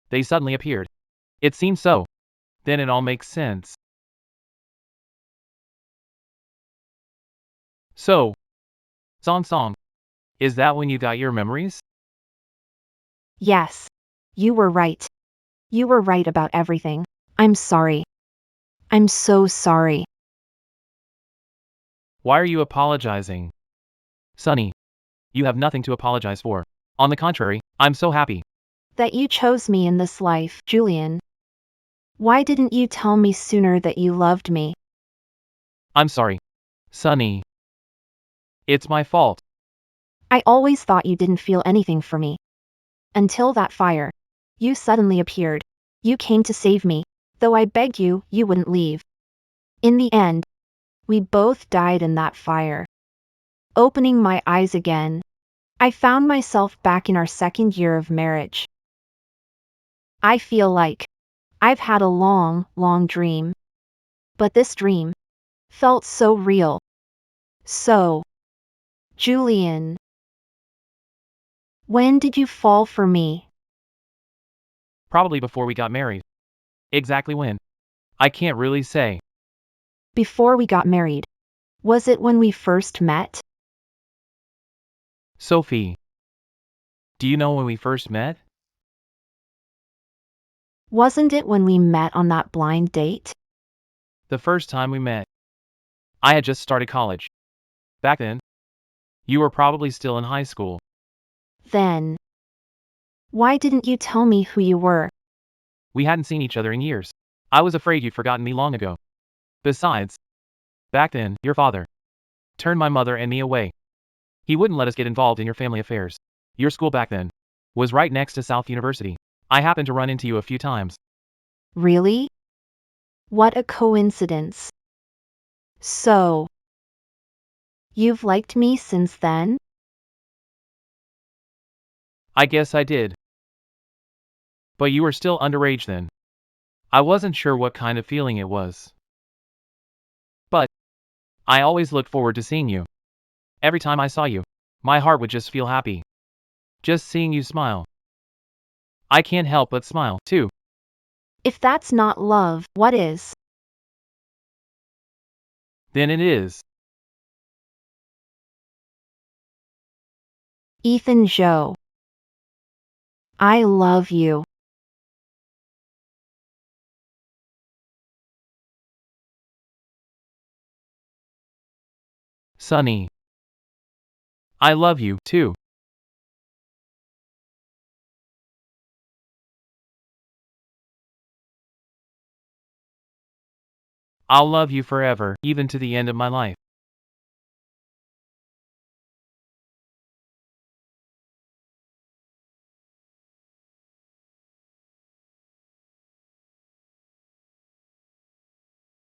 they suddenly appeared. It seems so. Then it all makes sense. So, Song Song, is that when you got your memories? Yes. You were right. You were right about everything. I'm sorry. I'm so sorry. Why are you apologizing? Sunny, you have nothing to apologize for. On the contrary, I'm so happy. That you chose me in this life, Julian. Why didn't you tell me sooner that you loved me? I'm sorry. Sunny. It's my fault. I always thought you didn't feel anything for me. Until that fire. You suddenly appeared. You came to save me, though I begged you, you wouldn't leave. In the end, we both died in that fire. Opening my eyes again, I found myself back in our second year of marriage. I feel like I've had a long, long dream. But this dream felt so real. So, Julian, when did you fall for me? Probably before we got married. Exactly when? I can't really say. Before we got married. Was it when we first met? Sophie. Do you know when we first met? Wasn't it when we met on that blind date? The first time we met. I had just started college. Back then, you were probably still in high school. Then, why didn't you tell me who you were? We hadn't seen each other in years. I was afraid you'd forgotten me long ago. Besides, back then, your father turned my mother and me away. He wouldn't let us get involved in your family affairs. Your school back then was right next to South University. I happened to run into you a few times. Really? What a coincidence. So, you've liked me since then? I guess I did. But you were still underage then. I wasn't sure what kind of feeling it was. But I always looked forward to seeing you. Every time I saw you, my heart would just feel happy. Just seeing you smile. I can't help but smile, too. If that's not love, what is? Then it is. Ethan Joe. I love you. Sunny. I love you, too. I'll love you forever, even to the end of my life.